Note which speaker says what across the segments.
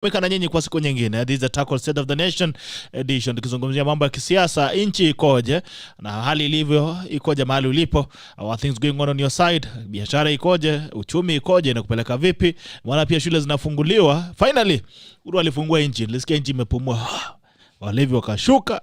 Speaker 1: Weka na nyinyi kwa siku nyingine. This is the Tackle State of the Nation edition. Tukizungumzia mambo ya kisiasa, nchi ikoje na hali ilivyo ikoje mahali ulipo. What things going on your side? Biashara ikoje? Uchumi ikoje na kupeleka vipi? Maana pia shule zinafunguliwa. Finally, Uhuru alifungua nchi. Nilisikia nchi imepumua. Walevi wakashuka.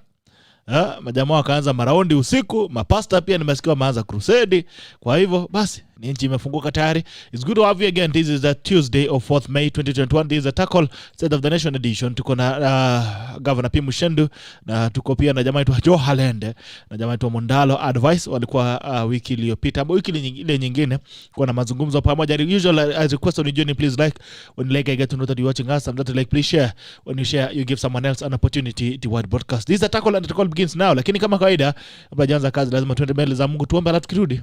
Speaker 1: Majamaa wakaanza maraundi usiku. Mapasta pia nimesikia wameanza crusade. Kwa hivyo basi ni nchi imefunguka tayari. It's good to have you again. This is the Tuesday of 4th May 2021. This is the Tackle State of the Nation edition. Tuko na Governor P. MUCHENDU na tuko pia na jamaa wetu KHALENDE na jamaa wetu MUNDALO advice. Walikuwa wiki iliyopita ama wiki ile nyingine kwa na mazungumzo pamoja. Usual as request on journey, please like when like I get to know that you're watching us, and that like please share. When you share you give someone else an opportunity to word broadcast. This is the Tackle and the Tackle begins now. Lakini kama kawaida kabla janza kazi lazima tuende mbele za Mungu tuombe alafu tukirudi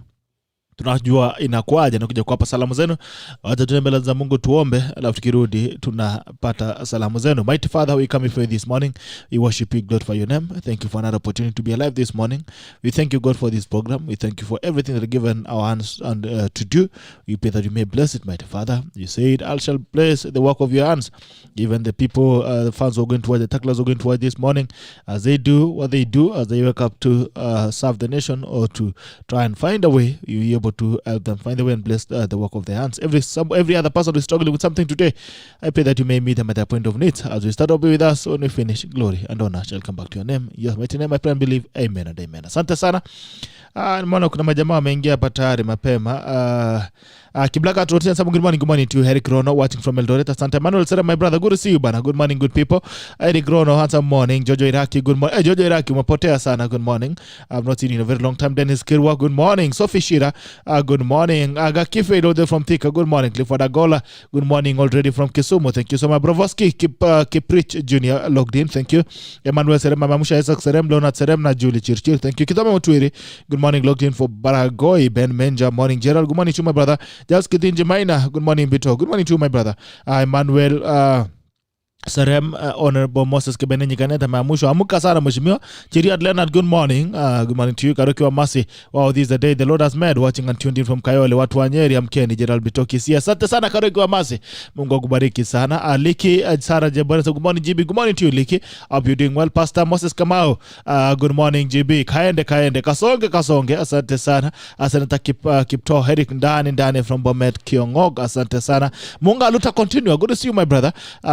Speaker 1: tunajua inakuaje na kuja kuwapa salamu zenu. Wacha tuende mbele za Mungu tuombe alafu tukirudi tunapata salamu zenu. Mighty Father, we come before you this morning. We worship you, glorify your name. Thank you for another opportunity to be alive this morning. We thank you, God, for this program. We thank you for everything that you've given our hands and to do. We pray that you may bless it, mighty Father. You said, I shall bless the work of your hands. Even the people, the fans who are going to watch, the tacklers who are going to watch this morning, as they do what they do, as they wake up to serve the nation or to try and find a way, you able to help them find a way and bless the work of their hands. Every other person who is struggling with something today, I pray that you may meet them at their point of need. As we start up with us, when we finish, glory and honor shall come back to your name. Your mighty name I pray and believe. Amen and amen. Asante sana. Nimeona kuna majamaa wameingia hapa tayari mapema. Kiblaka tuotea sababu good morning to Eric Rono watching from Eldoret. Asante Manuel Sera, my brother, good to see you bana. Good morning good people. Eric Rono, handsome morning. Jojo Iraki, good morning. Jojo Iraki umepotea sana, good morning. I've not seen you in a very long time. Dennis Kirwa, good morning. Sophie Shira, good morning. Gakife Ilode from Thika, good morning. Clifford Agola, good morning already from Kisumu. Thank you so much. Brovoski Kiprich Junior logged in, thank you. Emmanuel Serem, Mamusha Isaac Serem, Leonard Serem na Julie Chirchir, thank you. Kitama Mutwiri, good morning, logged in for Baragoi. Ben Menja, morning. Gerald, good morning to my brother. Just kidding, Jemaina, good morning, Bito. Good morning to my brother. Emmanuel Sarem, Honorable Moses Kebenenyi Kaneta Mamusho. Amuka sana mheshimiwa. Chiriad Leonard, good morning. Good morning to you. Karoki wa Masi. Wow, this is the day the Lord has made. Watching and tuned in from Kayole. Watu wa Nyeri, Amkeni, Gerald Bitoki. Asante sana Karoki wa Masi. Mungu akubariki sana. Liki, Sarah Jebonesa. Good morning, GB. Good morning to you, Liki. Hope you're doing well. Pastor Moses Kamau. Good morning, GB. Kaende. Kasonge. Asante sana. Asante Kipto. Herik ndani from Bomet Kiongog. Asante sana. Munga Luta continue. Good to see you, my brother.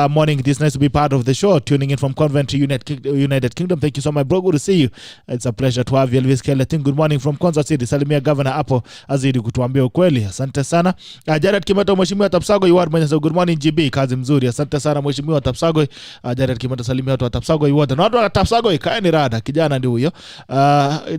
Speaker 1: Morning. This nice to be part of the show. Tuning in from Coventry, United Kingdom. Thank you so much, bro. Good to see you. It's a pleasure to have you. Elvis Keletin. Good morning from Kansas City. Salimia Governor hapo azidi kutuambia ukweli. Asante sana. Jared Kimato, mheshimiwa Tapsago, you are mwenye. Good morning GB. Kazi mzuri. Asante sana mheshimiwa Tapsago. Jared Kimato, salimia watu wa Tapsago yote. Na watu wa Tapsago kaeni rada. Kijana ndio huyo.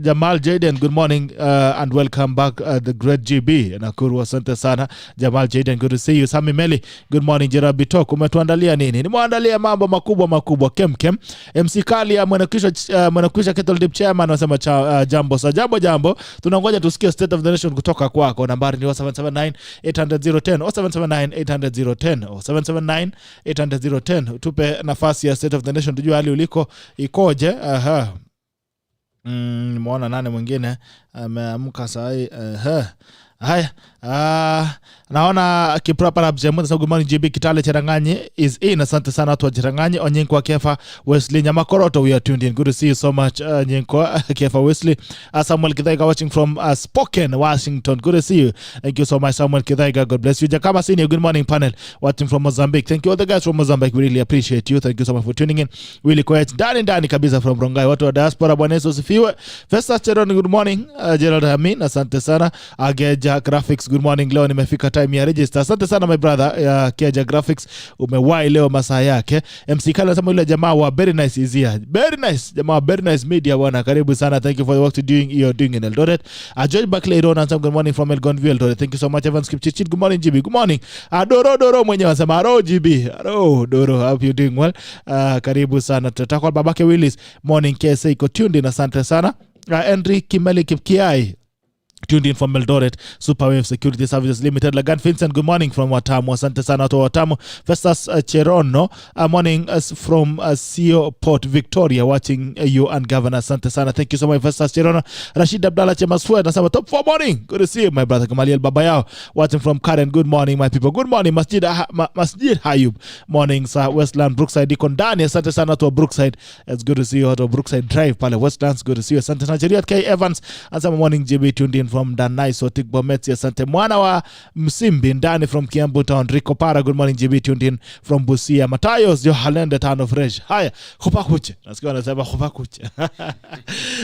Speaker 1: Jamal Jaden, good morning and welcome back the great GB. Nakuru, asante sana. Jamal Jaden, good to see you. Sami Meli, good morning. Gerard Bitok, umetuandalia nini? Andalia mambo makubwa kem. MC Kali ya mwanakwisha Kettle Dip Chairman wasema jambo sa jambo. Tunangoja tusikie State of the Nation kutoka kwako. Nambari ni 0779 800 0779 800 tupe nafasi ya State of the Nation tujue hali uliko ikoje. Nimeona nane mwingine ameamka sahi. Haya, naona Kiprapa Rabjemu, good morning GB. Kitale Cheranganyi is in. Asante sana watu wa Cheranganyi. Onyinkwa Kefa Wesley Nyamakoroto, we are tuned in. Good to see you so much, Onyinkwa Kefa Wesley. Samuel Kithaiga watching from Spokane, Washington. Good to see you. Thank you so much, Samuel Kithaiga. God bless you. Jakama Senior, good morning panel. Watching from Mozambique. Thank you all the guys from Mozambique. We really appreciate you. Thank you so much for tuning in. Willy Koech, ndani kabisa from Rongai. Watu wa diaspora, Bwana Yesu asifiwe. Festus Cheron, good morning. Gerald Amin, asante sana. Ageja Graphics, good morning. Leo nimefika time ya register. Asante sana my brother. Keja Graphics umewai leo masaa yake. MC Kala nasema yule jamaa wa very nice is here. Very nice. Jamaa wa very nice media bwana. Karibu sana. Thank you for the work you're doing in Eldoret. George Buckley Ron, good morning from Elgonville, Eldoret. Thank you so much. Evans Kipchichit, good morning GB. Good morning. Doro mwenye wasema aro GB. Aro Doro, hope you doing well. Karibu sana. Tutakuwa babake Willis. Morning KSA iko tuned in. Asante sana. Henry Kimeli Kipkiai. tuned in from Eldoret, Superwave Security Services Limited. Lagan Vincent, good morning from Watamu. Asante sana to Watamu. Festus Cherono, morning from CEO Port Victoria, watching you and Governor. Asante sana. Thank you so much, Festus Cherono. Rashid Abdallah Chemasfue, Nasama top 4 morning. Good to see you, my brother. Kamaliel Babayao, watching from Karen. Good morning, my people. Good morning, Masjid Hayub. Morning, sir. Westland, Brookside, Deacon Dani. Asante sana to Brookside. It's good to see you out of Brookside Drive, Pale Westlands. Good to see you. Asante sana. Jeriat K. Evans, and some morning GB tuned in from Danai, Sotik Bometsi. Asante mwana wa Msimbi ndani from Kiambu Town. Rico Para, good morning GB tuned in from Busia. Matayos yo halende tano fresh. Haya, kupa kuche. Nasikia wanasema kupa kuche.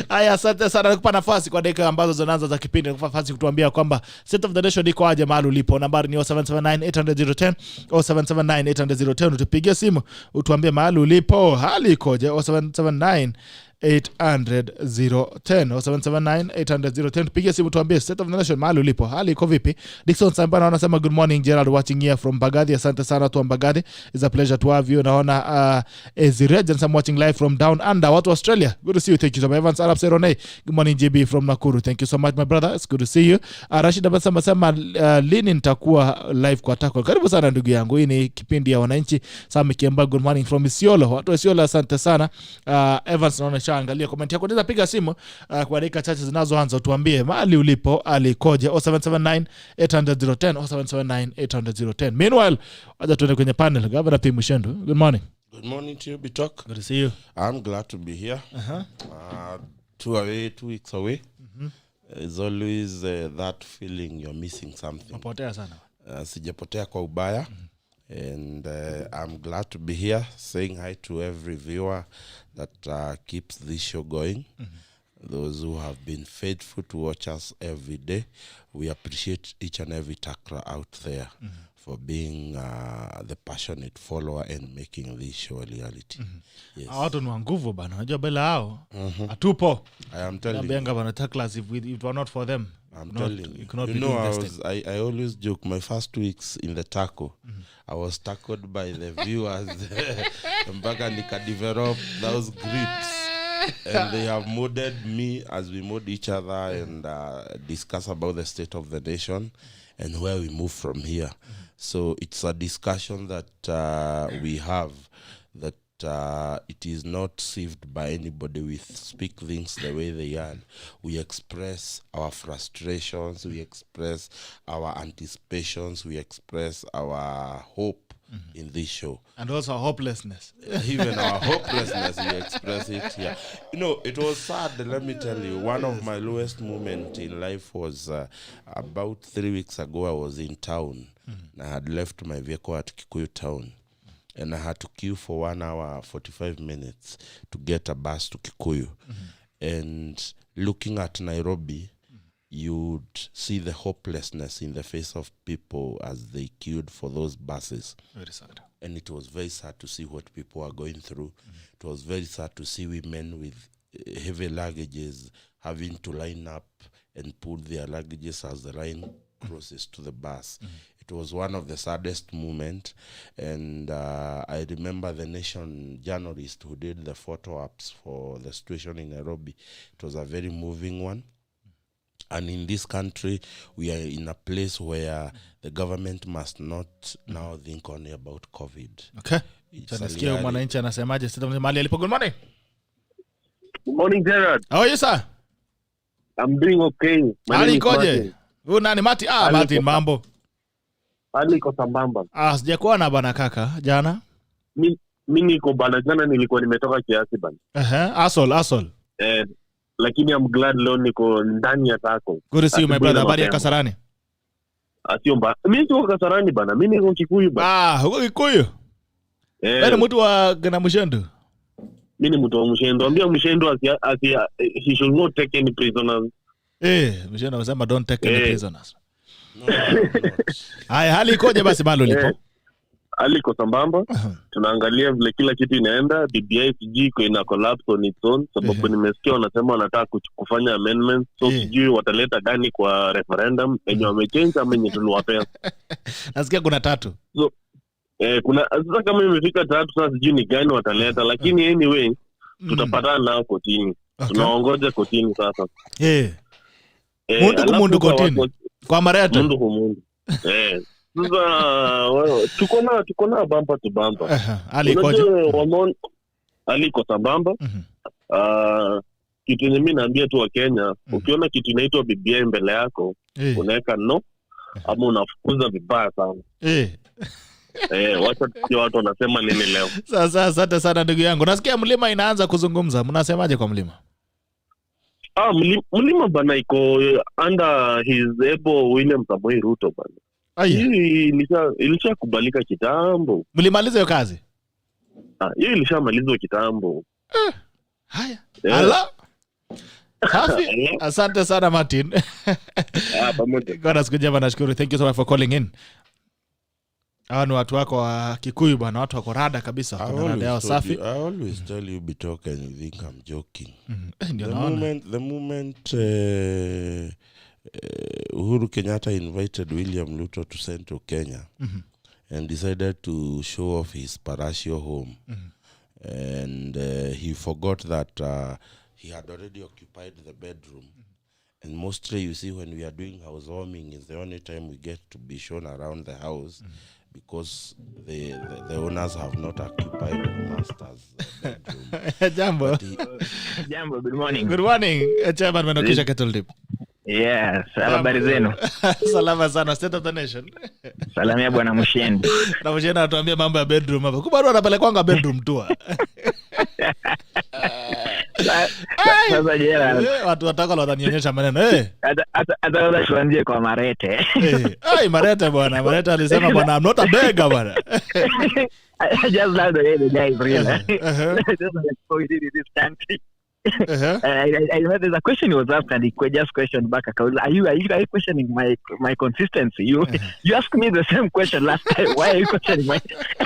Speaker 1: Haya, asante sana kupa nafasi kwa dakika ambazo zinaanza za kipindi, kupa nafasi kutuambia kwamba State of the Nation iko aje mahali ulipo. Nambari ni 0779-800-010 0779-800-010. Utupigie simu utuambie mahali ulipo, hali ikoje. 0779-800-010 0779-800-010. Tupigie simu tuambie State of the Nation mahali ulipo, hali iko vipi. Dickson Sambana anasema good morning Gerald, watching here from Bagadi. Asante sana tu Bagadi, it's a pleasure to have you. Naona Ezirejans, I'm watching live from down under, watu Australia. Good to see you, thank you so much. Evans Arab Serone, good morning JB from Nakuru, thank you so much my brother, it's good to see you. Rashid Abasama sema lini nitakuwa live kwa Tackle. Karibu sana ndugu yangu, hii ni kipindi ya wananchi. Sami Kiemba, good morning from Isiolo, watu Isiolo asante sana. Evans naona angalia comment yako, unaweza piga simu kwa dakika chache zinazoanza tuambie mahali ulipo alikoje. 0779-800-010 0779-800-010. Meanwhile, acha tuende kwenye panel. Governor P. Muchendu, good morning.
Speaker 2: Good morning to you, Bitok.
Speaker 1: Good to see you.
Speaker 2: I'm glad to be here. 2 weeks away. It's always that feeling you're missing something.
Speaker 1: Mapotea sana.
Speaker 2: Sijapotea kwa ubaya. And I'm glad to be here, saying hi to every viewer that keeps this show going. Those who have been faithful to watch us every day, we appreciate each and every tackler out there for being the passionate follower and making this show a reality.
Speaker 1: Yes. Watu ni nguvu bana, unajua bila hao atupo.
Speaker 2: I am telling you.
Speaker 1: Benga bana tacklers, if it were not for them,
Speaker 2: I'm telling you. I always joke, my first 2 weeks in the tackle, I was tackled by the viewers. Mpaka nika develop those grips. And they have molded me as we mold each other and discuss about the state of the nation and where we move from here. So it's a discussion that we have that it is not sieved by anybody. We speak things the way they are. We express our frustrations. We express our anticipations. We express our hope in this show.
Speaker 1: And also our hopelessness.
Speaker 2: Even our hopelessness, we express it here. You know, it was sad, let me tell you. One of my lowest moments in life was about 3 weeks ago. I was in town. I had left my vehicle at Kikuyu town. And I had to queue for 1 hour, 45 minutes to get a bus to Kikuyu. And looking at Nairobi, you'd see the hopelessness in the face of people as they queued for those buses.
Speaker 1: Very sad.
Speaker 2: And it was very sad to see what people are going through. It was very sad to see women with heavy luggages having to line up and put their luggages as the line crosses to the bus. It was one of the saddest moments. And I remember the Nation journalist who did the photo ops for the situation in Nairobi. It was a very moving one. And in this country, we are in a place where the government must not now think only about COVID.
Speaker 1: Okay. Chanasikia mwananchi anasemaje sasa mahali alipo. Good morning.
Speaker 3: Good morning, Gerard.
Speaker 1: How are you, sir?
Speaker 3: I'm doing okay.
Speaker 1: Hali ikoje? Huyu nani Mati? Martin, mambo.
Speaker 3: Hali iko sambamba.
Speaker 1: Sijakuwa na bana kaka jana.
Speaker 3: Mimi niko bana jana, nilikuwa nimetoka kiasi bana.
Speaker 1: Asol.
Speaker 3: Lakini I'm glad leo niko ndani ya Tackle.
Speaker 1: Good to see you my brother. Habari ya Kasarani?
Speaker 3: Sio mbaya. Mimi siko Kasarani bana. Mimi niko Kikuyu bana.
Speaker 1: Huko Kikuyu. Wewe mtu wa gana Muchendu?
Speaker 3: Mimi ni mtu wa Muchendu. Ambia Muchendu he should not take any prisoners.
Speaker 1: Muchendu anasema don't take any prisoners. Haya, hali ikoje basi mahali ulipo?
Speaker 3: Hali iko sambamba. Tunaangalia vile kila kitu inaenda. BBI sijui ina collapse on its own. Sababu nimesikia wanasema wanataka kufanya amendments. So sijui wataleta gani kwa referendum. Enye wamechange ama enye tuliwapea.
Speaker 1: Nasikia kuna 3.
Speaker 3: So, kuna sasa kama imefika 3 sasa sijui ni gani wataleta. Lakini anyway, tutapatana nao kotini. Tunaongoja kotini sasa.
Speaker 1: Mundu kotini. Kwa marete.
Speaker 3: Mundu. Sasa tuko na bumper to bumper.
Speaker 1: Ali koje.
Speaker 3: Ali iko sambamba. Kitu mimi naambia tu wa Kenya, ukiona kitu inaitwa BBI mbele yako, unaweka no ama unafukuza vibaya sana. Wacha tusikie watu wanasema nini leo.
Speaker 1: Sasa asante sana ndugu yangu. Nasikia mlima inaanza kuzungumza. Mnasemaje kwa mlima?
Speaker 3: Mlima bana iko under his able William Samoei Ruto bana. Hii ilishakubalika kitambo.
Speaker 1: Mlimaliza hiyo kazi?
Speaker 3: Hiyo ilishamalizwa kitambo.
Speaker 1: Haya. Ala. Safi. Asante sana Martin.
Speaker 3: Pamoja.
Speaker 1: Bwana siku njema, nashukuru. Thank you so much for calling in. Hawa ni watu wako wa Kikuyu bwana, watu wako rada kabisa. Kuna rada yao safi.
Speaker 2: I always tell you be talking and you think I'm joking. The moment Uhuru Kenyatta invited William Ruto to Central Kenya and decided to show off his palatial home, and he forgot that he had already occupied the bedroom. And mostly you see when we are doing housewarming is the only time we get to be shown around the house, because the owners have not occupied the master's bedroom.
Speaker 1: Jambo.
Speaker 4: Jambo, good morning.
Speaker 1: Good morning. Chairman Manokisha Kettle Dip.
Speaker 4: Yes, habari zenu.
Speaker 1: Salama sana, State of the Nation.
Speaker 4: Salamia bwana Mushendu.
Speaker 1: Na Mushendu atuambia mambo ya bedroom hapa. Kumbe watu wanapelekwanga bedroom tour.
Speaker 4: Sasa jela.
Speaker 1: Watu wataka watanionyesha maneno.
Speaker 4: Hata tuanzie kwa Marete.
Speaker 1: Marete bwana. Marete alisema bwana, I'm not a beggar bwana.
Speaker 4: I just love the way the guy is real. Just like how he did in this country. I know there's a question he was asked and he just questioned back. Are you questioning my consistency? You asked me the same question last time. Why are you questioning my?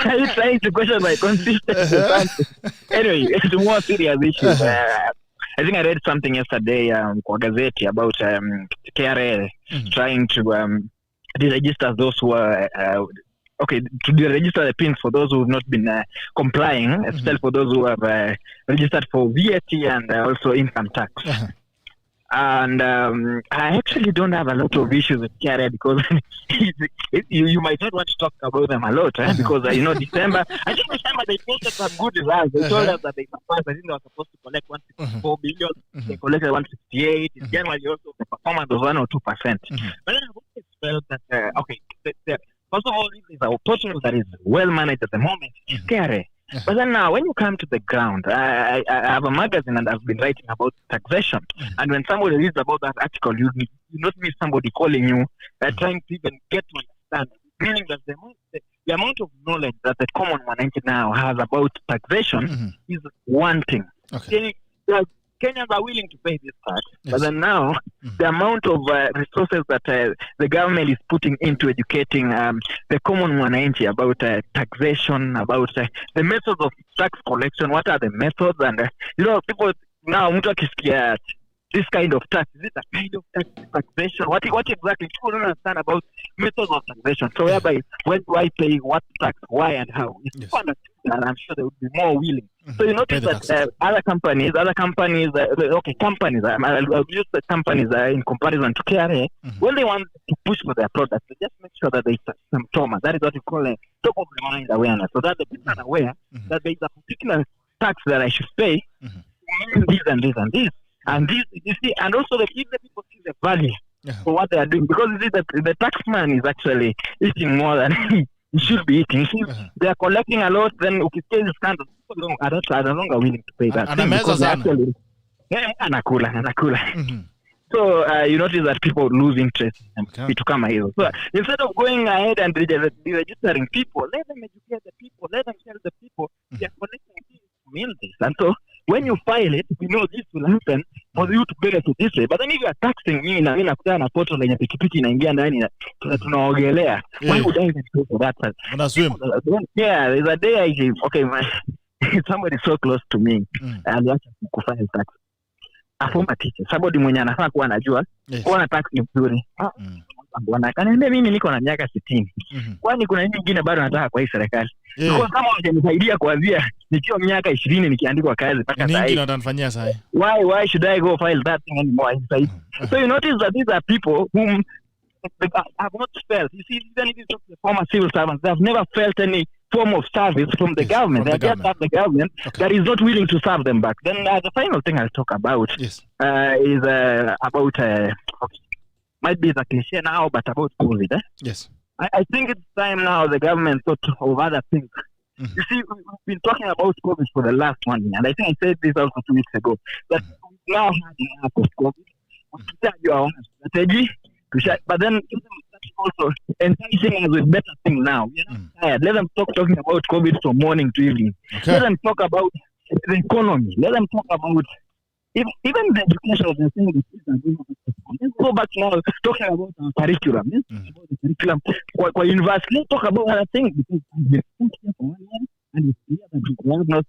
Speaker 4: Are you trying to question my consistency? Anyway, it's a more serious issue. I think I read something yesterday kwa gazeti about KRA trying to deregister those who are to deregister the pins for those who have not been complying, especially for those who have registered for VAT and also income tax. And I actually don't have a lot of issues with KRA because you might not want to talk about them a lot because, December, I think December they posted some good results. They told us that they surpassed, I think they were supposed to collect 164 billion. They collected 168. In January, also the performance was 1 or 2%. But then I've always felt that, first of all, this is a portal that is well managed at the moment. It's scary. But then now, when you come to the ground, I have a magazine and I've been writing about taxation. And when somebody reads about that article, you not meet somebody calling you, trying to even get to understand. Meaning that the amount of knowledge that the common man now has about taxation is one thing. Okay. Kenyans are willing to pay this part, but then now the amount of resources that the government is putting into educating the common mwananchi about taxation, about the methods of tax collection, what are the methods, and people now mtu akisikia this kind of tax, is it a kind of taxation? What exactly? People don't understand about methods of taxation. So whereby when do I pay what tax, why and how? If people understand that, I'm sure they would be more willing. So you notice that other companies, companies, I'll use the companies in comparison to KRA, when they want to push for their products, they just make sure that they touch some trauma. That is what we call a top of the mind awareness. So that the people are aware that there is a particular tax that I should pay, this and this and this. And this, you see, and also if the people see the value for what they are doing, because you see the taxman is actually eating more than he should be eating. You see, they are collecting a lot, then ukisikia this kind of people are no longer willing to pay that. Anakula. So you notice that people lose interest in vitu kama hizo. So instead of going ahead and registering people, let them educate the people, let them tell the people they are collecting these communities. And so when you file it, we know this will happen for you to benefit this way. But then if you are taxing me na mimi nakutana na poto lenye pikipiki inaingia ndani tunaogelea, why would I even pay for that?
Speaker 1: Unaswim.
Speaker 4: Yeah, there's a day somebody so close to me aliacha kufanya tax. A former teacher, somebody mwenye anafaa kuwa anajua kuona tax ni mzuri. bwana akaniambia mimi niko na miaka 60. Kwani kuna nini nyingine bado nataka kwa hii serikali? Kwa kama hawajanisaidia kuanzia nikiwa miaka 20 nikiandikwa kazi mpaka sasa.
Speaker 1: Nini watanifanyia sasa?
Speaker 4: Why should I go file that thing anymore? So you notice that these are people whom have not felt. You see, even if it's the former civil servants, they have never felt any form of service from the government. They just have the government that is not willing to serve them back. Then the final thing I'll talk about is about might be the cliche now, but about COVID.
Speaker 1: Yes.
Speaker 4: I think it's time now the government thought of other things. You see, we've been talking about COVID for the last 1 year, and I think I said this also 2 weeks ago, that we now had enough of COVID. We should tell you our own strategy, but then also enticing us with better things now. We are not tired. Let them talking about COVID from morning to evening. Let them talk about the economy. Let them talk about even the education of the thing. Let's go back now talking about our curriculum. Let's talk about the curriculum for university. Let's talk about other things because we've been here for 1 year and it's clear that we have not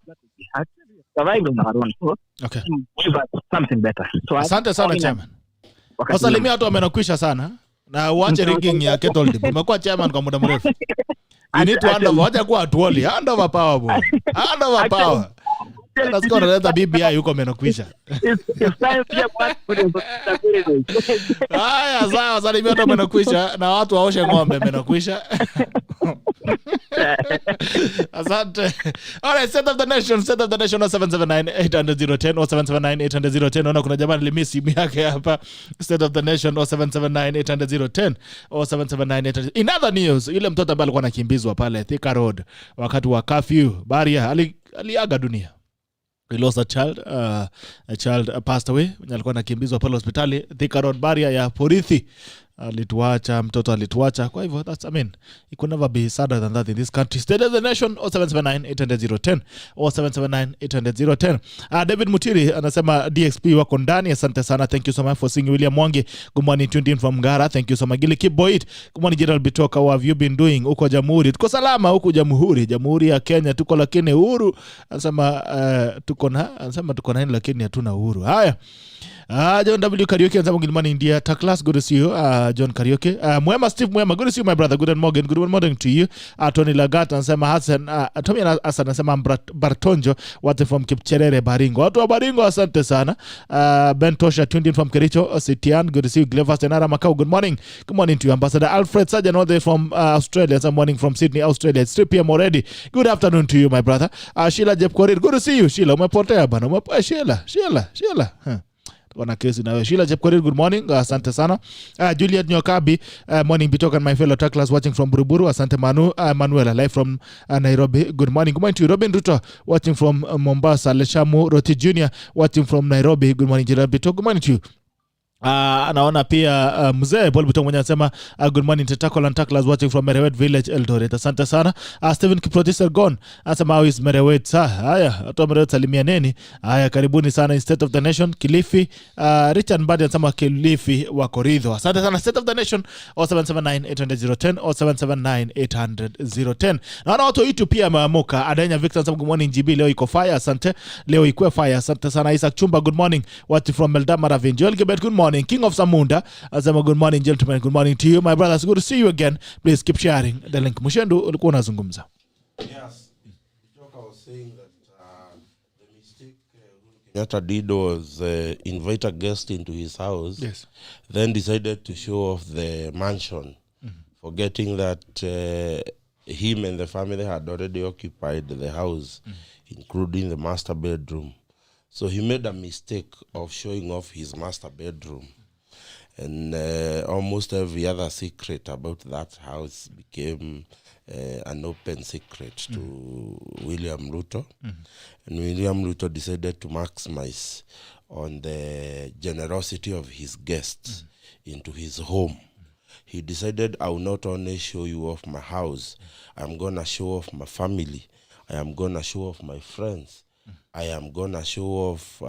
Speaker 4: survived on our own. So give us something better. So
Speaker 1: asante sana chairman. Wasalimia watu wamenokwisha sana na uache rigging ya kettle dip. Umekuwa chairman kwa muda mrefu. You need to hand over. Wacha kuwa atuoli. Hand over power boy. Hand over power. Let's go to the BBI huko menokwisha.
Speaker 4: It's time to get back for the
Speaker 1: haya sawa salimia watu menokwisha na watu waoshe ng'ombe menokwisha. Asante. All right, State of the Nation 0779-800-010 or 779-800-010. Naona kuna jamaa limisi simu yake hapa. State of the Nation 0779-800-010 or 779-800. In other news, yule mtoto ambaye alikuwa anakimbizwa pale Thika Road wakati wa curfew Baria aliaga dunia. We lost a child passed away. Alikuwa anakimbizwa pale hospitali Thika Road Baria ya Porithi. Mtoto alituacha. Kwa hivyo it could never be sadder than that in this country. State of the Nation 0779-800-010 or 779-800-010. David Mutiri anasema DXP wako ndani. Asante sana. Thank you so much for seeing William Mwangi. Good morning, tuned in from Ngara. Thank you so much. Gili Kiboit. Good morning, General Bitoka. What have you been doing? Uko Jamhuri. Tuko salama huko Jamhuri ya Kenya. Tuko lakini uhuru. Anasema tuko na lakini hatuna uhuru. Haya. John W. Karaoke and good morning, India. Taklas, good to see you. John Karaoke. Mwema, Steve Mwema, good to see you, my brother. Good morning to you. Tony Lagat and Sema Hassan. Tommy Hassan and Sema Bartonjo. Watu from Kipcherere, Baringo. Watu wa Baringo, asante sana. Ben Tosha, tuned in from Kericho. Sitian, good to see you. Glevas Tenara Macau, good morning. Good morning to you, Ambassador Alfred Sajan, all the way from Australia. Some morning from Sydney, Australia. It's 3 p.m. already. Good afternoon to you, my brother. Sheila Jepkorir, good to see you. Sheila, umepotea bana. Sheila. Wana kesi na Sheila Jepkorir, good morning. Asante sana. Juliet Nyokabi, morning Bitoka and my fellow tacklers watching from Buruburu. Asante Manuela, live from Nairobi. Good morning. Good morning to you. Robin Ruto watching from Mombasa. Leshamu Roti Jr. watching from Nairobi. Good morning, Gerald Bitoka. Good morning to you. Anaona pia mzee Paul Butong mwenye anasema good morning to Tackle and Tacklers watching from Merewet Village, Eldoret. Asante sana. Steven Kiproducer Gone anasema how is Merewet? Haya, watu wa Merewet salimia neni. Haya, karibuni sana in State of the Nation Kilifi. Richard Mbadi anasema Kilifi wako Ridho. Asante sana. State of the Nation 0779-800-010 or 779-800-010. Naona watu itu pia maamuka. Adanya Victor anasema good morning GB, leo iko fire. Asante. Leo iko fire. Asante sana. Isaac Chumba, good morning. Watching from Meldama Ravine. Joel Gibet, good morning. King of Samunda, asema good morning gentlemen, good morning to you my brothers, good to see you again. Please keep sharing the link. Mushendu ulikuwa unazungumza.
Speaker 2: Yes, Joka was saying that the mistake Kenyatta did was invite a guest into his house,
Speaker 1: yes,
Speaker 2: then decided to show off the mansion, forgetting that him and the family had already occupied the house, including the master bedroom. So he made a mistake of showing off his master bedroom. And almost every other secret about that house became an open secret to William Ruto. And William Ruto decided to maximize on the generosity of his guests into his home. He decided, I will not only show you off my house, I'm going to show off my family. I am going to show off my friends. I am going to show off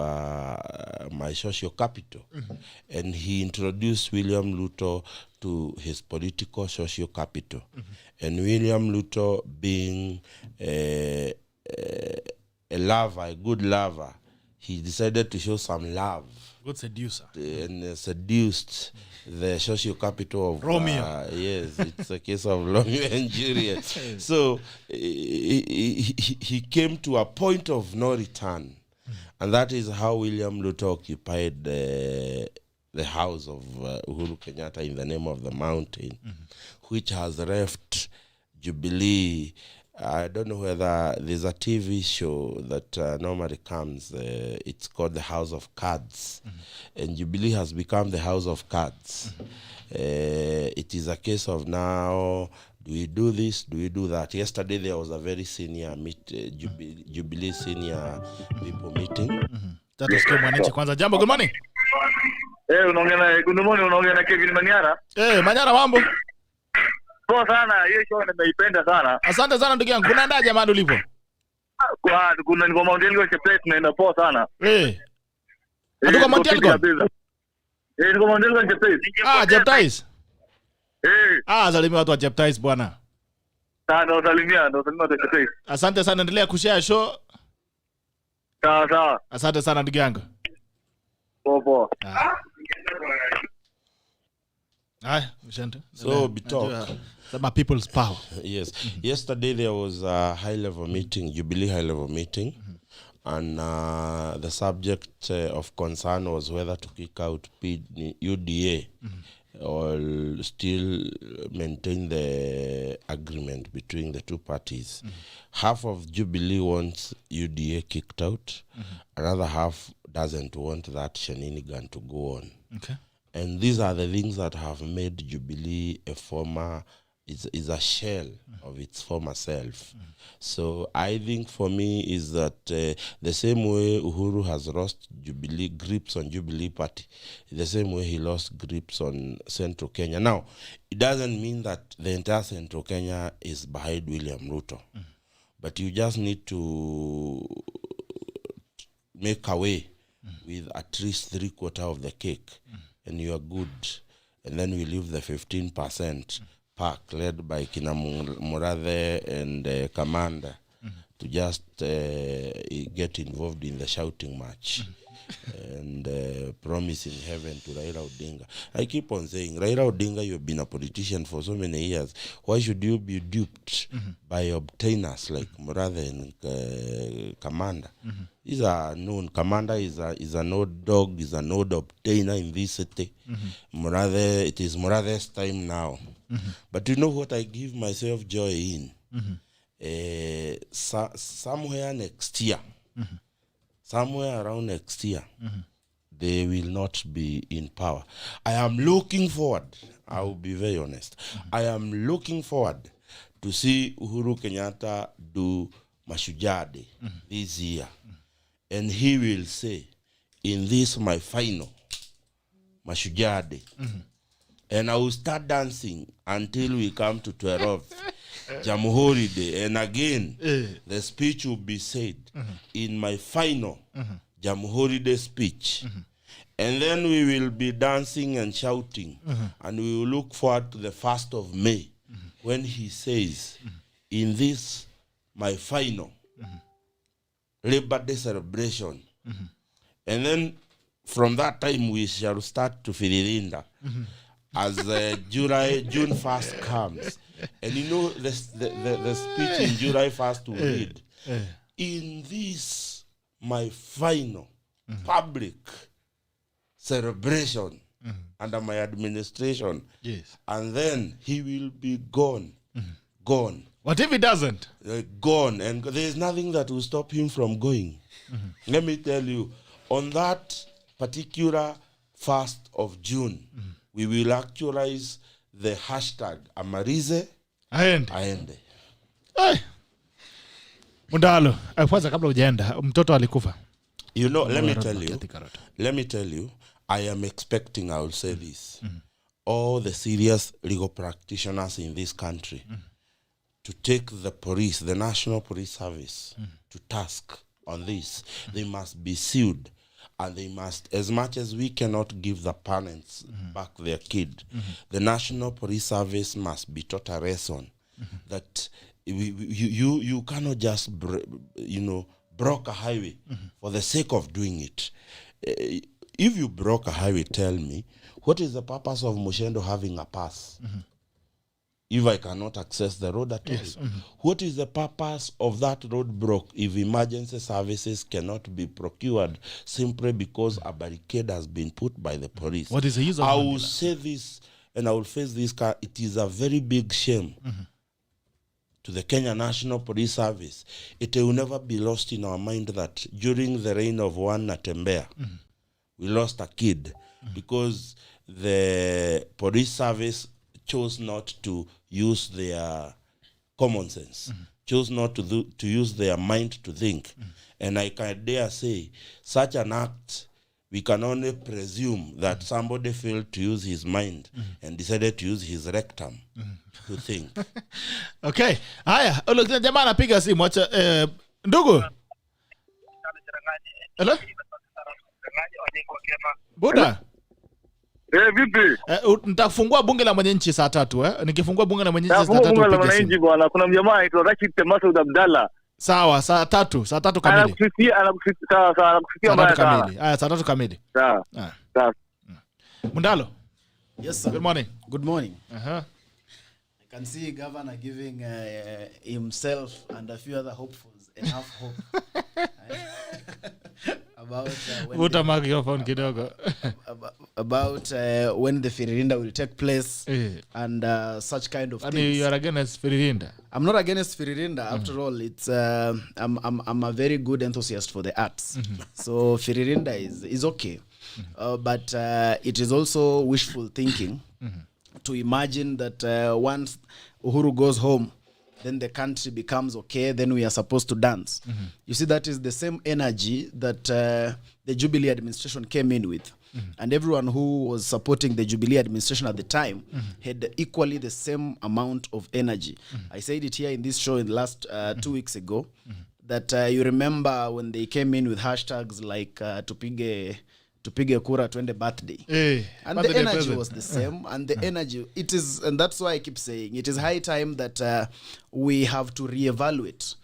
Speaker 2: my social capital. And he introduced William Ruto to his political social capital. And William Ruto, being a lover, a good lover, he decided to show some love.
Speaker 1: Good seducer.
Speaker 2: And seduced the social capital of
Speaker 1: Romeo.
Speaker 2: Yes, it's a case of Romeo and Juliet. So he came to a point of no return. And that is how William Ruto occupied the house of Uhuru Kenyatta in the name of the mountain, which has left Jubilee. I don't know whether there's a TV show that normally comes. It's called The House of Cards. And Jubilee has become the House of Cards. It is a case of now, do we do this? Do we do that? Yesterday there was a very senior Jubilee senior people meeting.
Speaker 1: That is Mwananchi kwanza. Jambo, good morning.
Speaker 5: Good morning, unaongea na Kevin Manyara.
Speaker 1: Manyara, mambo?
Speaker 5: Poa sana, hiyo show nimeipenda sana.
Speaker 1: Asante sana ndugu yangu. Kunaendaje mahali ulipo?
Speaker 5: Kuna niko Mount Elgon Cheptais naenda poa sana.
Speaker 1: Ndugu Mount Elgon?
Speaker 5: Niko Mount Elgon Cheptais.
Speaker 1: Cheptais. Salimia watu wa Cheptais bwana.
Speaker 5: Ndo salimia watu Cheptais.
Speaker 1: Asante sana, endelea kushare show.
Speaker 5: Sawa.
Speaker 1: Asante sana ndugu yangu.
Speaker 5: Poa.
Speaker 2: So we talk.
Speaker 1: Some people's power.
Speaker 2: Yes. Yesterday there was a high-level meeting, Jubilee high-level meeting, and the subject of concern was whether to kick out UDA or still maintain the agreement between the two parties. Half of Jubilee wants UDA kicked out. Another half doesn't want that shenanigan to go on.
Speaker 1: Okay.
Speaker 2: And these are the things that have made Jubilee is a shell of its former self. So I think for me is that the same way Uhuru has lost Jubilee grips on Jubilee Party, the same way he lost grips on Central Kenya. Now, it doesn't mean that the entire Central Kenya is behind William Ruto. But you just need to make a way with at least 3/4 of the cake. And you are good. And then we leave the 15% pack led by Kina Murathe and Commander to just get involved in the shouting match and promise in heaven to Raila Odinga. I keep on saying, Raila Odinga, you've been a politician for so many years. Why should you be duped by obtainers like Murathe and Commander? These are known. Commander is a node dog, is a node obtainer in this city. Murathe, it is Murathe's time now. But you know what I give myself joy in? Somewhere next year, somewhere around next year, they will not be in power. I am looking forward, I will be very honest, I am looking forward to see Uhuru Kenyatta do Mashujaa Day this year. And he will say, in this my final Mashujaa Day. And I will start dancing until we come to 12th Jamhuri Day. And again, the speech will be said in my final Jamhuri Day speech. And then we will be dancing and shouting. And we will look forward to the 1st of May when he says, in this my final Labor Day celebration. And then from that time we shall start to fililinda as June 1st comes. And you know the speech in July 1st will read, in this my final public celebration under my administration.
Speaker 1: Yes.
Speaker 2: And then he will be gone. Gone.
Speaker 1: What if he doesn't?
Speaker 2: Gone. And there is nothing that will stop him from going. Let me tell you, on that particular 1st of June, we will actualize the hashtag Amarize Aende.
Speaker 1: Hey. Mundalo, kwanza kabla hujaenda, mtoto alikufa.
Speaker 2: You know, let me tell you, I am expecting, I will say this, all the serious legal practitioners in this country to take the police, the National Police Service, to task on this. They must be sued, and they must, as much as we cannot give the parents back their kid, the National Police Service must be taught a lesson that you cannot just broke a highway for the sake of doing it. If you broke a highway, tell me, what is the purpose of MUCHENDU having a pass? If I cannot access the road at all? What is the purpose of that road broke if emergency services cannot be procured simply because a barricade has been put by the police?
Speaker 1: What is the use of
Speaker 2: I will say this, and I will face this. It is a very big shame to the Kenya National Police Service. It will never be lost in our mind that during the reign of one Natembea, we lost a kid because the police service chose not to use their common sense, chose not to use their mind to think. And I can dare say, such an act, we can only presume that somebody failed to use his mind and decided to use his rectum to think.
Speaker 1: Okay. Haya, look, jamaa anapiga simu. Acha ndugu. Hello? Buda.
Speaker 5: Vipi?
Speaker 1: Nitafungua bunge la mwananchi saa 3 Nikifungua bunge la mwananchi saa 3
Speaker 5: bunge la mwananchi bwana, kuna mjamaa anaitwa Rashid Masoud Abdalla.
Speaker 1: Sawa, saa 3 kamili.
Speaker 5: Anakufikia mbaya sana.
Speaker 1: Haya, saa 3 kamili.
Speaker 5: Sawa. Sawa.
Speaker 1: Mundalo.
Speaker 6: Yes sir.
Speaker 1: Good morning.
Speaker 6: Good morning.
Speaker 1: Uh-huh.
Speaker 6: I can see Governor giving himself and a few other hopefuls enough hope about when the Firirinda will take place and such kind of things.
Speaker 1: You are against Firirinda?
Speaker 6: I'm not against Firirinda. After all, it's I'm a very good enthusiast for the arts. So Firirinda is okay. But it is also wishful thinking to imagine that once Uhuru goes home, then the country becomes okay, then we are supposed to dance. You see, that is the same energy that the Jubilee administration came in with. And everyone who was supporting the Jubilee administration at the time had equally the same amount of energy. I said it here in this show in the last 2 weeks ago, that you remember when they came in with hashtags like tupige kura twende birthday. And the energy was the same. And the energy, it is, and that's why I keep saying, it is high time that we have to reevaluate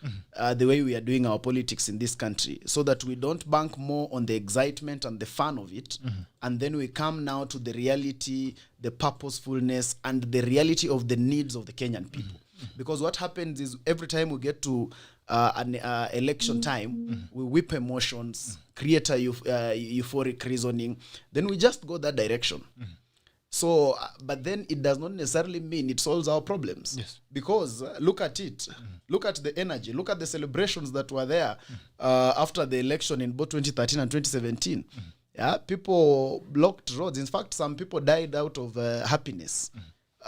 Speaker 6: the way we are doing our politics in this country, so that we don't bank more on the excitement and the fun of it. And then we come now to the reality, the purposefulness, and the reality of the needs of the Kenyan people. Because what happens is every time we get to an election time, we whip emotions, create a euphoric reasoning, then we just go that direction. So, but then it does not necessarily mean it solves our problems.
Speaker 1: Yes.
Speaker 6: Because look at it. Look at the energy. Look at the celebrations that were there after the election in both 2013 and 2017. Yeah, people blocked roads. In fact, some people died out of happiness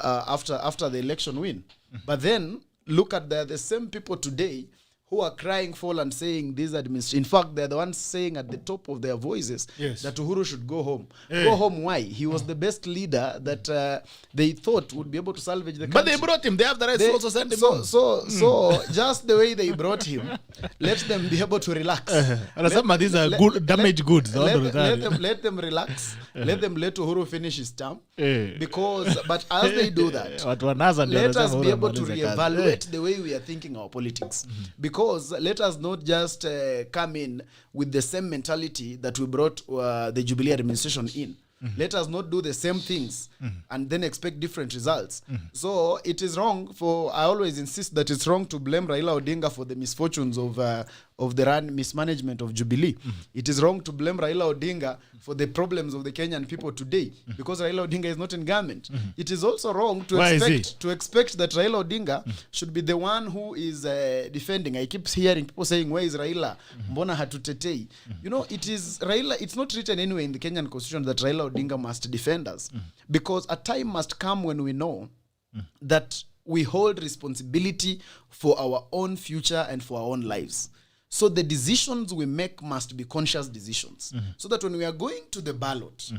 Speaker 6: after the election win. But then look at the same people today who are crying fall and saying these administration. In fact, they're the ones saying at the top of their voices that Uhuru should go home. Go home, why? He was the best leader that they thought would be able to salvage the country.
Speaker 1: But they brought him. They have the right to also send him home.
Speaker 6: So just the way they brought him, let them be able to relax.
Speaker 1: These are good, damaged goods.
Speaker 6: Let them relax. Let Uhuru finish his term. Because, but as they do that, let us be able to reevaluate the way we are thinking our politics. Because let us not just come in with the same mentality that we brought the Jubilee administration in. Let us not do the same things and then expect different results. So it is wrong I always insist that it's wrong to blame Raila Odinga for the misfortunes of the mismanagement of Jubilee. It is wrong to blame Raila Odinga for the problems of the Kenyan people today, because Raila Odinga is not in government. It is also wrong to expect that Raila Odinga should be the one who is defending. I keep hearing people saying, where is Raila? Mbona hatutetei? You know, it is Raila. It's not written anywhere in the Kenyan constitution that Raila Odinga must defend us, because a time must come when we know that we hold responsibility for our own future and for our own lives. So the decisions we make must be conscious decisions. So that when we are going to the ballot,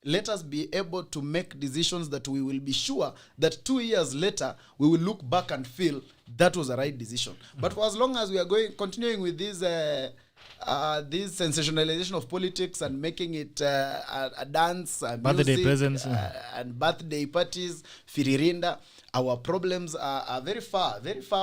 Speaker 6: let us be able to make decisions that we will be sure that 2 years later, we will look back and feel that was a right decision. But for as long as we are continuing with this sensationalization of politics and making it a dance,
Speaker 1: birthday presents,
Speaker 6: and birthday parties, Firirinda, our problems are very far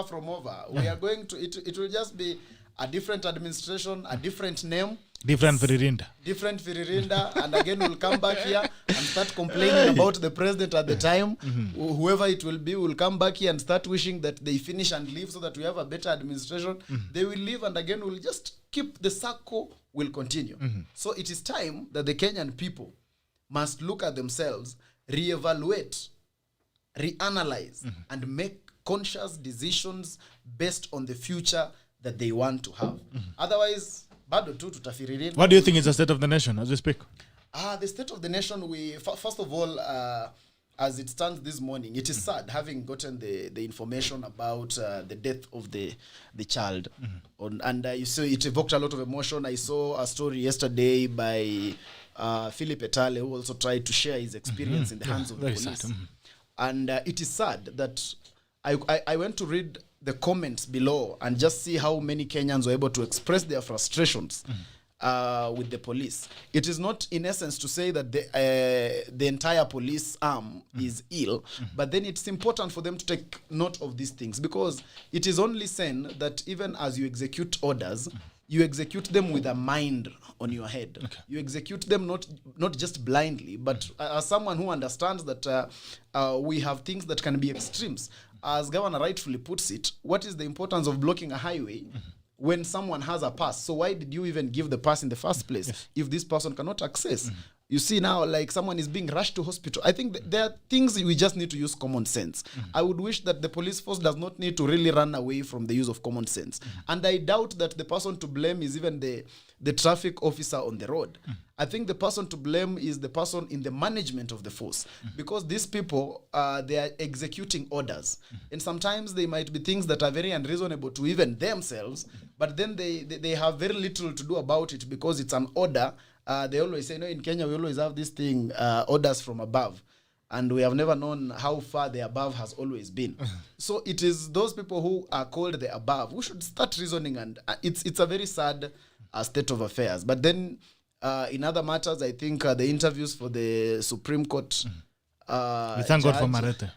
Speaker 6: from over. We are going to, it will just be a different administration, a different name,
Speaker 1: different Firirinda, and again we'll come back here and start complaining about the president at the time. Whoever it will be will come back here and start wishing that they finish and leave so that we have a better administration. They will leave, and again we'll just keep the circle will continue. So it is time that the Kenyan people must look at themselves, reevaluate, reanalyze, and make conscious decisions based on the future that they want to have. Otherwise, bado tu tutafiririn. What do you think is the state of the nation as we speak?
Speaker 6: The state of the nation, first of all, as it stands this morning, it is sad having gotten the information about the death of the child. And you see, it evoked a lot of emotion. I saw a story yesterday by Philip Etale, who also tried to share his experience in the hands of the police. And it is sad that I went to read the comments below and just see how many Kenyans were able to express their frustrations with the police. It is not, in essence, to say that the entire police arm is ill, but then it's important for them to take note of these things, because it is only then that even as you execute orders, you execute them with a mind on your head. You execute them not just blindly, but as someone who understands that we have things that can be extremes. As Governor rightfully puts it, what is the importance of blocking a highway when someone has a pass? So why did you even give the pass in the first place if this person cannot access? You see now, like, someone is being rushed to hospital. I think there are things we just need to use common sense. I would wish that the police force does not need to really run away from the use of common sense. And I doubt that the person to blame is even the traffic officer on the road. I think the person to blame is the person in the management of the force, because these people, they are executing orders. And sometimes they might be things that are very unreasonable to even themselves, but then they have very little to do about it because it's an order. They always say, in Kenya, we always have this thing, orders from above. And we have never known how far the above has always been. So it is those people who are called the above who should start reasoning. And it's a very sad state of affairs. But then in other matters, I think the interviews for the Supreme Court
Speaker 1: we thank God for Marete.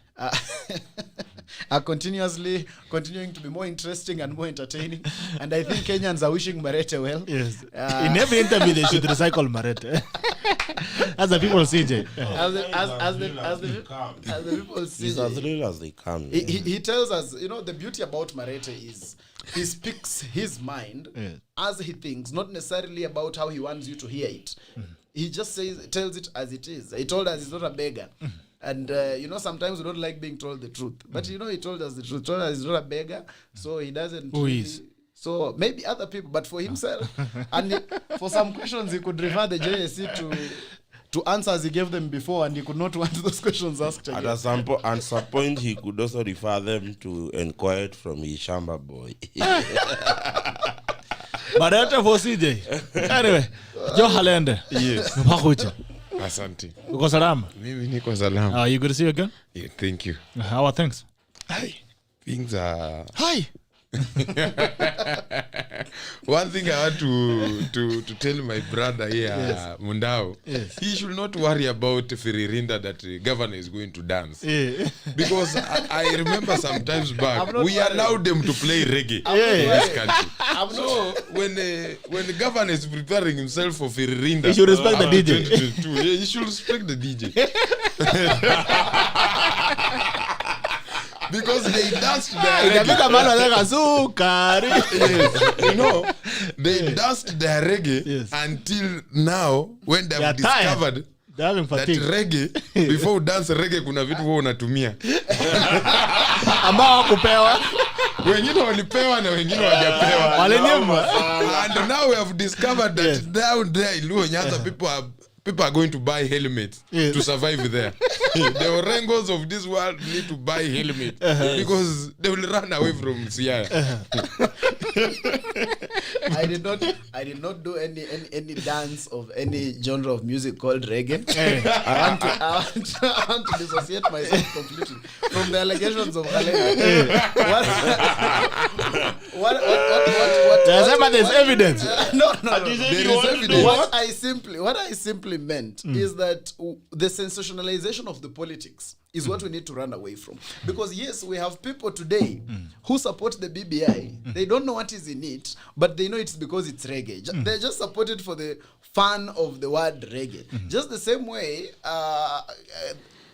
Speaker 6: Are continuing to be more interesting and more entertaining, and I think Kenyans are wishing Marete well.
Speaker 1: Yes. In every interview they should recycle Marete. As the people see, Jay.
Speaker 6: As the people see,
Speaker 2: he's as real as they come.
Speaker 6: He tells us, the beauty about Marete is he speaks his mind as he thinks, not necessarily about how he wants you to hear it. He just tells it as it is. He told us he's not a beggar. And, sometimes we don't like being told the truth. But, he told us the truth. He told us he's not a beggar, so he doesn't...
Speaker 1: Who is?
Speaker 6: So maybe other people, but for himself. And for some questions, he could refer the JSC to answers he gave them before, and he could not want those questions asked again.
Speaker 2: At some point, he could also refer them to inquire from his Shamba boy.
Speaker 1: Marete for CJ. Anyway, Joe Halende.
Speaker 7: Yes. Asante.
Speaker 1: Uko salama?
Speaker 7: Mimi niko salama.
Speaker 1: You good to see you again?
Speaker 7: Yeah, thank you.
Speaker 1: How are things?
Speaker 7: Hi. Things are...
Speaker 1: Hi.
Speaker 7: One thing I want to tell my brother here, Mundalo, he should not worry about Firirinda that the governor is going to dance. Because I remember some times back, we allowed them to play reggae in this country. So when the governor is preparing himself for Firirinda,
Speaker 1: he should respect the DJ.
Speaker 7: He should respect the DJ. Because they danced their reggae. They danced their reggae until now, when they have discovered that reggae, before dance reggae kuna vitu huwa unatumia
Speaker 1: ambao kupewa
Speaker 7: wengine walipewa na wengine hawajapewa. And now we have discovered that down there in Luo Nyanza people are going to buy helmets to survive there. The Orengos of this world need to buy helmets because they will run away from Siaya.
Speaker 6: I did not do any dance of any genre of music called reggae. I want to dissociate myself completely from the allegations of KHALENDE. What?
Speaker 1: There's evidence.
Speaker 6: No. There is evidence. What I simply meant is that the sensationalization of the politics is what we need to run away from. Because yes, we have people today who support the BBI. They don't know what is in it, but they know it's because it's reggae. They just support it for the fun of the word reggae. Just the same way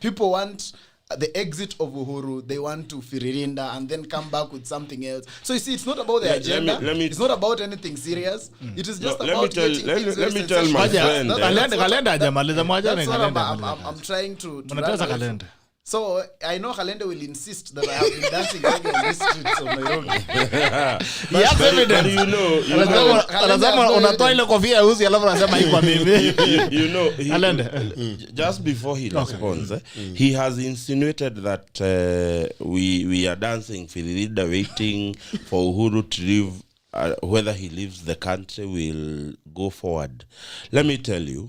Speaker 6: people want the exit of Uhuru, they want to Firirinda and then come back with something else. So you see, it's not about the agenda. It's not about anything serious. It is just about getting things
Speaker 2: let me tell my friend.
Speaker 6: That's what I'm trying to run. So I know Khalende will insist that I have been dancing reggae on these streets of Nairobi.
Speaker 1: Yes, evidence.
Speaker 2: You know, just before he responds, he has insinuated that we are dancing Firirida, waiting for Uhuru to leave. Whether he leaves the country will go forward. Let me tell you,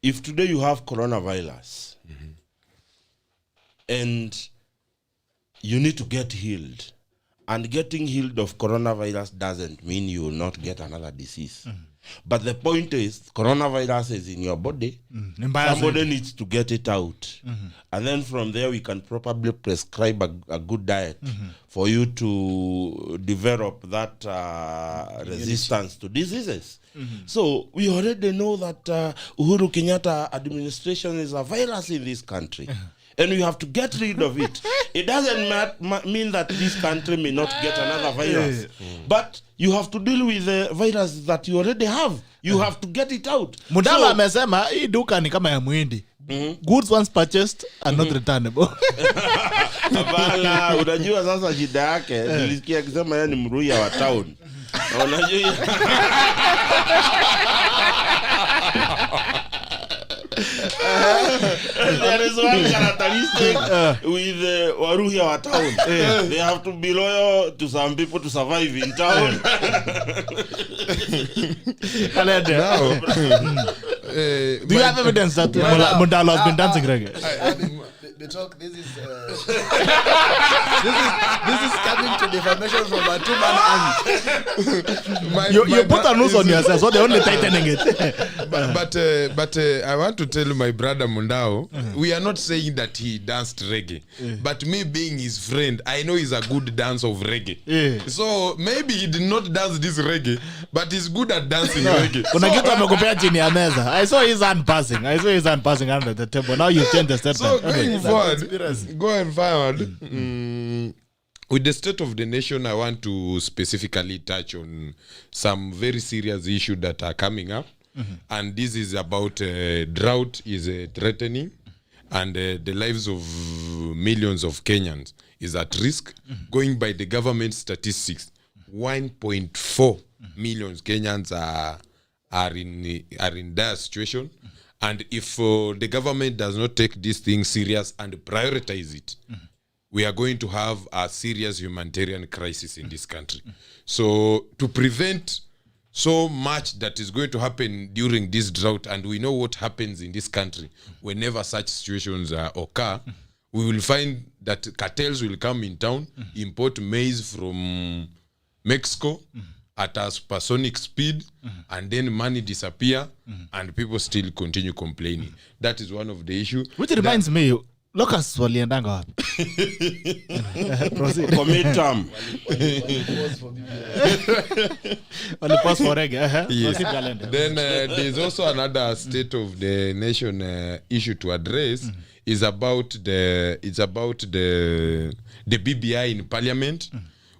Speaker 2: if today you have coronavirus, and you need to get healed, and getting healed of coronavirus doesn't mean you will not get another disease. But the point is, coronavirus is in your body. Somebody needs to get it out. And then from there, we can probably prescribe a good diet for you to develop that resistance to diseases. So we already know that Uhuru Kenyatta administration is a virus in this country. And we have to get rid of it. It doesn't mean that this country may not get another virus. But you have to deal with the virus that you already have. You have to get it out.
Speaker 1: Mundalo amesema hii duka ni kama ya Muhindi. Goods once purchased are not returnable.
Speaker 2: Bala, unajua sasa shida yake, nilisikia akisema yeye ni mruya wa town. Unajua there is one characteristic with Waruhia wa town. They have to be loyal to some people to survive in town.
Speaker 1: Do you have evidence that Mundalo has been dancing reggae?
Speaker 6: The talk, this is coming to defamation from a two-man army.
Speaker 1: You put a noose on yourself, so they're only tightening it.
Speaker 7: But I want to tell my brother Mundao, we are not saying that he danced reggae, but me being his friend, I know he's a good dancer of reggae. So maybe he did not dance this reggae, but he's good at dancing reggae.
Speaker 1: I saw his hand passing. Under the table. Now you change the statement.
Speaker 7: So going forward, with the state of the nation, I want to specifically touch on some very serious issues that are coming up. And this is about drought is threatening, and the lives of millions of Kenyans is at risk. Going by the government statistics, 1.4 million Kenyans are in that situation. And if the government does not take this thing serious and prioritize it, we are going to have a serious humanitarian crisis in this country. So to prevent so much that is going to happen during this drought, and we know what happens in this country whenever such situations occur, we will find that cartels will come in town, import maize from Mexico, at a supersonic speed, and then money disappear, and people still continue complaining. That is one of the issues.
Speaker 1: Which reminds me, Locust waliendanga wapi?
Speaker 2: Commit term.
Speaker 1: Walipause for reggae.
Speaker 7: Yes. Then there's also another state of the nation issue to address. Is about the BBI in parliament,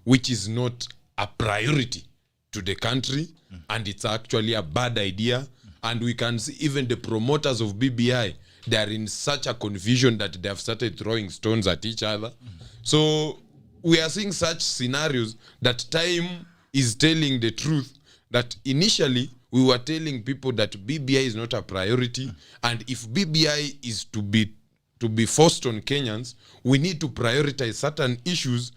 Speaker 7: which is not a priority to the country, and it's actually a bad idea. And we can see even the promoters of BBI, they are in such a confusion that they have started throwing stones at each other. So we are seeing such scenarios that time is telling the truth, that initially we were telling people that BBI is not a priority, and if BBI is to be forced on Kenyans, we need to prioritize certain issues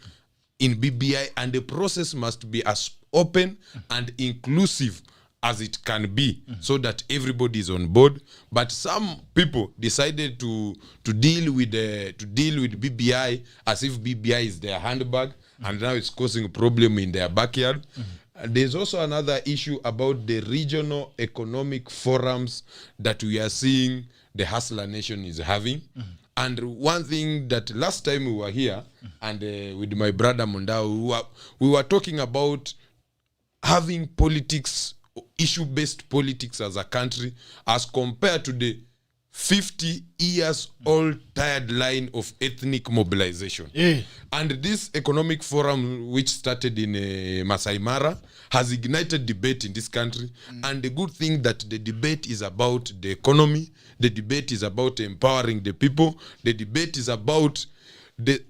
Speaker 7: in BBI, and the process must be as open and inclusive as it can be, so that everybody is on board. But some people decided to deal with BBI as if BBI is their handbag, and now it's causing a problem in their backyard. There's also another issue about the regional economic forums that we are seeing the Hustler Nation is having. And one thing that last time we were here and with my brother Mundao, we were talking about having politics, issue-based politics as a country as compared to the 50 years old tired line of ethnic mobilization. And this economic forum, which started in Masai Mara, has ignited debate in this country. And the good thing that the debate is about the economy, the debate is about empowering the people, the debate is about the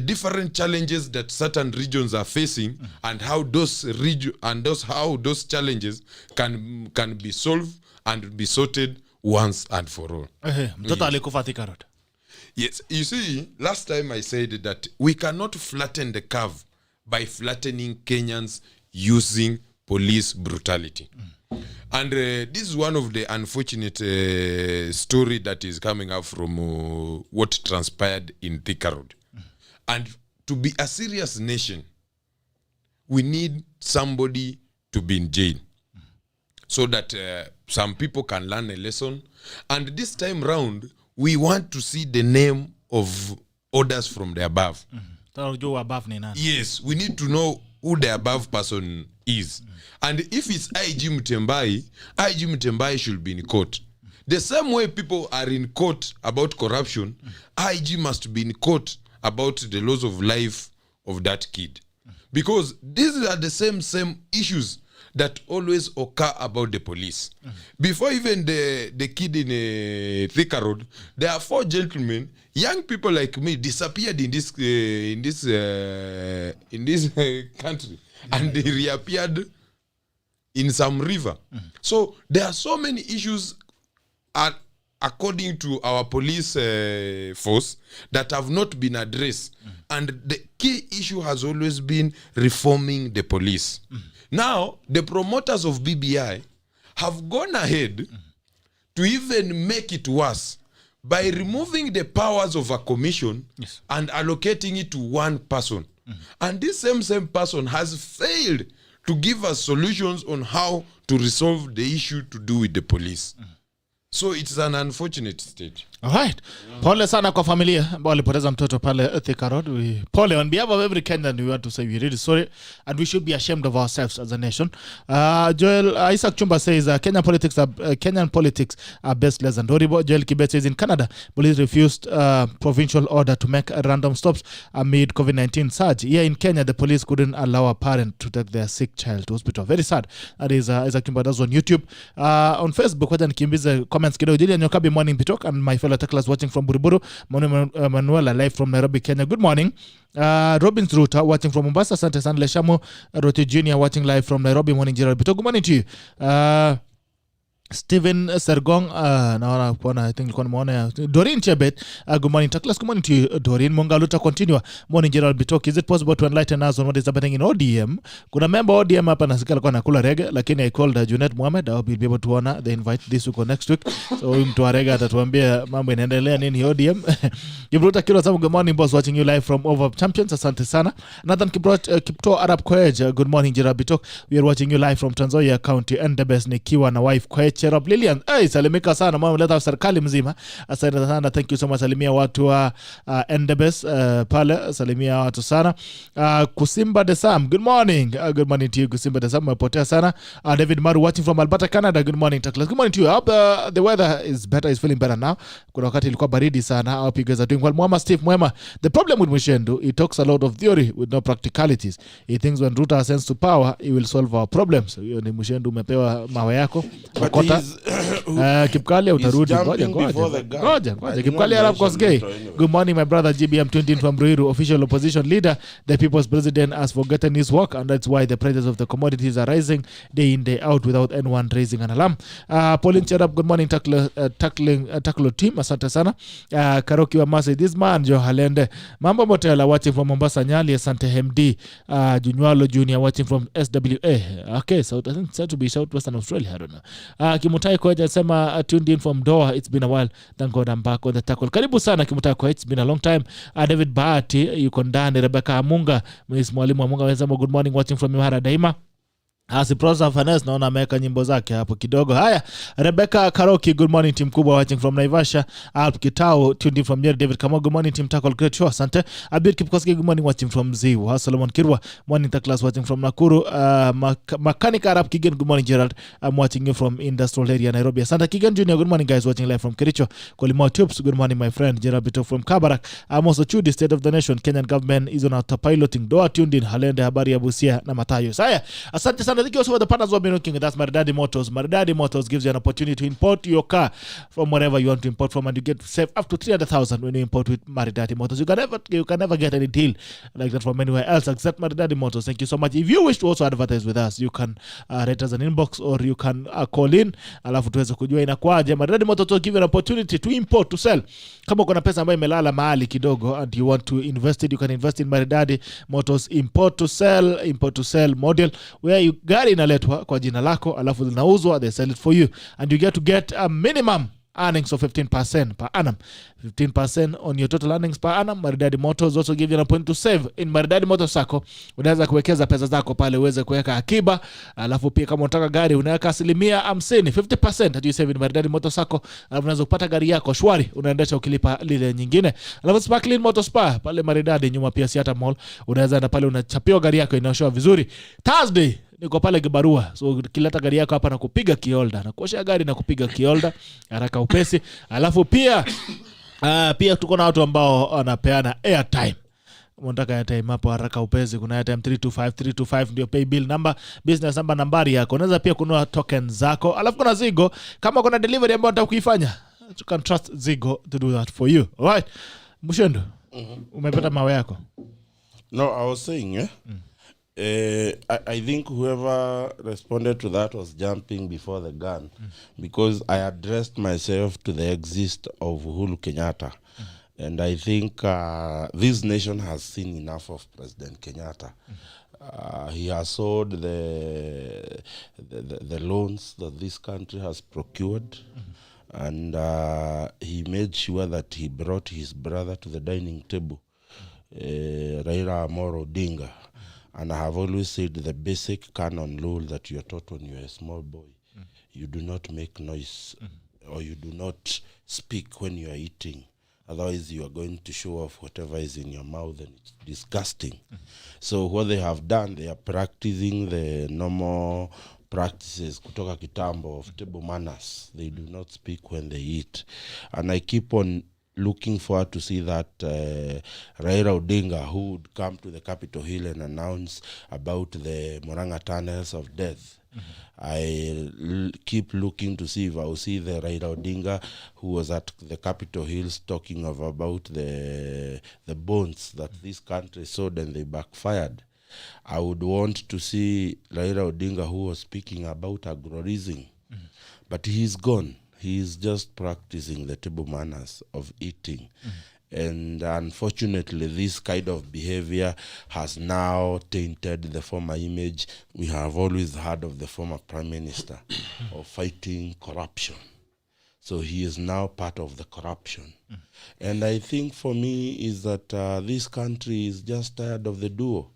Speaker 7: different challenges that certain regions are facing and how those how those challenges can be solved and be sorted once and for all. Yes, you see, last time I said that we cannot flatten the curve by flattening Kenyans using police brutality. And this is one of the unfortunate story that is coming up from what transpired in Thika Road. And to be a serious nation, we need somebody to be in jail so that some people can learn a lesson. And this time round, we want to see the name of orders from the above. Yes, we need to know who the above person is. And if it's IG Mutembai should be in court. The same way people are in court about corruption, IG must be in court about the loss of life of that kid. Because these are the same issues that always occur about the police. Before even the kid in Thika Road, there are 4 gentlemen, young people like me, disappeared in this country, and they reappeared in some river. So there are so many issues according to our police force that have not been addressed. And the key issue has always been reforming the police. Now, the promoters of BBI have gone ahead to even make it worse by removing the powers of a commission and allocating it to one person. And this same person has failed to give us solutions on how to resolve the issue to do with the police. So it's an unfortunate state.
Speaker 1: All right. Pole sana kwa familia ambao walipoteza mtoto pale Thika Road. Pole on behalf of every Kenyan, we want to say we're really sorry and we should be ashamed of ourselves as a nation. Joel Isaac Chumba says Kenyan politics are best less than horrible. Joel Kibet says in Canada, police refused provincial order to make random stops amid COVID-19 surge. Here in Kenya, the police couldn't allow a parent to take their sick child to hospital. Very sad. That is Isaac Chumba. That's on YouTube. On Facebook, wacha nikimbize comments kidogo. Julian Nyokabi Morning Pitok and my fellow tacklers watching from Buruburu. Manuela live from Nairobi, Kenya. Good morning. Robins Ruta watching from Mombasa. Asante sana. Leshamo Roti Jr. watching live from Nairobi. Morning, Gerald Pitok. Good morning to you. Steven Sergong, I think Doreen Chebet, good morning, Taklas. Good morning to you, Doreen. Mongaluta continue. Morning, Gerald Bitok. Is it possible to enlighten us on what is happening in ODM? Kuna member ODM hapa nasikala kwa nakula rege, lakini I called Junet Mohamed. I'll be able to honor the invite this week or next week. So mtu wa rege atatuambia mambo inaendelea nini ODM. Kibruta Kilo Samu, good morning, boss, watching you live from Over Champions. Asante sana. Nathan Kipto Arab Koej, good morning, Gerald Bitok. We are watching you live from Trans Nzoia County. Ndebes nikiwa na wife Koej. Cherop Lilian, salimika sana mama mleta serikali mzima. Asante sana, thank you so much. Salimia watu wa Ndebes pale, salimia watu sana. Kusimba Desam, good morning. Good morning to you, Kusimba Desam. Umepotea sana. David Maru watching from Alberta, Canada. Good morning, Taklas. Good morning to you. I hope the weather is better, is feeling better now. Kuna wakati ilikuwa baridi sana. I hope you guys are doing well. Mwema Steve Mwema. The problem with Mushendu, he talks a lot of theory with no practicalities. He thinks when Ruto ascends to power, he will solve our problems. Hiyo ni Mushendu, umepewa mawe yako. Kipkali utarudi. Ngoja. Kipkali Arab Kosgei. Good morning, my brother GBM 20 from Ruiru, official opposition leader. The people's president has forgotten his work, and that's why the prices of the commodities are rising day in, day out without anyone raising an alarm. Pauline Cherab, good morning, tackle team. Asante sana. Karoki wa Masi, this man, Jo Halende. Mambo Motela watching from Mombasa, Nyali. Asante MD. Junywalo Junior watching from SWA. Okay, so it doesn't seem to be Southwestern Australia. I don't know. Kimutai Koech sema tuned in from Doha. It's been a while. Thank God I'm back on the tackle. Karibu sana Kimutai Koech. It's been a long time. David Bahati yuko ndani. Rebecca Amunga, Miss Mwalimu Amunga wenzamo, good morning, watching from Imara Daima. Prosa Finance naona ameweka nyimbo zake hapo kidogo. Haya, Rebecca Karoki, good morning team kubwa watching from Naivasha. Alp Kitao tuned in from here. David Kamo, good morning team Tackle, great show, asante. Abir Kipkoski, good morning watching from Ziwa. Solomon Kirwa, morning Taklas watching from Nakuru. Mechanic Arab Kigen, good morning Gerald, I'm watching you from industrial area Nairobi. Asante Kigen Junior, good morning guys watching live from Kericho. Kolimo Tubes, good morning my friend Gerald Bito from Kabarak. I'm also Chudi, state of the nation, Kenyan government is on autopiloting. Doa tuned in, Halende habari ya Busia na Matayo. Haya, asante sana. Thank you also for the partners who have been looking. That's Maridadi Motors. Maridadi Motors gives you an opportunity to import your car from wherever you want to import from, and you get to save up to 300,000 when you import with Maridadi Motors. You can never get any deal like that from anywhere else except Maridadi Motors. Thank you so much. If you wish to also advertise with us, you can write us an inbox or you can call in. Alafu tuweze kujua inakuaje. Maridadi Motors will give you an opportunity to import, to sell. Kama uko na pesa ambayo imelala mahali kidogo and you want to invest it, you can invest in Maridadi Motors import to sell model where you gari inaletwa kwa jina lako alafu linauzwa, they sell it for you and you get a minimum earnings of 15% per annum. 15% on your total earnings per annum. Maridadi Motors also give you an opportunity to save in Maridadi Motors Sacco. Unaweza kuwekeza pesa zako pale uweze kuweka akiba, alafu pia kama unataka gari unaweka 50%, 50% that you save in Maridadi Motors Sacco. Alafu unaweza kupata gari yako shwari, unaendesha ukilipa lile nyingine. Alafu Sparkling Motor Spa pale Maridadi nyuma pia Siata Mall, unaweza enda pale unachapiwa gari yako inaoshwa vizuri. Thursday niko pale Kibarua, so kileta gari yako hapa na kupiga kiolda na kuosha gari na kupiga kiolda haraka upesi. Alafu pia tuko na watu ambao wanapeana airtime. Unataka airtime hapo haraka upesi, kuna airtime 325 ndio pay bill number, business number, nambari yako. Unaweza pia kununua tokens zako. Alafu kuna Zigo, kama kuna delivery ambayo unataka kuifanya, you can trust Zigo to do that for you. Alright, Mushendo, umepata mawe yako?
Speaker 2: No, I was saying I think whoever responded to that was jumping before the gun, because I addressed myself to the exist of Uhuru Kenyatta. And I think this nation has seen enough of President Kenyatta. He has sold the loans that this country has procured, and he made sure that he brought his brother to the dining table, Raila Amolo Odinga. And I have always said the basic canon rule that you are taught when you are a small boy. You do not make noise, or you do not speak when you are eating. Otherwise, you are going to show off whatever is in your mouth, and it's disgusting. So what they have done, they are practicing the normal practices kutoka kitambo of table manners. They do not speak when they eat. And I keep on looking forward to see that Raila Odinga, who would come to the Capitol Hill and announce about the Murang'a tunnels of death. I keep looking to see if I will see the Raila Odinga who was at the Capitol Hills talking about the bonds that this country sold and they backfired. I would want to see Raila Odinga who was speaking about agrorism, but he's gone. He's just practicing the table manners of eating. And unfortunately, this kind of behavior has now tainted the former image we have always had of the former prime minister of fighting corruption. So he is now part of the corruption. And I think for me is that this country is just tired of the duo.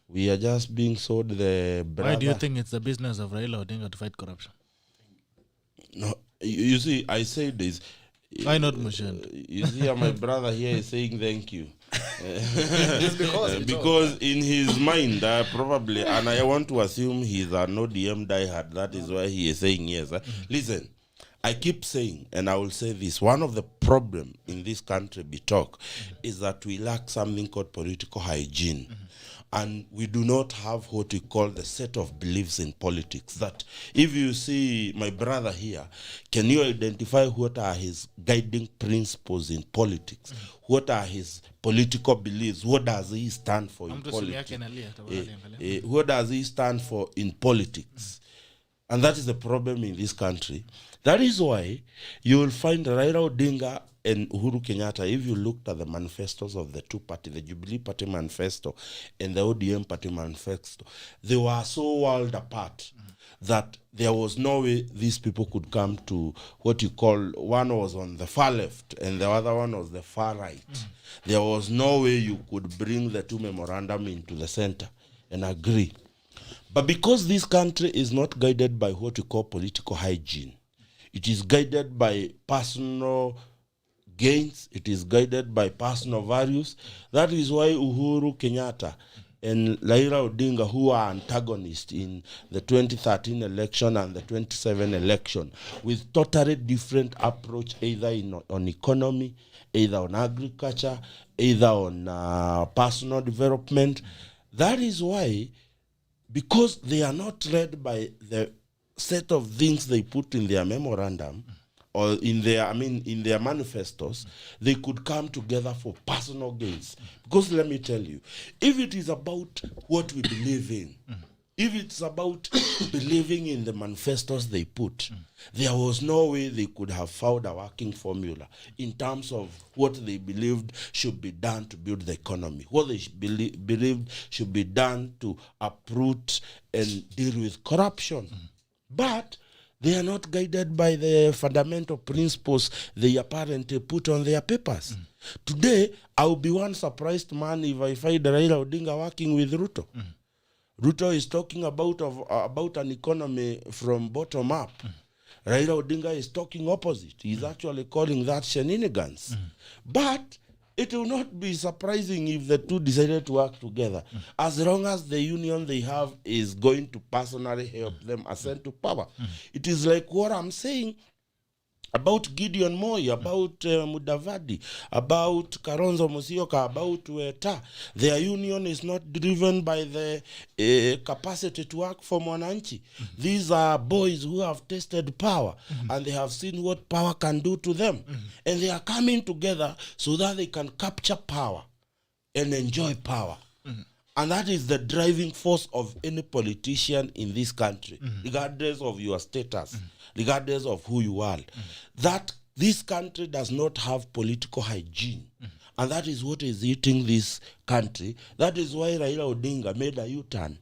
Speaker 2: We are just being sold the brother.
Speaker 1: Why do you think it's the business of Raila Odinga to fight corruption?
Speaker 2: No, you see, I say this.
Speaker 1: Why not Mushendu?
Speaker 2: You see, my brother here is saying thank you. Because in his mind, probably, and I want to assume he's an ODM diehard, that is why he is saying yes. Listen, I keep saying, and I will say this, one of the problems in this country, Bitok, is that we lack something called political hygiene. And we do not have what we call the set of beliefs in politics. That if you see my brother here, can you identify what are his guiding principles in politics? What are his political beliefs? What does he stand for in politics? What does he stand for in politics? And that is the problem in this country. That is why you will find Raila Odinga and Uhuru Kenyatta, if you looked at the manifestos of the two parties, the Jubilee Party manifesto and the ODM Party manifesto, they were so world apart that there was no way these people could come to what you call, one was on the far left and the other one was the far right. There was no way you could bring the two memorandum into the center and agree. But because this country is not guided by what we call political hygiene, it is guided by personal gains, it is guided by personal values. That is why Uhuru Kenyatta and Raila Odinga, who are antagonists in the 2013 election and the 2027 election, with totally different approach, either on economy, either on agriculture, either on personal development. That is why, because they are not led by the set of things they put in their memorandum, or in their manifestos, they could come together for personal gains. Because let me tell you, if it is about what we believe in, if it's about believing in the manifestos they put, there was no way they could have found a working formula in terms of what they believed should be done to build the economy, what they believed should be done to uproot and deal with corruption. But they are not guided by the fundamental principles they apparently put on their papers. Today, I will be one surprised man if I find Raila Odinga working with Ruto. Ruto is talking about an economy from bottom up. Raila Odinga is talking opposite. He's actually calling that shenanigans. But it will not be surprising if the two decided to work together, as long as the union they have is going to personally help them ascend to power. It is like what I'm saying about Gideon Moi, about Mudavadi, about Kalonzo Musyoka, about Weta. Their union is not driven by the capacity to work for Mwananchi. These are boys who have tasted power, and they have seen what power can do to them. And they are coming together so that they can capture power and enjoy power. And that is the driving force of any politician in this country, regardless of your status, regardless of who you are. That this country does not have political hygiene. And that is what is eating this country. That is why Raila Odinga made a U-turn.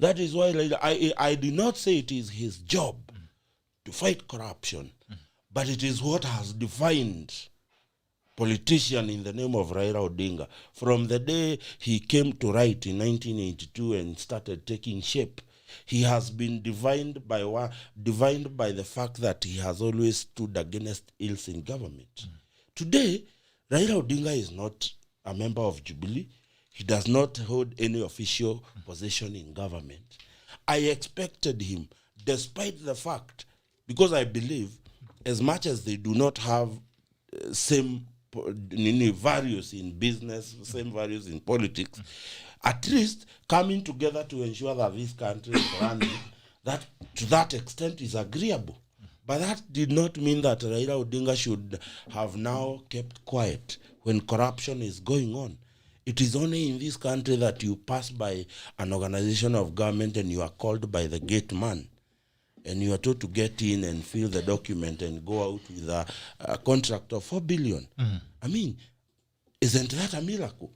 Speaker 2: That is why I do not say it is his job to fight corruption, but it is what has defined politician in the name of Raila Odinga. From the day he came to write in 1982 and started taking shape, he has been divined by the fact that he has always stood against ills in government. Today, Raila Odinga is not a member of Jubilee. He does not hold any official position in government. I expected him, despite the fact, because I believe, as much as they do not have same values in business, same values in politics, at least coming together to ensure that this country is running, that to that extent is agreeable. But that did not mean that Raila Odinga should have now kept quiet when corruption is going on. It is only in this country that you pass by an organization of government and you are called by the gate man, and you are told to get in and fill the document and go out with a contract of 4 billion. I mean, isn't that a miracle?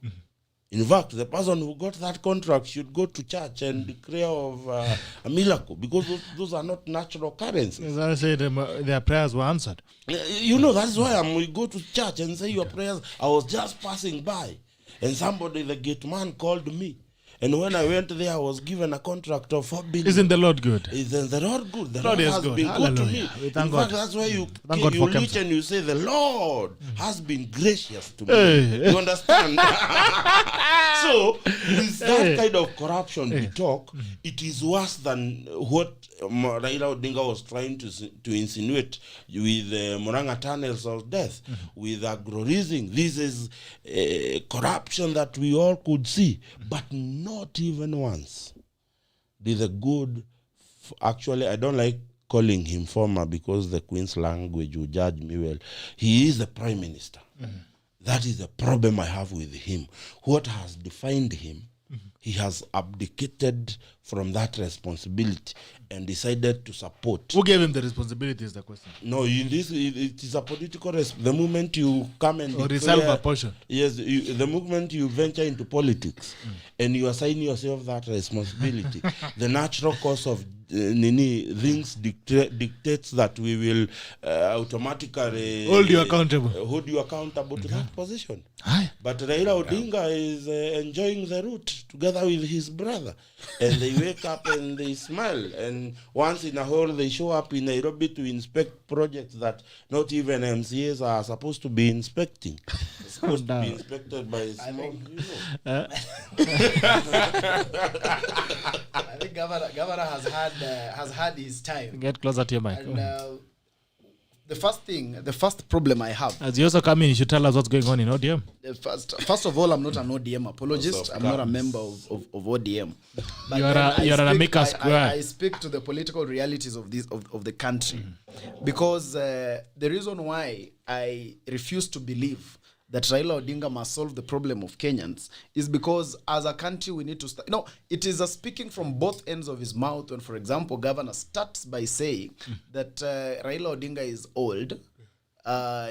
Speaker 2: In fact, the person who got that contract should go to church and declare of a miracle, because those are not natural occurrences.
Speaker 1: As I said, their prayers were answered.
Speaker 2: You know, that's why we go to church and say your prayers. I was just passing by, and somebody, the gate man, called me. And when I went there, I was given a contract of 4 billion.
Speaker 1: Isn't the Lord good?
Speaker 2: Isn't the Lord good? The
Speaker 1: Lord
Speaker 2: Lord
Speaker 1: is
Speaker 2: has
Speaker 1: good.
Speaker 2: been good to me.
Speaker 1: We
Speaker 2: In
Speaker 1: thank
Speaker 2: fact,
Speaker 1: God.
Speaker 2: that's why you reach and you say, the Lord has been gracious to me.
Speaker 1: Hey.
Speaker 2: You understand? So, with that kind of corruption we talk, it is worse than what Raila Odinga was trying to insinuate with Murang'a tunnels of death, with agro-leasing. This is corruption that we all could see, but not even once did the good. Actually, I don't like calling him former because the Queen's language will judge me well. He is the Prime Minister. That is the problem I have with him. What has defined him, he has abdicated from that responsibility and decided to support.
Speaker 1: Who gave him the responsibility is the question.
Speaker 2: No, it is a political the moment you come and
Speaker 1: Or
Speaker 2: declare,
Speaker 1: resolve a portion.
Speaker 2: Yes, the moment you venture into politics and you assign yourself that responsibility, the natural course of things dictates that we will automatically
Speaker 1: hold you accountable
Speaker 2: to that position. But Raila Odinga is enjoying the route together with his brother, and they wake up and they smile, and once in a while they show up in Nairobi to inspect projects that not even MCAs are supposed to be inspecting. It's supposed to be inspected by small,
Speaker 6: I think governor has had his time.
Speaker 1: Get closer to your mic.
Speaker 6: And the first problem I have.
Speaker 1: As you also come in, you should tell us what's going on in ODM.
Speaker 6: First of all, I'm not an ODM apologist. I'm not a member of ODM. But
Speaker 1: you're an amicus square.
Speaker 6: I speak to the political realities of the country, because the reason why I refuse to believe that Raila Odinga must solve the problem of Kenyans is because as a country we need to start. It is speaking from both ends of his mouth when, for example, governor starts by saying that Raila Odinga is old,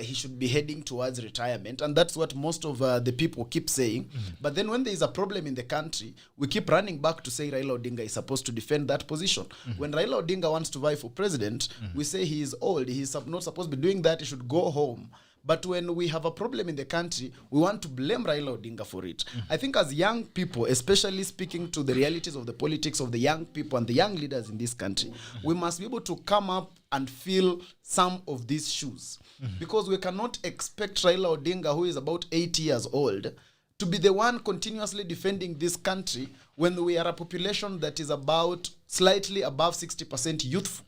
Speaker 6: he should be heading towards retirement, and that's what most of the people keep saying. But then when there is a problem in the country, we keep running back to say Raila Odinga is supposed to defend that position. When Raila Odinga wants to vie for president, we say he is old, he's not supposed to be doing that, he should go home. But when we have a problem in the country, we want to blame Raila Odinga for it. I think as young people, especially speaking to the realities of the politics of the young people and the young leaders in this country, we must be able to come up and fill some of these shoes. Because we cannot expect Raila Odinga, who is about 80 years old, to be the one continuously defending this country when we are a population that is about slightly above 60% youthful.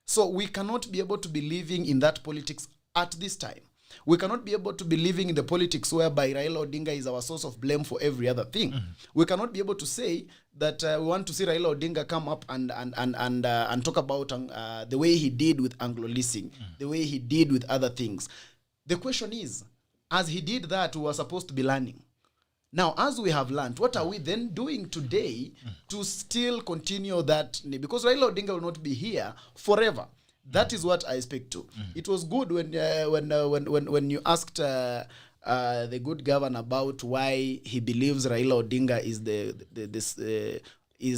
Speaker 6: So we cannot be able to be living in that politics at this time. We cannot be able to be living in the politics whereby Raila Odinga is our source of blame for every other thing. We cannot be able to say that we want to see Raila Odinga come up and talk about the way he did with Anglo-leasing, the way he did with other things. The question is, as he did that, we were supposed to be learning. Now, as we have learned, what are we then doing today to still continue that? Because Raila Odinga will not be here forever. That is what I speak to. It was good when you asked the good governor about why he believes Raila Odinga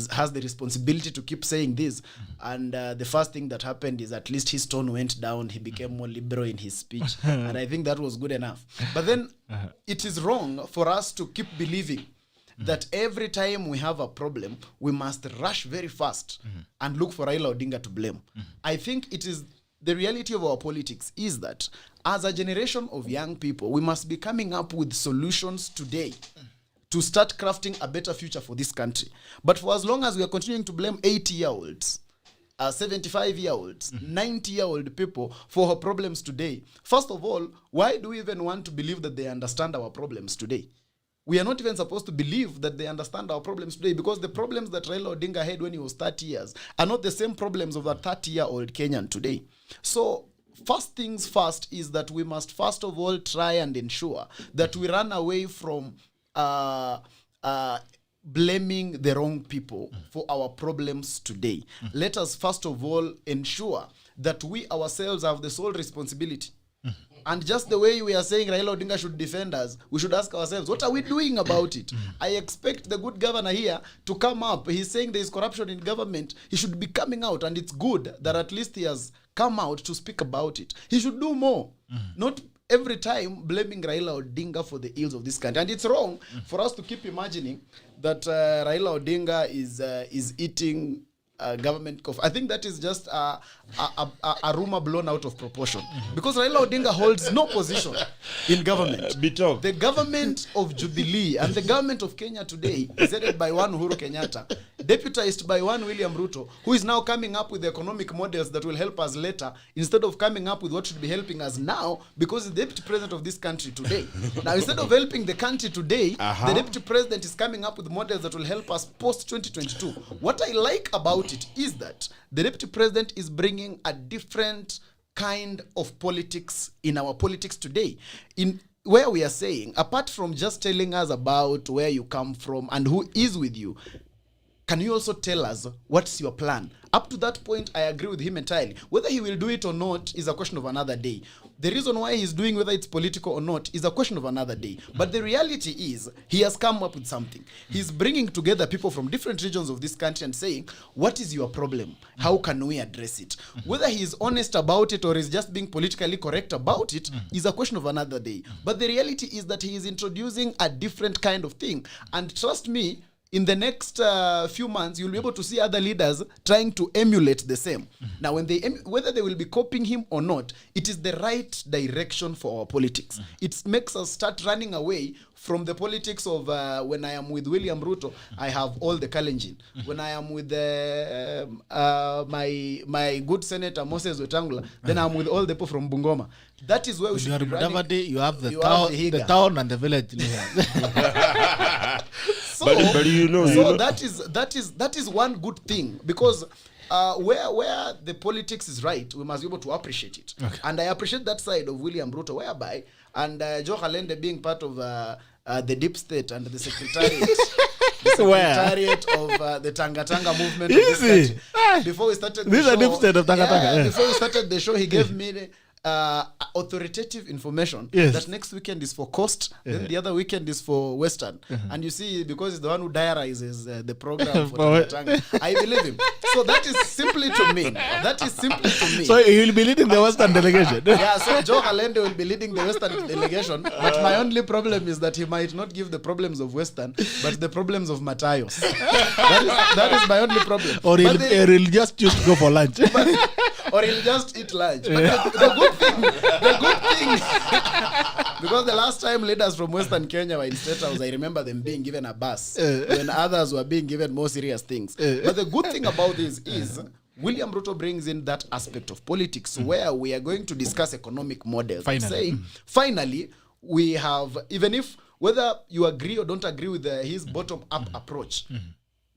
Speaker 6: has the responsibility to keep saying this. And the first thing that happened is at least his tone went down. He became more liberal in his speech. And I think that was good enough. But then it is wrong for us to keep believing that every time we have a problem, we must rush very fast and look for Raila Odinga to blame. I think it is the reality of our politics is that as a generation of young people, we must be coming up with solutions today to start crafting a better future for this country. But for as long as we are continuing to blame 80-year-olds, 75-year-olds, 90-year-old people for our problems today, first of all, why do we even want to believe that they understand our problems today? We are not even supposed to believe that they understand our problems today, because the problems that Raila Odinga had when he was 30 years are not the same problems of a 30-year-old Kenyan today. So first things first is that we must first of all try and ensure that we run away from blaming the wrong people for our problems today. Let us first of all ensure that we ourselves have the sole responsibility. And just the way we are saying Raila Odinga should defend us, we should ask ourselves, what are we doing about it? I expect the good governor here to come up. He's saying there is corruption in government. He should be coming out, and it's good that at least he has come out to speak about it. He should do more. Not every time blaming Raila Odinga for the ills of this country. And it's wrong for us to keep imagining that Raila Odinga is eating government coffee. I think that is just a rumor blown out of proportion. Because Raila Odinga holds no position in government. The government of Jubilee and the government of Kenya today is headed by one Uhuru Kenyatta, deputized by one William Ruto, who is now coming up with economic models that will help us later, instead of coming up with what should be helping us now, because the deputy president of this country today. Now, instead of helping the country today, the deputy president is coming up with models that will help us post-2022. What I like about it is that the deputy president is bringing a different kind of politics in our politics today, in where we are saying, apart from just telling us about where you come from and who is with you, can you also tell us what's your plan? Up to that point, I agree with him entirely. Whether he will do it or not is a question of another day. The reason why he's doing, whether it's political or not, is a question of another day. But the reality is, he has come up with something. He's bringing together people from different regions of this country and saying, what is your problem? How can we address it? Whether he is honest about it or is just being politically correct about it is a question of another day. But the reality is that he is introducing a different kind of thing. And trust me, in the next few months, you'll be able to see other leaders trying to emulate the same. Now, when whether they will be copying him or not, it is the right direction for our politics. It makes us start running away from the politics of when I am with William Ruto, I have all the Kalenjin. When I am with my good Senator Moses Wetangula, then I'm with all the people from Bungoma. That is where we should be running.
Speaker 1: You have the town and the village.
Speaker 6: So,
Speaker 2: but you know,
Speaker 6: that is one good thing, because where the politics is right, we must be able to appreciate it. Okay. And I appreciate that side of William Ruto, whereby, and KHALENDE being part of the deep state and the secretariat, of the Tanga movement.
Speaker 1: Easy.
Speaker 6: Before we started the
Speaker 1: This
Speaker 6: show,
Speaker 1: is a deep state of Tanga.
Speaker 6: Before we started the show, he gave me authoritative information that next weekend is for Coast, then the other weekend is for Western. And you see, because he's the one who diarizes the program for Tanga, I believe him. So that is simply to me.
Speaker 1: So he will be leading the Western delegation.
Speaker 6: Yeah, so KHALENDE will be leading the Western delegation. But my only problem is that he might not give the problems of Western, but the problems of Matayos. That is my only problem.
Speaker 1: Or he'll just choose to go for lunch.
Speaker 6: Or he'll just eat lunch. But the good thing, because the last time leaders from Western Kenya were in State House, I remember them being given a bus when others were being given more serious things. But the good thing about this is William Ruto brings in that aspect of politics where we are going to discuss economic models. Finally, we have, even if whether you agree or don't agree with his bottom-up approach,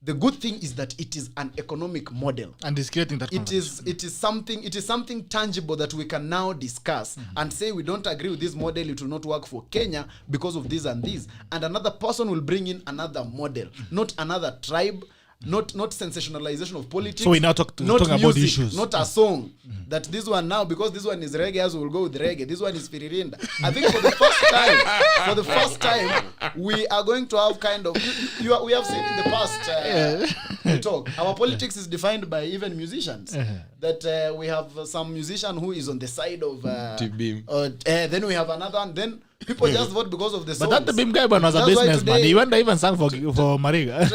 Speaker 6: the good thing is that it is an economic model,
Speaker 1: and it's creating that.
Speaker 6: It is something tangible that we can now discuss and say we don't agree with this model. It will not work for Kenya because of this and this. And another person will bring in another model, not another tribe. Not sensationalization of politics.
Speaker 1: So we now talking about issues.
Speaker 6: Not a song. That this one now, because this one is reggae, as we'll go with reggae. This one is Firirinda. I think for the first time, we are going to have kind of. We have seen in the past talk. Our politics is defined by even musicians. That we have some musician who is on the side of
Speaker 7: T-Beam.
Speaker 6: Then we have another one. Then people just vote because of the songs.
Speaker 1: But that the Beam guy was a businessman. He went even sang for Mariga.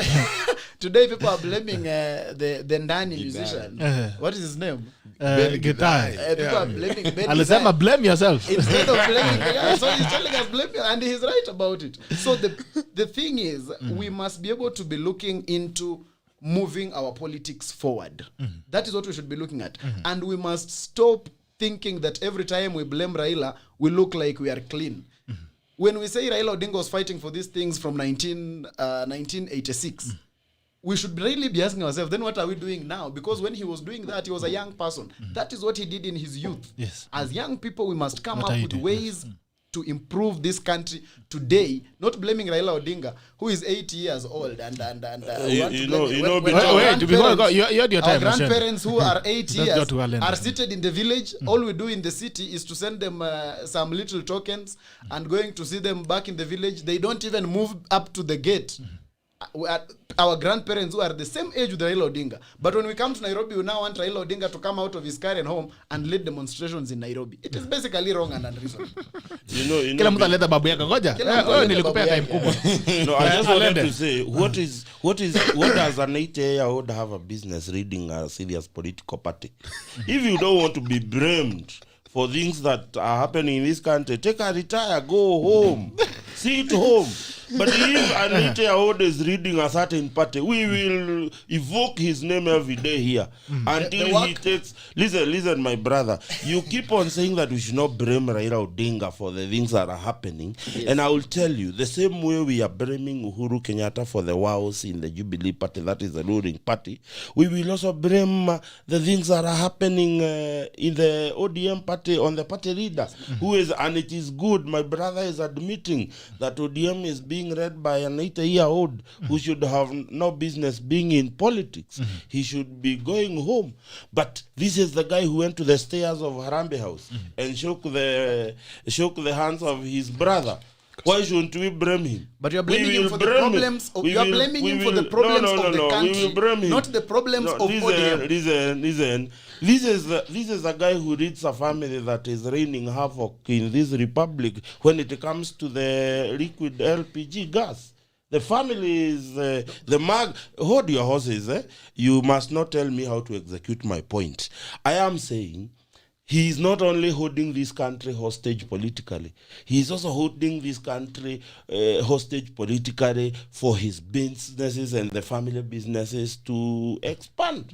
Speaker 6: Today people are blaming the Ndani musician. What is his name?
Speaker 1: Guitar.
Speaker 6: People are blaming Ben.
Speaker 1: Alisema blame yourself.
Speaker 6: Instead of blaming, so he's telling us blame, and he's right about it. So the thing is, we must be able to be looking into moving our politics forward. That is what we should be looking at. And we must stop thinking that every time we blame Raila, we look like we are clean. When we say Raila Odinga was fighting for these things from 1986, we should really be asking ourselves, then what are we doing now? Because when he was doing that, he was a young person. That is what he did in his youth.
Speaker 1: Yes.
Speaker 6: As young people, we must come up with ways to improve this country today, not blaming Raila Odinga, who is 80 years old, and our grandparents who are 80 years are seated in the village. All we do in the city is to send them some little tokens, and going to see them back in the village. They don't even move up to the gate. Our grandparents who are the same age with Raila Odinga. But when we come to Nairobi, we now want Raila Odinga to come out of his current home and lead demonstrations in Nairobi. It is basically wrong and unreasonable.
Speaker 1: Kila mtu aleta babu yake ngoja. Nilikupea kai mkubwa.
Speaker 2: No, I just wanted to say, what does an 80-year-old have a business reading a serious political party? If you don't want to be blamed for things that are happening in this country, take a retire, go home, sit home. But if an 80-year-old is reading a certain party, we will evoke his name every day here until he takes. Listen, my brother. You keep on saying that we should not blame Raila Odinga for the things that are happening, and I will tell you the same way we are blaming Uhuru Kenyatta for the woes in the Jubilee Party, that is the ruling party. We will also blame the things that are happening in the ODM party on the party leader, who is, and it is good. My brother is admitting that ODM is being being read by an 80-year-old who should have no business being in politics. He should be going home. But this is the guy who went to the stairs of Harambe House and shook the hands of his brother. Why shouldn't we blame him?
Speaker 6: But you're blaming him for the problems. You're blaming him for the problems of the country, not the problems of ODM.
Speaker 2: Listen. This is a guy who leads a family that is raining havoc in this republic when it comes to the liquid LPG gas. The family is hold your horses. You must not tell me how to execute my point. I am saying he is not only holding this country hostage politically, he is also holding this country hostage politically for his businesses and the family businesses to expand.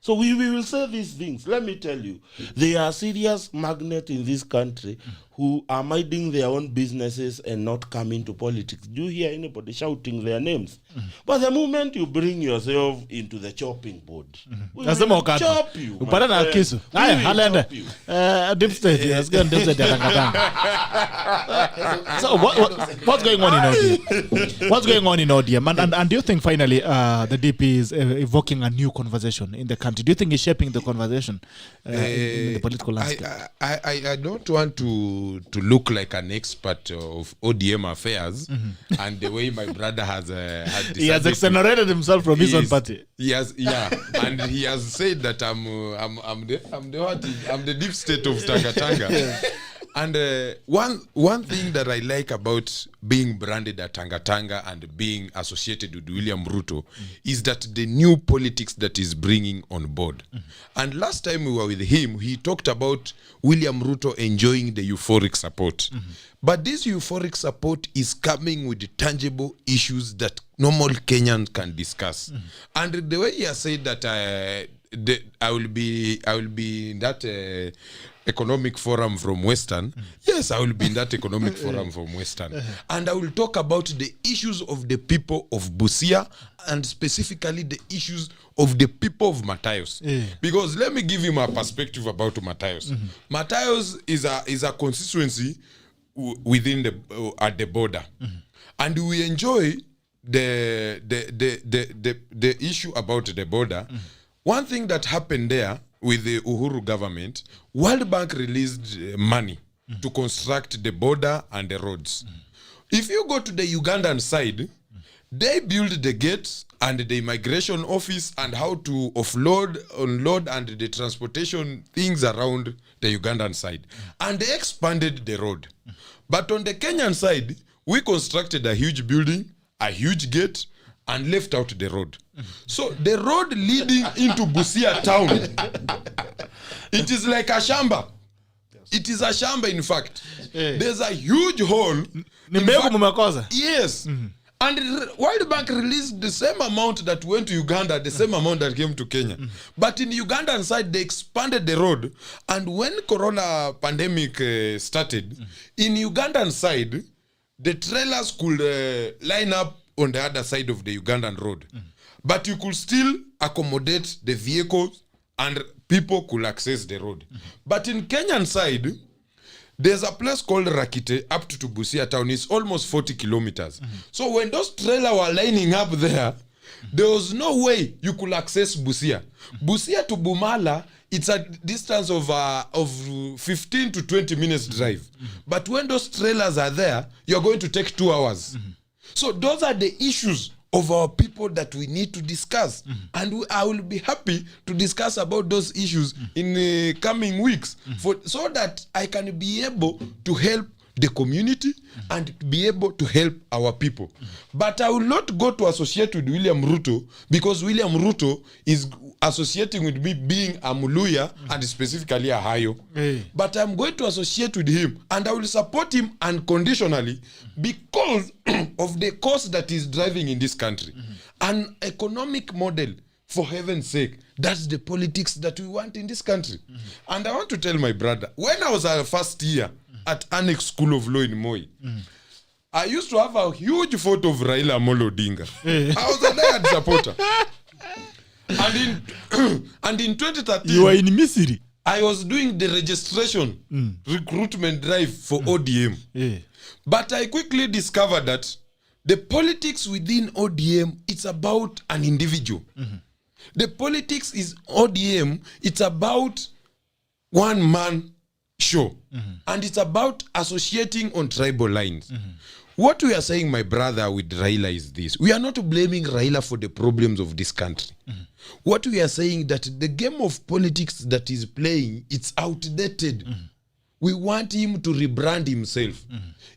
Speaker 2: So we will say these things. Let me tell you, there are serious magnates in this country who are minding their own businesses and not coming to politics. Do you hear anybody shouting their names? But the moment you bring yourself into the chopping board, we will chop you.
Speaker 1: Upana kisu. Haya, halende. Deep state, yes, go deep state. So what's going on in ODM? What's going on in ODM? And do you think finally the DP is evoking a new conversation in the country? Do you think it's shaping the conversation in the political landscape?
Speaker 7: I don't want to look like an expert of ODM affairs, and the way my brother has decided
Speaker 1: he has exonerated himself from his own party.
Speaker 7: Yes, yeah, and he has said that I'm the deep state of Tanga. And one thing that I like about being branded at Tanga and being associated with William Ruto is that the new politics that he's bringing on board. And last time we were with him, he talked about William Ruto enjoying the euphoric support. But this euphoric support is coming with tangible issues that normal Kenyans can discuss. And the way he has said that I will be in that economic forum from Western. Yes, I will be in that economic forum from Western. And I will talk about the issues of the people of Busia and specifically the issues of the people of Matayos. Because let me give you my perspective about Matayos. Matayos is a constituency within at the border. And we enjoy the issue about the border. One thing that happened there with the Uhuru government, World Bank released money to construct the border and the roads. If you go to the Ugandan side, they build the gates and the immigration office and how to offload, unload, and the transportation things around the Ugandan side. And they expanded the road. But on the Kenyan side, we constructed a huge building, a huge gate, and left out the road. So the road leading into Busia town, it is like a shamba. It is a shamba, in fact. There's a huge hole. Yes. And World Bank released the same amount that went to Uganda, the same amount that came to Kenya. But in Ugandan side, they expanded the road. And when corona pandemic started, in Ugandan side, the trailers could line up on the other side of the Ugandan road. But you could still accommodate the vehicles and people could access the road. But in Kenyan side, there's a place called Rakite up to Busia town. It's almost 40 kilometers. So when those trailers were lining up there, there was no way you could access Busia. Busia to Bumala, it's a distance of 15 to 20 minutes drive. But when those trailers are there, you're going to take 2 hours. So those are the issues of our people that we need to discuss. And I will be happy to discuss about those issues in the coming weeks so that I can be able to help the community and be able to help our people. But I will not go to associate with William Ruto because William Ruto is associating with me being a Muluya and specifically a Hayo. But I'm going to associate with him and I will support him unconditionally because of the course that he's driving in this country. An economic model, for heaven's sake, that's the politics that we want in this country. And I want to tell my brother, when I was a first year at Annex School of Law in Moi, I used to have a huge photo of Raila Amolo Odinga. I was a diehard supporter. And in 2013,
Speaker 1: you were in Missouri.
Speaker 7: I was doing the registration recruitment drive for ODM. But I quickly discovered that The politics within ODM, it's about an individual. The politics is ODM, it's about one man show. And it's about associating on tribal lines. What we are saying, my brother, with Raila is this. We are not blaming Raila for the problems of this country. What we are saying that the game of politics that he's playing, it's outdated. We want him to rebrand himself.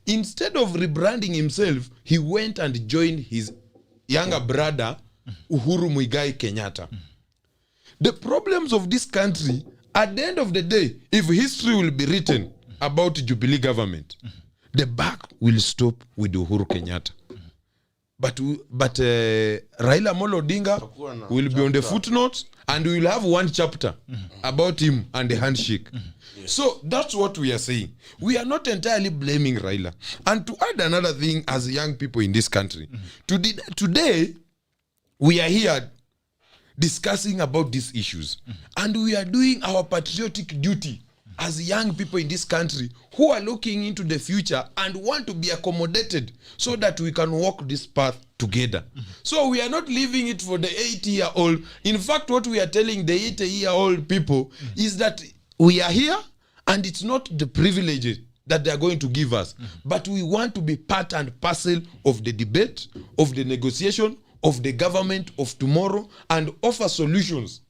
Speaker 7: Instead of rebranding himself, he went and joined his younger brother, Uhuru Muigai Kenyatta. The problems of this country, at the end of the day, if history will be written about Jubilee government, the buck will stop with Uhuru Kenyatta. But Raila Amolo Odinga will be on the footnotes, and we will have one chapter about him and the handshake. So that's what we are saying. We are not entirely blaming Raila. And to add another thing, as young people in this country, today we are here discussing about these issues, and we are doing our patriotic duty as young people in this country who are looking into the future and want to be accommodated so that we can walk this path together. So we are not leaving it for the 80-year-old. In fact, what we are telling the 80-year-old people is that we are here, and it's not the privilege that they are going to give us, but we want to be part and parcel of the debate, of the negotiation, of the government of tomorrow, and offer solutions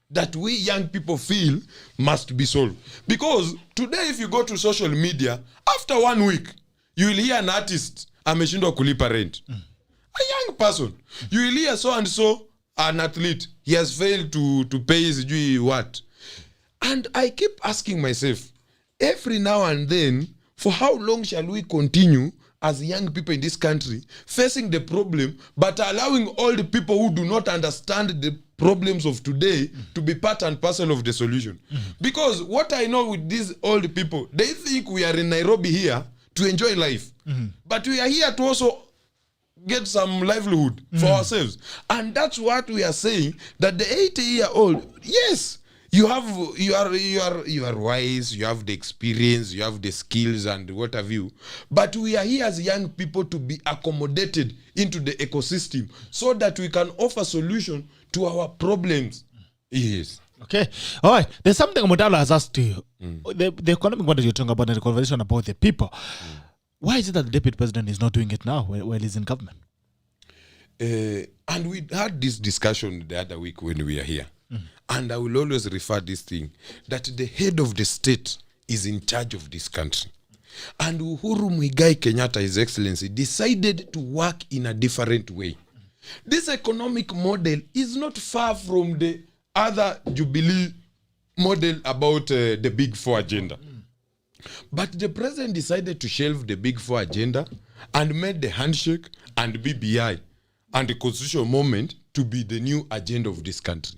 Speaker 7: that we young people feel must be solved. Because today, if you go to social media, after 1 week, you will hear an artist, ameshindwa kulipa rent. A young person. You will hear so-and-so, an athlete, he has failed to pay his what. And I keep asking myself, every now and then, for how long shall we continue as young people in this country facing the problem, but allowing all the people who do not understand the problems of today to be part and parcel of the solution? Because what I know with these old people, they think we are in Nairobi here to enjoy life, but we are here to also get some livelihood for ourselves. And that's what we are saying, that the 80-year-old, yes, you are wise, you have the experience, you have the skills and what have you, but we are here as young people to be accommodated into the ecosystem so that we can offer solution to our problems. Yes.
Speaker 1: Okay. All right. There's something Mundalo has asked you. The economic model you're talking about, the conversation about the people. Why is it that the deputy president is not doing it now while he's in government?
Speaker 7: And we had this discussion the other week when we are here. And I will always refer this thing, that the head of the state is in charge of this country. And Uhuru Muigai Kenyatta, His Excellency, decided to work in a different way. This economic model is not far from the other Jubilee model about the Big Four agenda. But the president decided to shelve the Big Four agenda and made the handshake and BBI and the constitutional moment to be the new agenda of this country.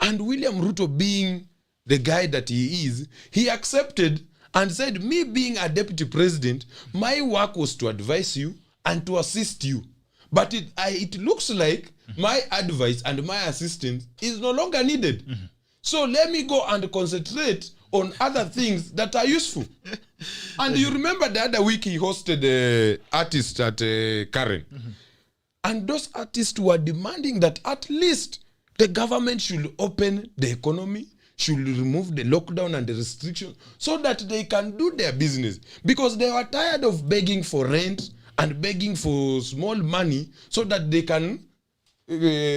Speaker 7: And William Ruto, being the guy that he is, he accepted and said, me being a deputy president, my work was to advise you and to assist you. But it looks like my advice and my assistance is no longer needed. So let me go and concentrate on other things that are useful. And you remember the other week he hosted the artists at Karen. And those artists were demanding that at least the government should open the economy, should remove the lockdown and the restriction so that they can do their business. Because they were tired of begging for rent and begging for small money so that they can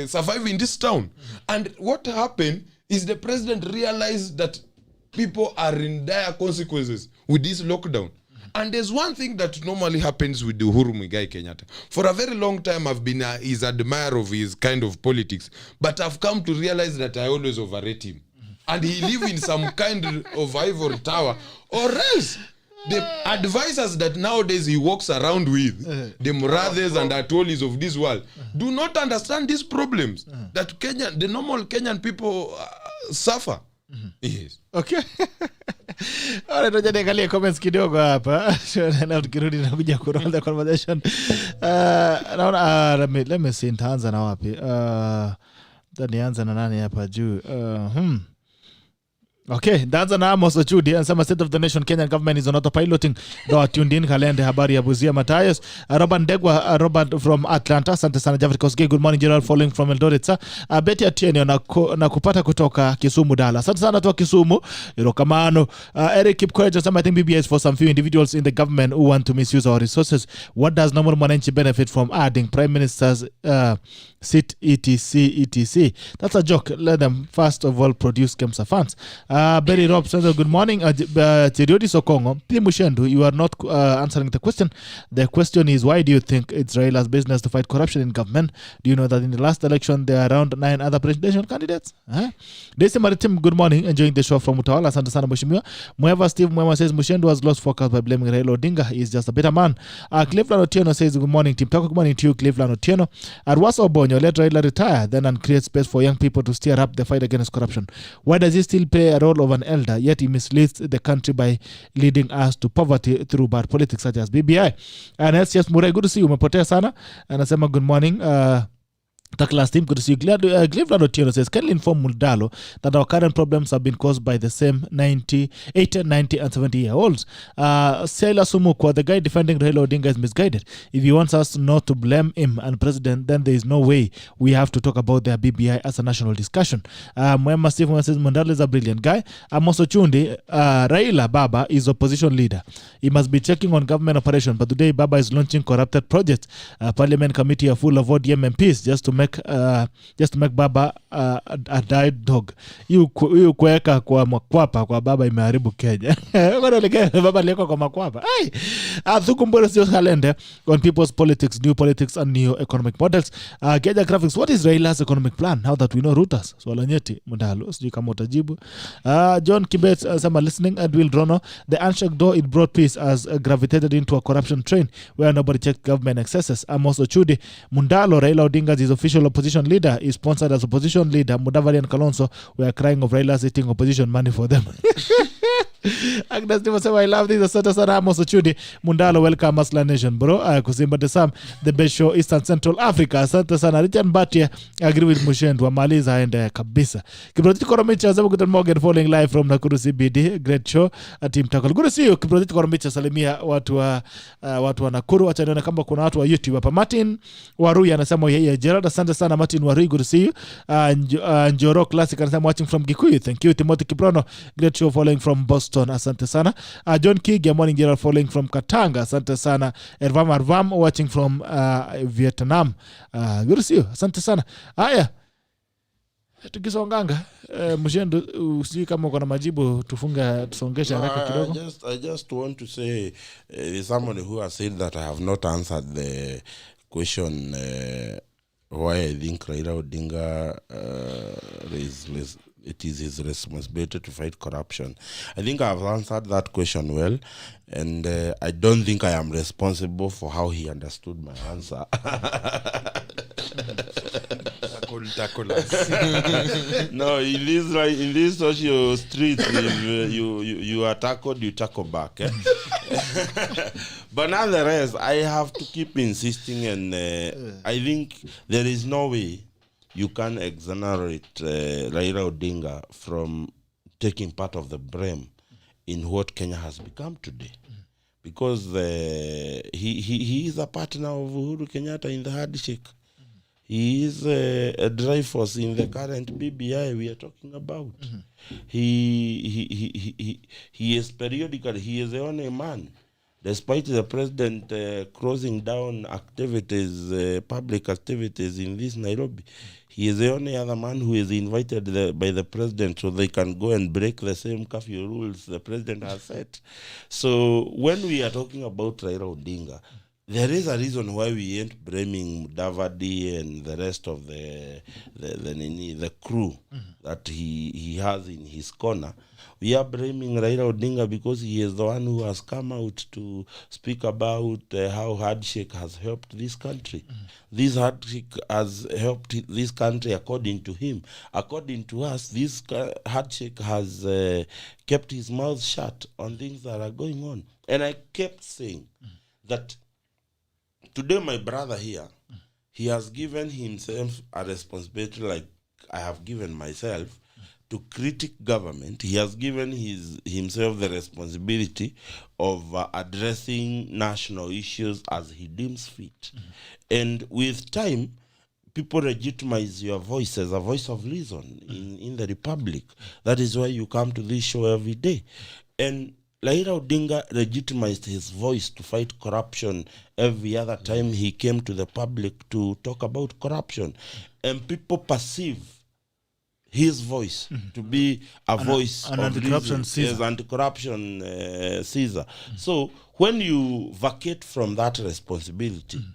Speaker 7: survive in this town. And what happened is the president realized that people are in dire consequences with this lockdown. And there's one thing that normally happens with the Uhuru Muigai Kenyatta. For a very long time, I've been his admirer of his kind of politics, but I've come to realize that I always overrate him. And he lives in some kind of ivory tower. Or else, the advisors that nowadays he walks around with, the Muradhes and Atolis of this world, do not understand these problems that the normal Kenyan people suffer. Yes.
Speaker 1: Okay. Alright, ngoja niangalie comments kidogo hapa. Na tukirudi na kuja kuroll the conversation. Naona let me see nitaanza na wapi. Nianza na nani hapa juu. Okay, that's an Amos Ochudi and some state of the nation. Kenyan government is on autopiloting. Though tuned in Kalende habari ya Buzia Matayos. Robert Ndegwa, Robert from Atlanta. Asante sana Jafri Kosgei. Good morning General, following from Eldoret. Sir, Betty Atienyo na kupata kutoka Kisumu Dala. Asante sana to Kisumu. Irokamano. Eric Kipkoech, some I think BBI is for some few individuals in the government who want to misuse our resources. What does normal Mwananchi benefit from adding Prime Minister's sit etc. That's a joke. Let them first of all produce Kemsa funds. Berry Rob says good morning. Chiriodi Sokongo, P. MUCHENDU, you are not answering the question. The question is, why do you think it's Raila's business to fight corruption in government? Do you know that in the last election there are around 9 other presidential candidates? Desi Maritim, good morning. Enjoying the show from Utawala. Asante sana Mheshimiwa. Mweva Steve Mwema says MUCHENDU has lost focus by blaming Raila Odinga. He is just a better man. Cleveland Otieno says good morning. Team Tako, good morning to you, Cleveland Otieno. Arwaso Bonyo, let Raila retire then and create space for young people to steer up the fight against corruption. Why does he still play a role of an elder, yet he misleads the country by leading us to poverty through bad politics such as BBI? And LCS Murai, good to see you. Umepotea sana. Anasema good morning. Last team, good to see you. Cleveland Otieno says, can you inform Mundalo that our current problems have been caused by the same 80, 90 and 70-year-olds? Sailor Sumukwa, the guy defending Raila Odinga, is misguided. If he wants us not to blame him and president, then there is no way we have to talk about their BBI as a national discussion. Mwema Steve says, Mundalo is a brilliant guy. Amos Ochundi, Raila Baba is opposition leader. He must be checking on government operation, but today Baba is launching corrupted projects. Parliament committee are full of ODM MPs just to make Baba a died dog. You kuweka kwa makwapa kwa Baba imeharibu Kenya. Baba leko kwa makwapa. Thukumbole sio Khalende on people's politics, new politics and new economic models. Kenya graphics, what is Raila's economic plan now that we know routers? Swala nyeti Mundalo, sijui kama utajibu. John Kibet, some are listening. Edwil Drono, the handshake door, it brought peace as gravitated into a corruption train where nobody checked government excesses. Amos Ochudi, Mundalo, Raila Odinga is official opposition leader, is sponsored as opposition leader. Mudavadi and Kalonzo were crying of Raila's eating opposition money for them. Agnes Diva said, I love this. Asante sana Amos Ochudi. Mundalo, welcome Asla Nation, bro. Kusimba de Sam, the best show Eastern Central Africa. Asante sana. Richard Mbatia, agree with MUCHENDU. Amaliza aende kabisa. Kiprotiti Koromicha, Zabu Good Morgan, following live from Nakuru CBD. Great show. Team Tackle. Good to see you. Kiprotiti Koromicha, salimia watu wa Nakuru. Wacha nione kama kuna watu wa YouTube hapa. Martin Warui anasema yeye Gerard. Asante sana Martin Warui. Good to see you. Njoro Classic anasema watching from Gikuyu. Thank you. Timothy Kiprono. Great show following from Boston. Asante sana. John Kig, morning Gerald, following from Katanga. Asante sana. Arvam watching from Vietnam. Good to see you. Asante sana. Haya, tukisonganga MUCHENDU, usijui kama uko na majibu, tufunga tusongesha haraka kidogo.
Speaker 2: I just want to say there's somebody who has said that I have not answered the question why I think Raila Odinga it is his responsibility to fight corruption. I think I have answered that question well, and I don't think I am responsible for how he understood my answer. No, in this social streets, if you are tackled, you tackle back. But nonetheless, I have to keep insisting, and I think there is no way you can exonerate Raila Odinga from taking part of the blame in what Kenya has become today. Because he is a partner of Uhuru Kenyatta in the handshake. He is a drive force in the current BBI we are talking about. He is periodically, he is the only man, despite the president closing down activities, public activities in this Nairobi. He is the only other man who is invited by the president so they can go and break the same curfew rules the president has set. So when we are talking about Raila Odinga, there is a reason why we ain't blaming Mudavadi and the rest of the crew that he has in his corner. We are blaming Raila Odinga because he is the one who has come out to speak about how handshake has helped this country. This handshake has helped this country according to him. According to us, this handshake has kept his mouth shut on things that are going on. And I kept saying that today my brother here, he has given himself a responsibility like I have given myself to critic government. He has given himself the responsibility of addressing national issues as he deems fit. And with time, people legitimize your voice as a voice of reason in the republic. That is why you come to this show every day. And Raila Odinga legitimized his voice to fight corruption every other time he came to the public to talk about corruption. And people perceive his voice to be an voice
Speaker 1: an
Speaker 2: of
Speaker 1: anti-corruption
Speaker 2: reason.
Speaker 1: Caesar.
Speaker 2: Yes, anti-corruption Caesar. So when you vacate from that responsibility,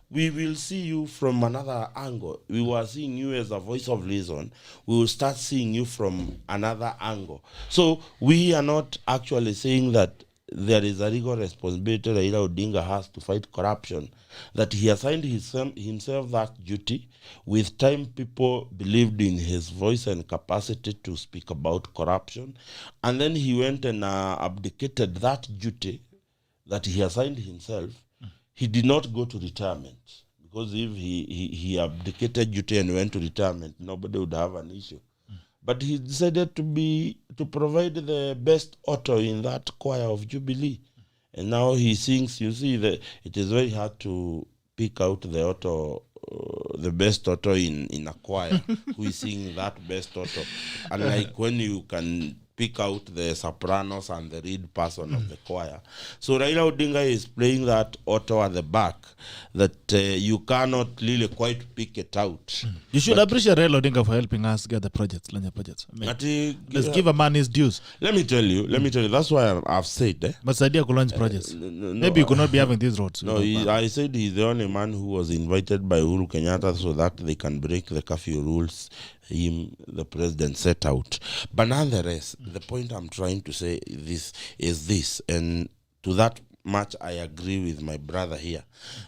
Speaker 2: we will see you from another angle. We were seeing you as a voice of reason. We will start seeing you from another angle. So we are not actually saying that there is a legal responsibility Raila Odinga has to fight corruption, that he assigned himself that duty. With time, people believed in his voice and capacity to speak about corruption. And then he went and abdicated that duty that he assigned himself. He did not go to retirement, because if he abdicated duty and went to retirement, nobody would have an issue. But he decided to provide the best author in that choir of Jubilee. And now he sings. You see, it is very hard to pick out the author, the best author in a choir who is singing that best author. Unlike when you can pick out the sopranos and the lead person of the choir. So Raila Odinga is playing that author at the back that you cannot really quite pick it out.
Speaker 1: You should appreciate Raila Odinga for helping us get the projects, Lanya projects. I mean, let's give a man his dues.
Speaker 2: Let me tell you, that's why I've said.
Speaker 1: But idea to launch projects. Maybe you could not be having these roads.
Speaker 2: No, I said he's the only man who was invited by Uhuru Kenyatta so that they can break the curfew rules the president set out. But nonetheless, the point I'm trying to say is this, and to that much I agree with my brother here,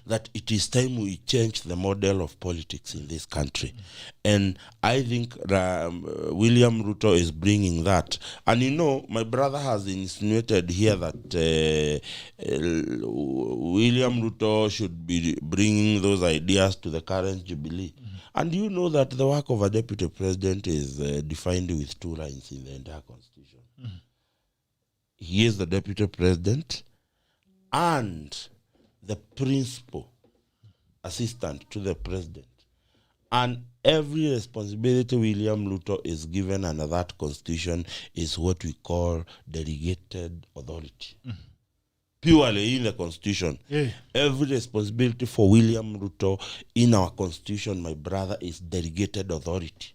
Speaker 2: that it is time we change the model of politics in this country. And I think William Ruto is bringing that. And you know, my brother has insinuated here that William Ruto should be bringing those ideas to the current Jubilee. And you know that the work of a deputy president is defined with 2 lines in the entire constitution. He is the deputy president and the principal assistant to the president. And every responsibility William Ruto is given under that constitution is what we call delegated authority. Purely in the constitution. Every responsibility for William Ruto in our constitution, my brother, is delegated authority.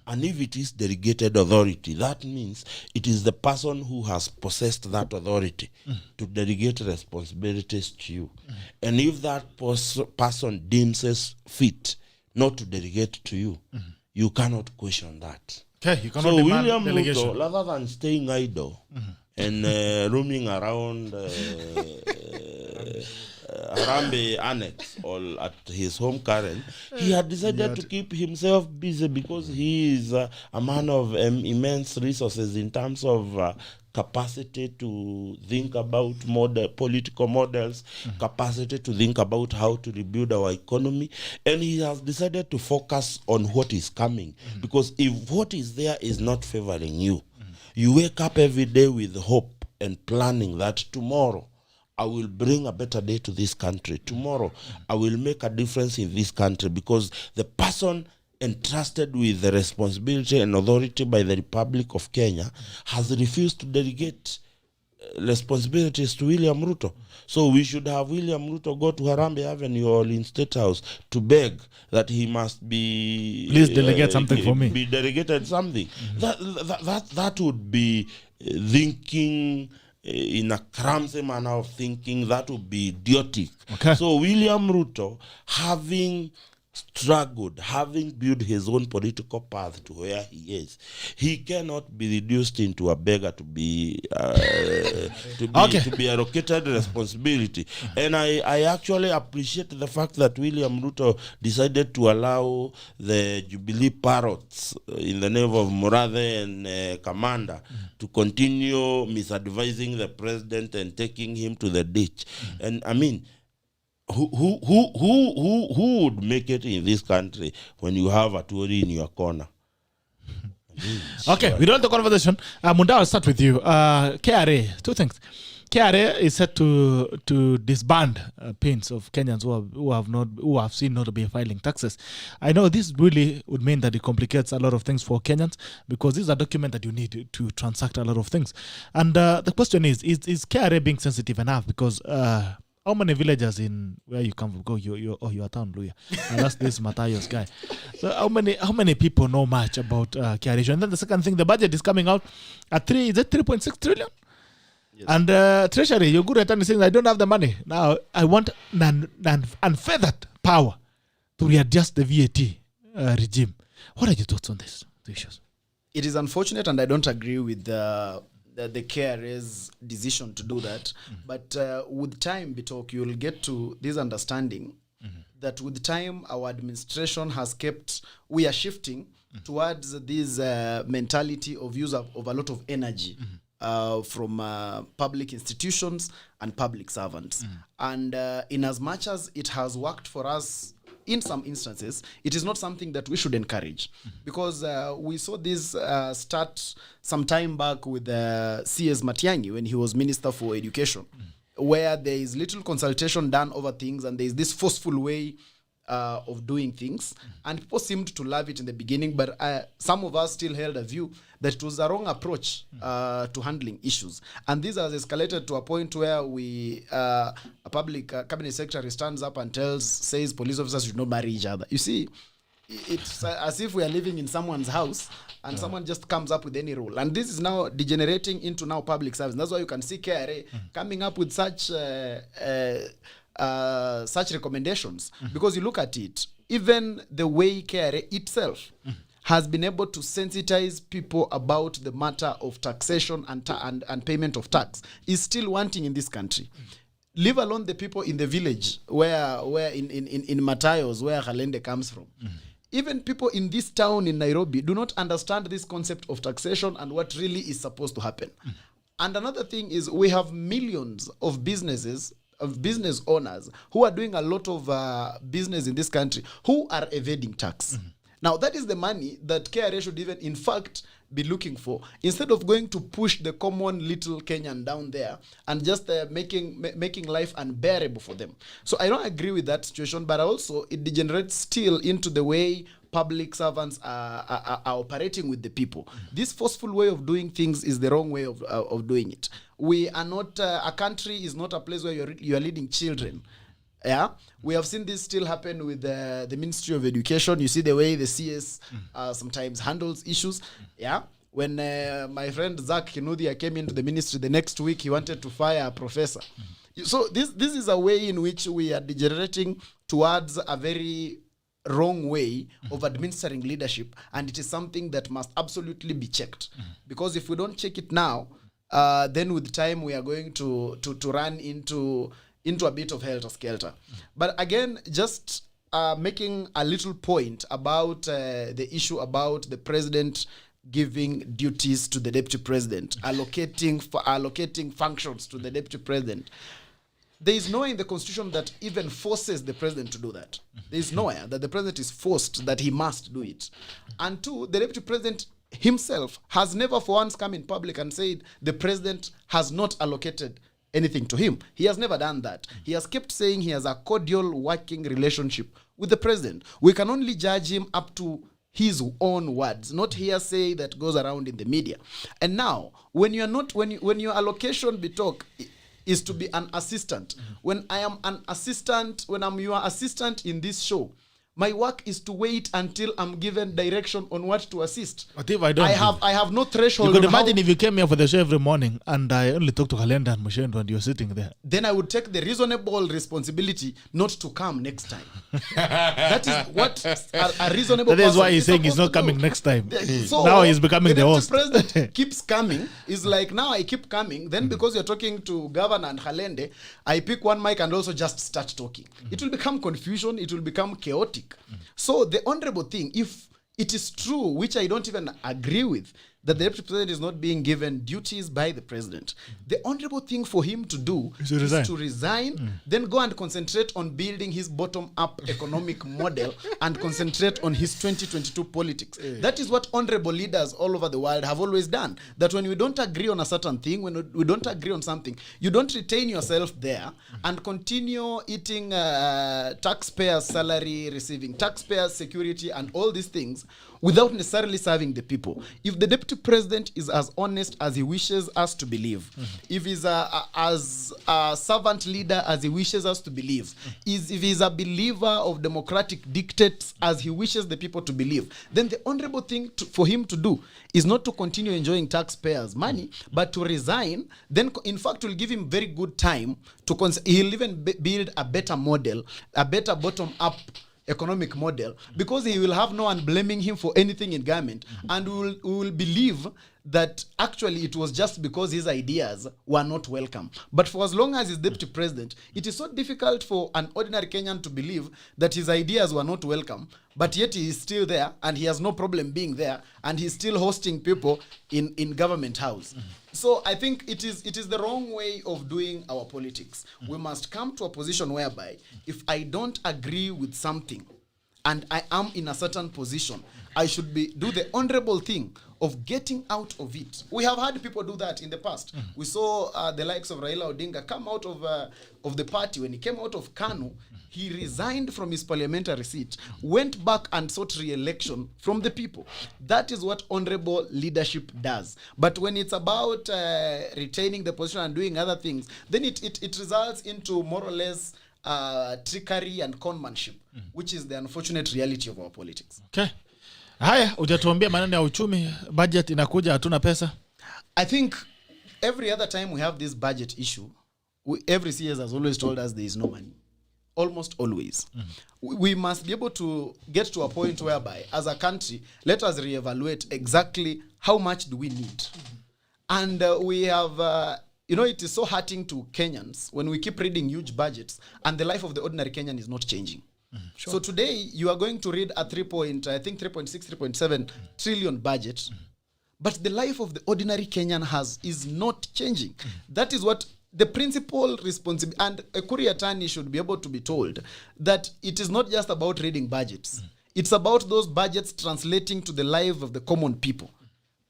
Speaker 2: And if it is delegated authority, that means it is the person who has possessed that authority to delegate responsibilities to you. And if that person deems it fit not to delegate to you, you cannot question that.
Speaker 1: Okay, you cannot
Speaker 2: so
Speaker 1: demand
Speaker 2: William
Speaker 1: delegation.
Speaker 2: Ruto, rather than staying idle and roaming around Harambe Annex or at his home Karen, he had decided to keep himself busy because he is a man of immense resources in terms of capacity to think about political models, capacity to think about how to rebuild our economy. And he has decided to focus on what is coming. Because if what is there is not favoring you, you wake up every day with hope and planning that tomorrow I will bring a better day to this country. Tomorrow I will make a difference in this country, because the person entrusted with the responsibility and authority by the Republic of Kenya has refused to delegate responsibilities to William Ruto. So we should have William Ruto go to Harambe Avenue or in State House to beg that he must be...
Speaker 1: Please delegate something for me.
Speaker 2: Be delegated something. That would be thinking in a clumsy manner of thinking. That would be idiotic.
Speaker 1: Okay.
Speaker 2: So William Ruto, having struggled, having built his own political path to where he is, he cannot be reduced into a beggar to be allocated responsibility. And I actually appreciate the fact that William Ruto decided to allow the Jubilee parrots in the name of Murathe and Commander to continue misadvising the president and taking him to the ditch. And I mean, who would make it in this country when you have a Tory in your corner?
Speaker 1: Okay, we roll the conversation. Munda, I'll start with you. KRA, two things. KRA is set to disband pins of Kenyans who have seen not to be filing taxes. I know this really would mean that it complicates a lot of things for Kenyans because this is a document that you need to transact a lot of things. And the question is KRA being sensitive enough? Because how many villagers in where you come from go? You're a town lawyer. And that's this Matayos guy. So how many people know much about KRA? And then the second thing, the budget is coming out at 3.6 trillion? Yes. And Treasury, you're good at saying I don't have the money. Now I want unfeathered power to readjust the VAT regime. What are your thoughts on this issues?
Speaker 6: It is unfortunate, and I don't agree with the KRA's decision to do that. But with time, Bitok, you'll get to this understanding that with time, our administration has we are shifting towards this mentality of use of a lot of energy. From public institutions and public servants. And in as much as it has worked for us in some instances, it is not something that we should encourage. Because we saw this start some time back with C.S. Matiang'i when he was Minister for Education, where there is little consultation done over things and there is this forceful way of doing things, and people seemed to love it in the beginning, but some of us still held a view that it was a wrong approach to handling issues, and this has escalated to a point where a public cabinet secretary stands up and says police officers should not marry each other. You see, it's as if we are living in someone's house and someone just comes up with any rule, and this is now degenerating into now public service. That's why you can see KRA coming up with such recommendations, because you look at it, even the way KRA itself has been able to sensitize people about the matter of taxation and payment of tax is still wanting in this country. Leave alone the people in the village where in Matayos, where KHALENDE comes from. Even people in this town in Nairobi do not understand this concept of taxation and what really is supposed to happen. And another thing is we have millions of business owners who are doing a lot of business in this country who are evading tax. Now, that is the money that KRA should even, in fact, be looking for, instead of going to push the common little Kenyan down there and just making life unbearable for them. So I don't agree with that situation, but also it degenerates still into the way public servants are operating with the people. This forceful way of doing things is the wrong way of doing it. We are not, a country is not a place where you are leading children. Yeah, we have seen this still happen with the Ministry of Education. You see the way the CS sometimes handles issues. Yeah, when my friend Zach Kinuthia came into the ministry, the next week he wanted to fire a professor. So this is a way in which we are degenerating towards a very wrong way of administering leadership, and it is something that must absolutely be checked. Because if we don't check it now, then with time we are going to run into a bit of helter-skelter. But again, just making a little point about the issue about the president giving duties to the deputy president, allocating functions to the deputy president. There is nowhere in the constitution that even forces the president to do that. There is nowhere that the president is forced that he must do it. And two, the deputy president himself has never for once come in public and said the president has not allocated anything to him. He has never done that. He has kept saying he has a cordial working relationship with the president. We can only judge him up to his own words, not hearsay that goes around in the media. And now, when your allocation is to be an assistant, when I'm your assistant in this show, my work is to wait until I'm given direction on what to assist.
Speaker 1: But if I don't,
Speaker 6: I have no threshold.
Speaker 1: You could imagine if you came here for the show every morning and I only talk to KHALENDE and MUCHENDU and you're sitting there.
Speaker 6: Then I would take the reasonable responsibility not to come next time. That is what a reasonable.
Speaker 1: That is why he's saying he's not coming next time. So now he's becoming the host.
Speaker 6: The president keeps coming. Is like, now I keep coming. Then because you're talking to Governor and KHALENDE, I pick one mic and also just start talking. It will become confusion. It will become chaotic. So the honorable thing, if it is true, which I don't even agree with, that the deputy president is not being given duties by the president, the honorable thing for him to do is to resign, then go and concentrate on building his bottom-up economic model and concentrate on his 2022 politics. That is what honorable leaders all over the world have always done. That when we don't agree on a certain thing, when we don't agree on something, you don't retain yourself there and continue eating taxpayers' salary, receiving taxpayers' security, and all these things without necessarily serving the people. If the deputy president is as honest as he wishes us to believe, if he's as a servant leader as he wishes us to believe, if he's a believer of democratic dictates as he wishes the people to believe, then the honorable thing for him to do is not to continue enjoying taxpayers' money, but to resign. Then, in fact, will give him very good time to he'll even build a better model, a better bottom-up economic model, because he will have no one blaming him for anything in government, and we will believe that actually it was just because his ideas were not welcome. But for as long as he's deputy president, it is so difficult for an ordinary Kenyan to believe that his ideas were not welcome, but yet he is still there and he has no problem being there, and he's still hosting people in government house. So I think it is the wrong way of doing our politics. We must come to a position whereby if I don't agree with something and I am in a certain position, I should do the honorable thing of getting out of it. We have had people do that in the past. We saw the likes of Raila Odinga come out of the party. When he came out of KANU, he resigned from his parliamentary seat, went back and sought re-election from the people. That is what honorable leadership does. But when it's about retaining the position and doing other things, then it results into more or less trickery and conmanship, which is the unfortunate reality of our politics.
Speaker 1: Okay. Haya, hujatuambia maneno ya uchumi, budget inakuja hatuna pesa.
Speaker 6: I think every other time we have this budget issue, every CS has always told us there is no money. Almost always. We must be able to get to a point whereby, as a country, let us reevaluate exactly how much do we need. And we have, it is so hurting to Kenyans when we keep reading huge budgets and the life of the ordinary Kenyan is not changing. Sure. So today you are going to read a 3.6-3.7 trillion budget, but the life of the ordinary Kenyan is not changing. That is what the principal responsibility, and a courier attorney should be able to be told that it is not just about reading budgets. It's about those budgets translating to the life of the common people.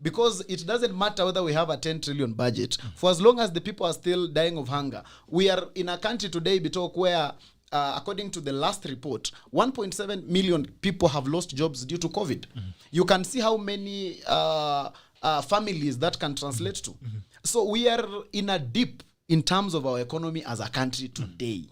Speaker 6: Because it doesn't matter whether we have a 10 trillion budget. For as long as the people are still dying of hunger. We are in a country today, Bitok, where according to the last report, 1.7 million people have lost jobs due to COVID. You can see how many families that can translate to. So we are in a dip in terms of our economy as a country today.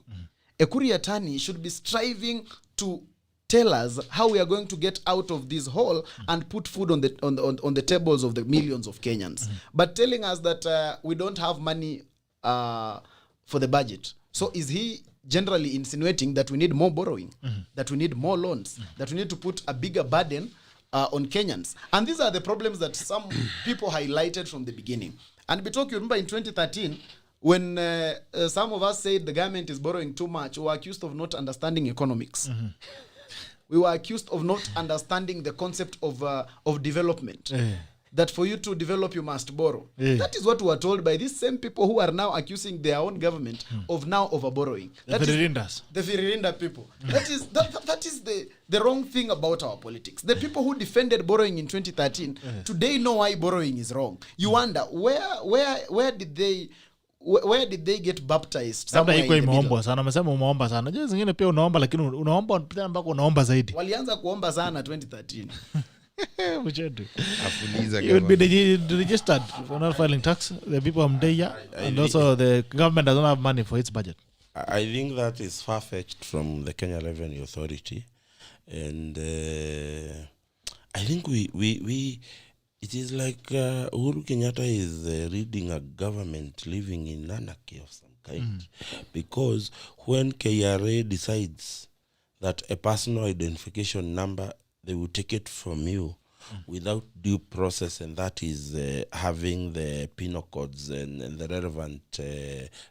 Speaker 6: A courier attorney should be striving to tell us how we are going to get out of this hole and put food on the tables of the millions of Kenyans. But telling us that we don't have money for the budget. So is he generally insinuating that we need more borrowing, that we need more loans, that we need to put a bigger burden on Kenyans? And these are the problems that some people highlighted from the beginning. And Bitok, you remember in 2013, when some of us said the government is borrowing too much, we were accused of not understanding economics. We were accused of not understanding the concept of development. That for you to develop, you must borrow. That is what we were told by these same people who are now accusing their own government of now over-borrowing.
Speaker 1: The Firirindas.
Speaker 6: The Firirinda people. That is the wrong thing about our politics. The people who defended borrowing in 2013, today know why borrowing is wrong. You wonder, where did they get baptized?
Speaker 1: Labda iko imeombwa sana. Umesema umeomba sana. Je, zingine pia unaomba lakini unaomba tena mpaka unaomba zaidi.
Speaker 6: Walianza kuomba sana 2013.
Speaker 1: Muchendu.
Speaker 7: Afuliza
Speaker 1: You would be registered for not filing tax. The people of Mdeya and also the government doesn't have money for its budget.
Speaker 2: I think that is far-fetched from the Kenya Revenue Authority. And I think it is like Uhuru Kenyatta is leading a government living in anarchy of some kind. Because when KRA decides that a personal identification number, they will take it from you without due process, and that is having the penal codes and the relevant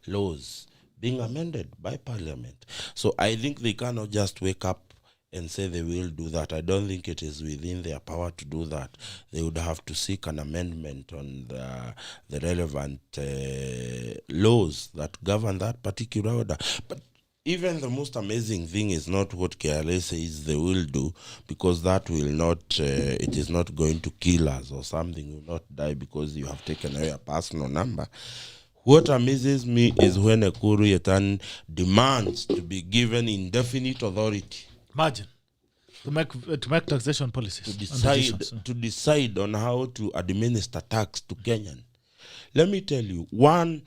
Speaker 2: laws being amended by Parliament. So I think they cannot just wake up and say they will do that. I don't think it is within their power to do that. They would have to seek an amendment on the relevant laws that govern that particular order. But even the most amazing thing is not what KRA says they will do, because that will not, it is not going to kill us or something. You will not die because you have taken away a personal number. What amazes me is when Ekuru Yatan demands to be given indefinite authority.
Speaker 1: Imagine to make taxation policies,
Speaker 2: to decide on how to administer tax to Kenyan. Let me tell you, one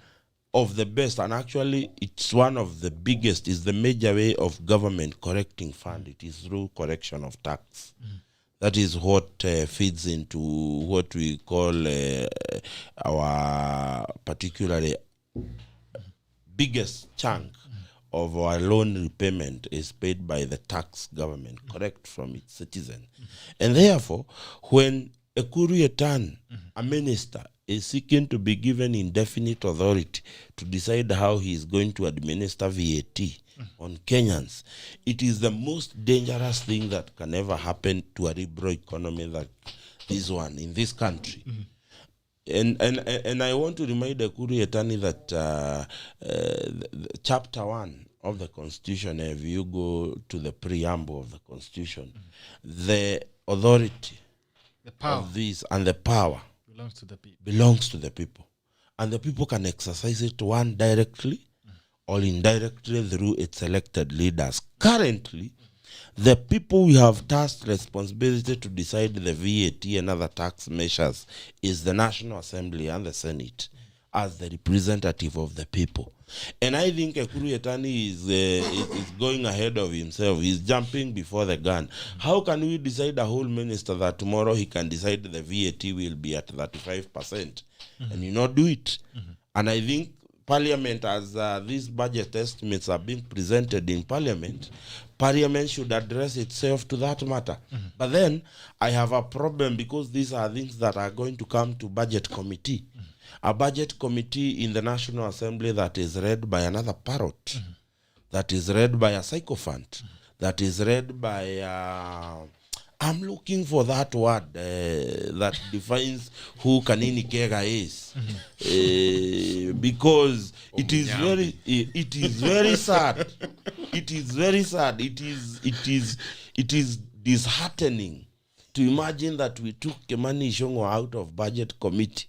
Speaker 2: of the best, and actually it's one of the biggest, is the major way of government correcting fund. It is through correction of tax. That is what feeds into what we call our particularly biggest chunk of our loan repayment is paid by the tax government, correct from its citizen. And therefore, when Ekuru Yatan, a minister, is seeking to be given indefinite authority to decide how he is going to administer VAT on Kenyans, it is the most dangerous thing that can ever happen to a liberal economy like this one in this country. And I want to remind Ekuru Yatani that chapter 1 of the Constitution, if you go to the preamble of the Constitution, the authority,
Speaker 1: the power
Speaker 2: of this and the power belongs to the people. And the people can exercise it, one, directly or indirectly through its elected leaders. Currently, the people we have tasked responsibility to decide the VAT and other tax measures is the National Assembly and the Senate as the representative of the people. And I think Ekuru Yatani is going ahead of himself. He's jumping before the gun. How can we decide a whole minister that tomorrow he can decide the VAT will be at 35% and you not do it? And I think Parliament, as these budget estimates are being presented in Parliament, Parliament should address itself to that matter. But then I have a problem, because these are things that are going to come to budget committee. A budget committee in the National Assembly that is read by another parrot, that is read by a sycophant, that is read by... I'm looking for that word that defines who Kanini Kega is, because it is very sad. It is very sad. It is disheartening to imagine that we took Kimani Ichung'wah out of budget committee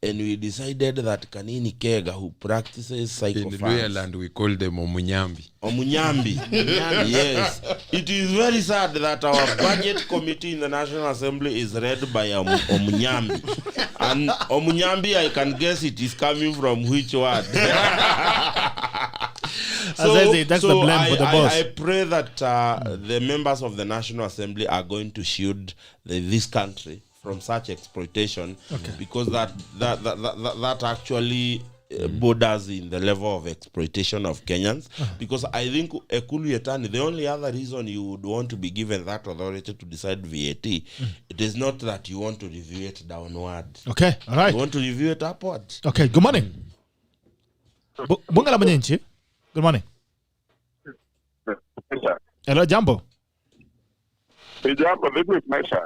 Speaker 2: and we decided that Kanini Kega, who practices psychophants.
Speaker 7: In Luyaland, we call them Omunyambi.
Speaker 2: Omunyambi. Yes. It is very sad that our budget committee in the National Assembly is read by Omunyambi. And Omunyambi, I can guess it is coming from which word?
Speaker 1: That's the blame for the boss.
Speaker 2: I pray that the members of the National Assembly are going to shield this country from such exploitation, because that actually borders in the level of exploitation of Kenyans. Because I think Ekuru Yatani, the only other reason you would want to be given that authority to decide VAT, it is not that you want to review it downward.
Speaker 1: Okay, all right.
Speaker 2: You want to review it upward.
Speaker 1: Okay, good morning. Bungala Manyenchi. Good morning. Hello, Jambo.
Speaker 5: Hey, Jambo, this is Mesha.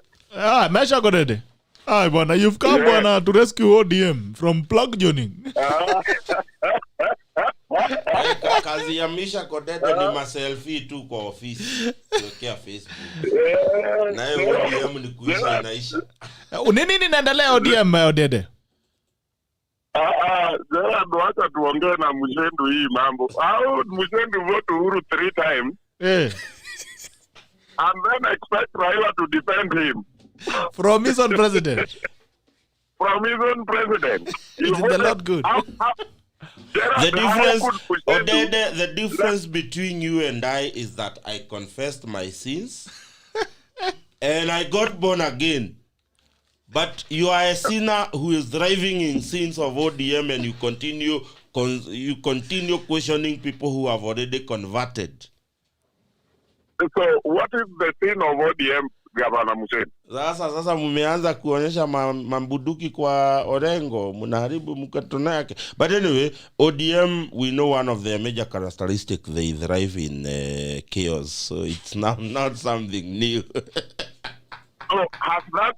Speaker 1: Mesha Godede. Bwana, you've come bwana to rescue ODM from plug joining.
Speaker 2: Kazi ya Misha Godede ni maselfie tu kwa ofisi. Kuwekea Facebook. Na hiyo ODM ni kuisha inaisha.
Speaker 1: Nini inaendelea ODM Odede?
Speaker 5: Zera ndo hata tuongee na Mushendu hii mambo. Mushendu vote Uhuru 3 times. And then expect Raila to defend him.
Speaker 1: From his own president.
Speaker 5: From his own president.
Speaker 1: Isn't the Lord good?
Speaker 2: The difference between you and I is that I confessed my sins and I got born again. But you are a sinner who is driving in sins of ODM, and you continue questioning people who have already converted.
Speaker 5: So what is the sin of ODM? Gavana Mucheni.
Speaker 2: Sasa mmeanza kuonyesha mambuduki kwa Orengo, mnaharibu mkutano yake. But anyway, ODM, we know one of their major characteristics, they thrive in chaos. So it's not something new.
Speaker 5: So has that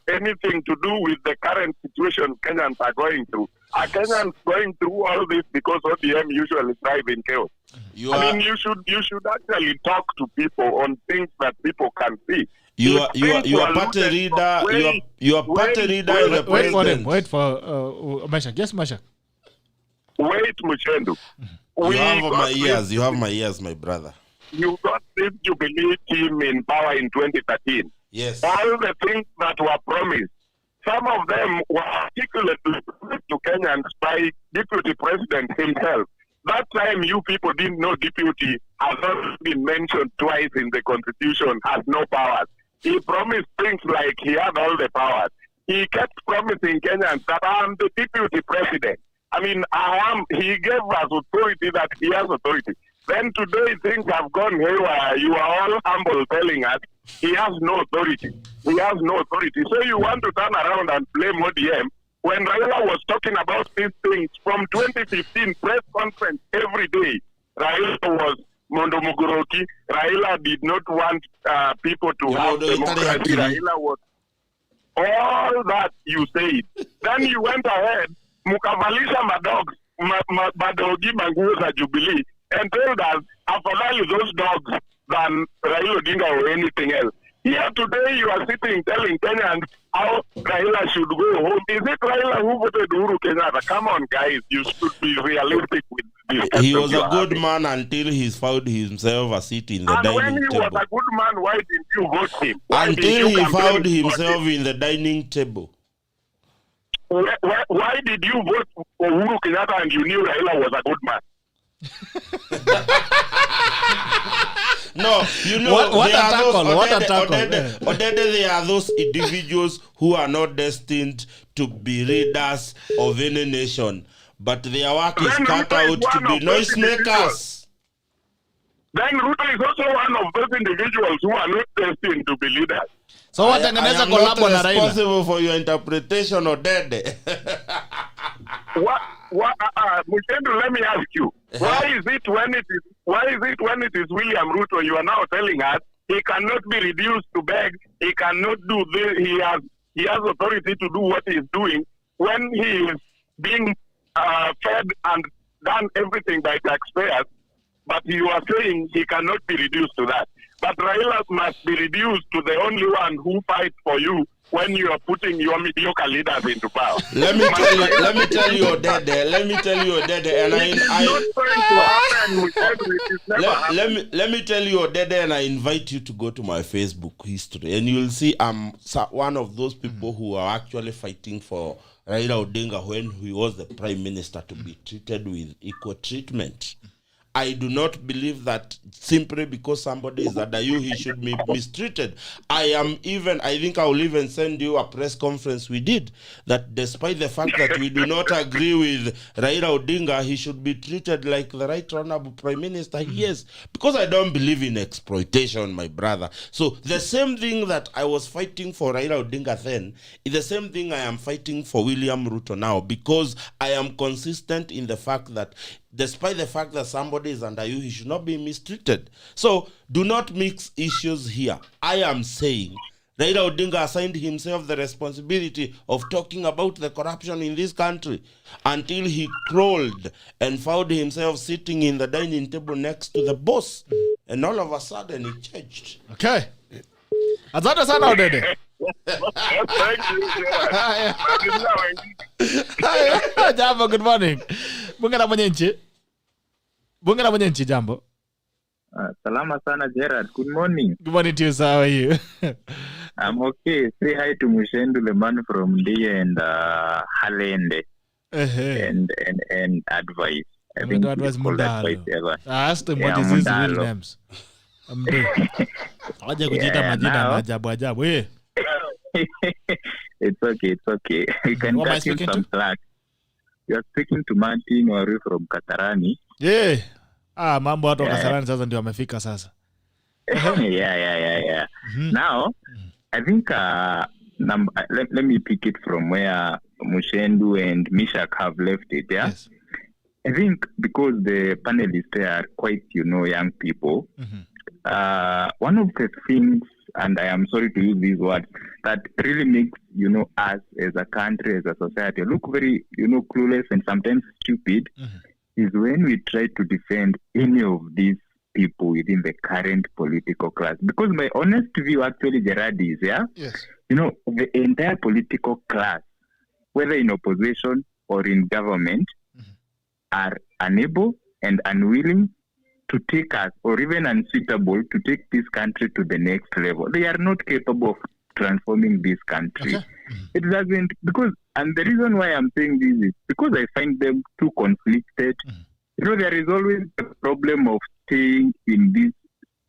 Speaker 5: anything to do with the current situation Kenyans are going through? Are Kenyans going through all this because ODM usually thrive in chaos? You should actually talk to people on things that people can see.
Speaker 2: You are party leader. You are party leader.
Speaker 1: Wait for him. Wait for Mashak. Yes, Mashak.
Speaker 5: Wait, Muchendu.
Speaker 2: You have my ears, my brother.
Speaker 5: You got this Jubilee team in power in 2013.
Speaker 2: Yes.
Speaker 5: All the things that were promised, some of them were articulated to Kenyans by Deputy President himself. That time, you people didn't know Deputy has not been mentioned twice in the Constitution, has no powers. He promised things like he had all the powers. He kept promising Kenyans that I'm the Deputy President. I mean, he gave us authority that he has authority. Then today things have gone haywire. You are all humble telling us he has no authority. He has no authority. So you want to turn around and blame ODM when Raila was talking about these things from 2015 press conference every day. Raila was Mondo Muguroki. Raila did not want people to have democracy. Raila was all that you said. Then you went ahead, mukavalisha madogi manguo za Jubilee, and told us, afadhali those dogs than Raila Odinga or anything else. Here today you are sitting telling Kenyans how Raila should go home. Is it Raila who voted Uhuru Kenyatta? Come on, guys. You should be realistic with this.
Speaker 2: He was a good man until he found himself a seat in the dining table.
Speaker 5: And when he was a good man, why didn't you vote him?
Speaker 2: Until he found himself in the dining table.
Speaker 5: Why did you vote for Uhuru Kenyatta and you knew Raila was a good man?
Speaker 2: No, you know
Speaker 1: what a tackle.
Speaker 2: They are those individuals who are not destined to be leaders of any nation, but their work is cut out to be noisemakers.
Speaker 5: Then Ruto is also one of those individuals who are not destined to be leaders.
Speaker 1: So what
Speaker 2: I am not responsible for your interpretation, Odede.
Speaker 5: Muchendu, let me ask you, why is it when it is William Ruto you are now telling us he cannot be reduced to beg, he cannot do this, he has authority to do what he is doing when he is being fed and done everything by taxpayers, but you are saying he cannot be reduced to that. But Raila must be reduced to the only one who fights for you when you are putting your mediocre leaders into power.
Speaker 2: Let me tell you, Odede, let me tell you, Odede, and I invite you to go to my Facebook history, and you'll see I'm one of those people who are actually fighting for Raila Odinga when he was the Prime Minister to be treated with equal treatment. I do not believe that simply because somebody is under you, he should be mistreated. I think I will even send you a press conference we did, that despite the fact that we do not agree with Raila Odinga, he should be treated like the right honorable Prime Minister he is. Because I don't believe in exploitation, my brother. So the same thing that I was fighting for Raila Odinga then is the same thing I am fighting for William Ruto now, because I am consistent in the fact that despite the fact that somebody is under you, he should not be mistreated. So do not mix issues here. I am saying Raila Odinga assigned himself the responsibility of talking about the corruption in this country until he crawled and found himself sitting in the dining table next to the boss. And all of a sudden he changed.
Speaker 1: Okay. Asante sana Odede.
Speaker 5: Thank you.
Speaker 1: Jambo, good morning. Bunge la mwenye nchi, jambo.
Speaker 8: Salama sana Gerard. Good morning.
Speaker 1: Good morning to you, sir. How are you?
Speaker 8: I'm okay. Say hi to Mushendu, the man from D and KHALENDE. And advice. I think
Speaker 1: advice Mundalo. I asked him what is his real names. Waje kujita majina maajabu.
Speaker 8: It's okay. You can cut him some slack. You are speaking to Martin Wari from Kasarani.
Speaker 1: Yeah. Mambo watu wa Kasarani sasa ndio wamefika sasa.
Speaker 8: Yeah. Now, I think let me pick it from where Muchendu and Mishak have left it. Yeah,
Speaker 1: Yes.
Speaker 8: I think because the panelists are quite, young people. One of the things, and I am sorry to use these words, that really makes, us as a country, as a society, look very, clueless and sometimes stupid, is when we try to defend any of these people within the current political class. Because my honest view, actually, Gerard, is,
Speaker 1: Yes.
Speaker 8: the entire political class, whether in opposition or in government, are unable and unwilling to take us, or even unsuitable to take this country to the next level. They are not capable of transforming this country.
Speaker 1: Okay.
Speaker 8: It doesn't, because, and the reason why I'm saying this is because I find them too conflicted. There is always a problem of staying in this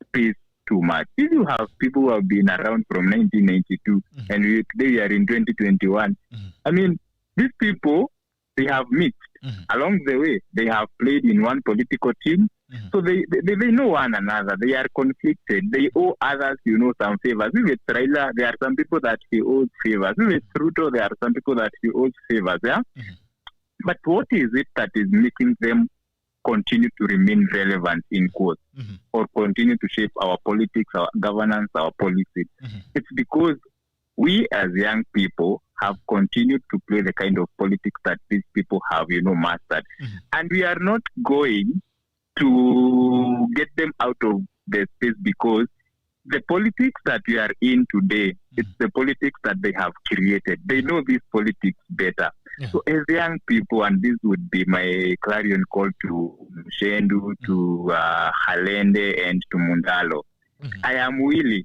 Speaker 8: space too much. If you have people who have been around from 1992 and today we are in 2021, I mean, these people, they have mixed. Along the way, they have played in one political team. So they know one another. They are conflicted. They owe others, some favors. With Raila, there are some people that he owes favors. With Ruto, there are some people that he owes favors. Yeah? But what is it that is making them continue to remain relevant, in quotes, or continue to shape our politics, our governance, our policies? It's because we as young people have continued to play the kind of politics that these people have, mastered. And we are not going to get them out of the space, because the politics that we are in today, it's the politics that they have created. They know these politics better. So as young people, and this would be my clarion call to Muchendu, to KHALENDE, and to Mundalo, I am willing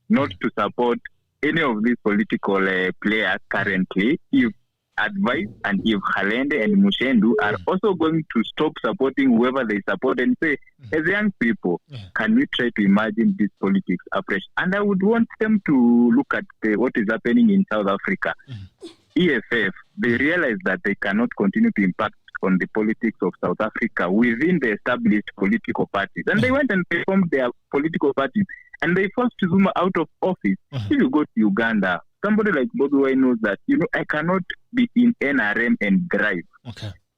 Speaker 8: not to support any of these political players currently, if advice and if KHALENDE and Muchendu are also going to stop supporting whoever they support and say, as young people, can we try to imagine this politics afresh? And I would want them to look at what is happening in South Africa. EFF, they realize that they cannot continue to impact on the politics of South Africa within the established political parties. And they went and reformed their political parties, and they forced Zuma out of office. If you go to Uganda, somebody like Bobby Wine knows that, I cannot be in NRM and drive.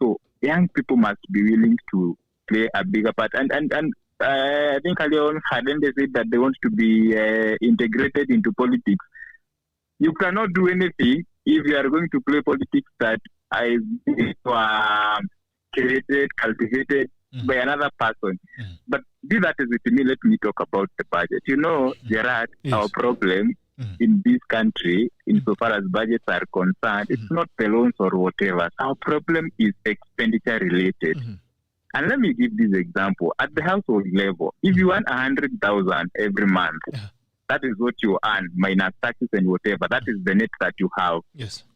Speaker 8: So young people must be willing to play a bigger part. And I think earlier on, KHALENDE said that they want to be integrated into politics. You cannot do anything if you are going to play politics that is created, cultivated by another person. But be that as it may, let me talk about the budget. Gerard, our problem in this country, insofar as budgets are concerned, it's not the loans or whatever. Our problem is expenditure related. And let me give this example. At the household level, if you earn 100,000 every month, that is what you earn, minus taxes and whatever. That is the net that you have.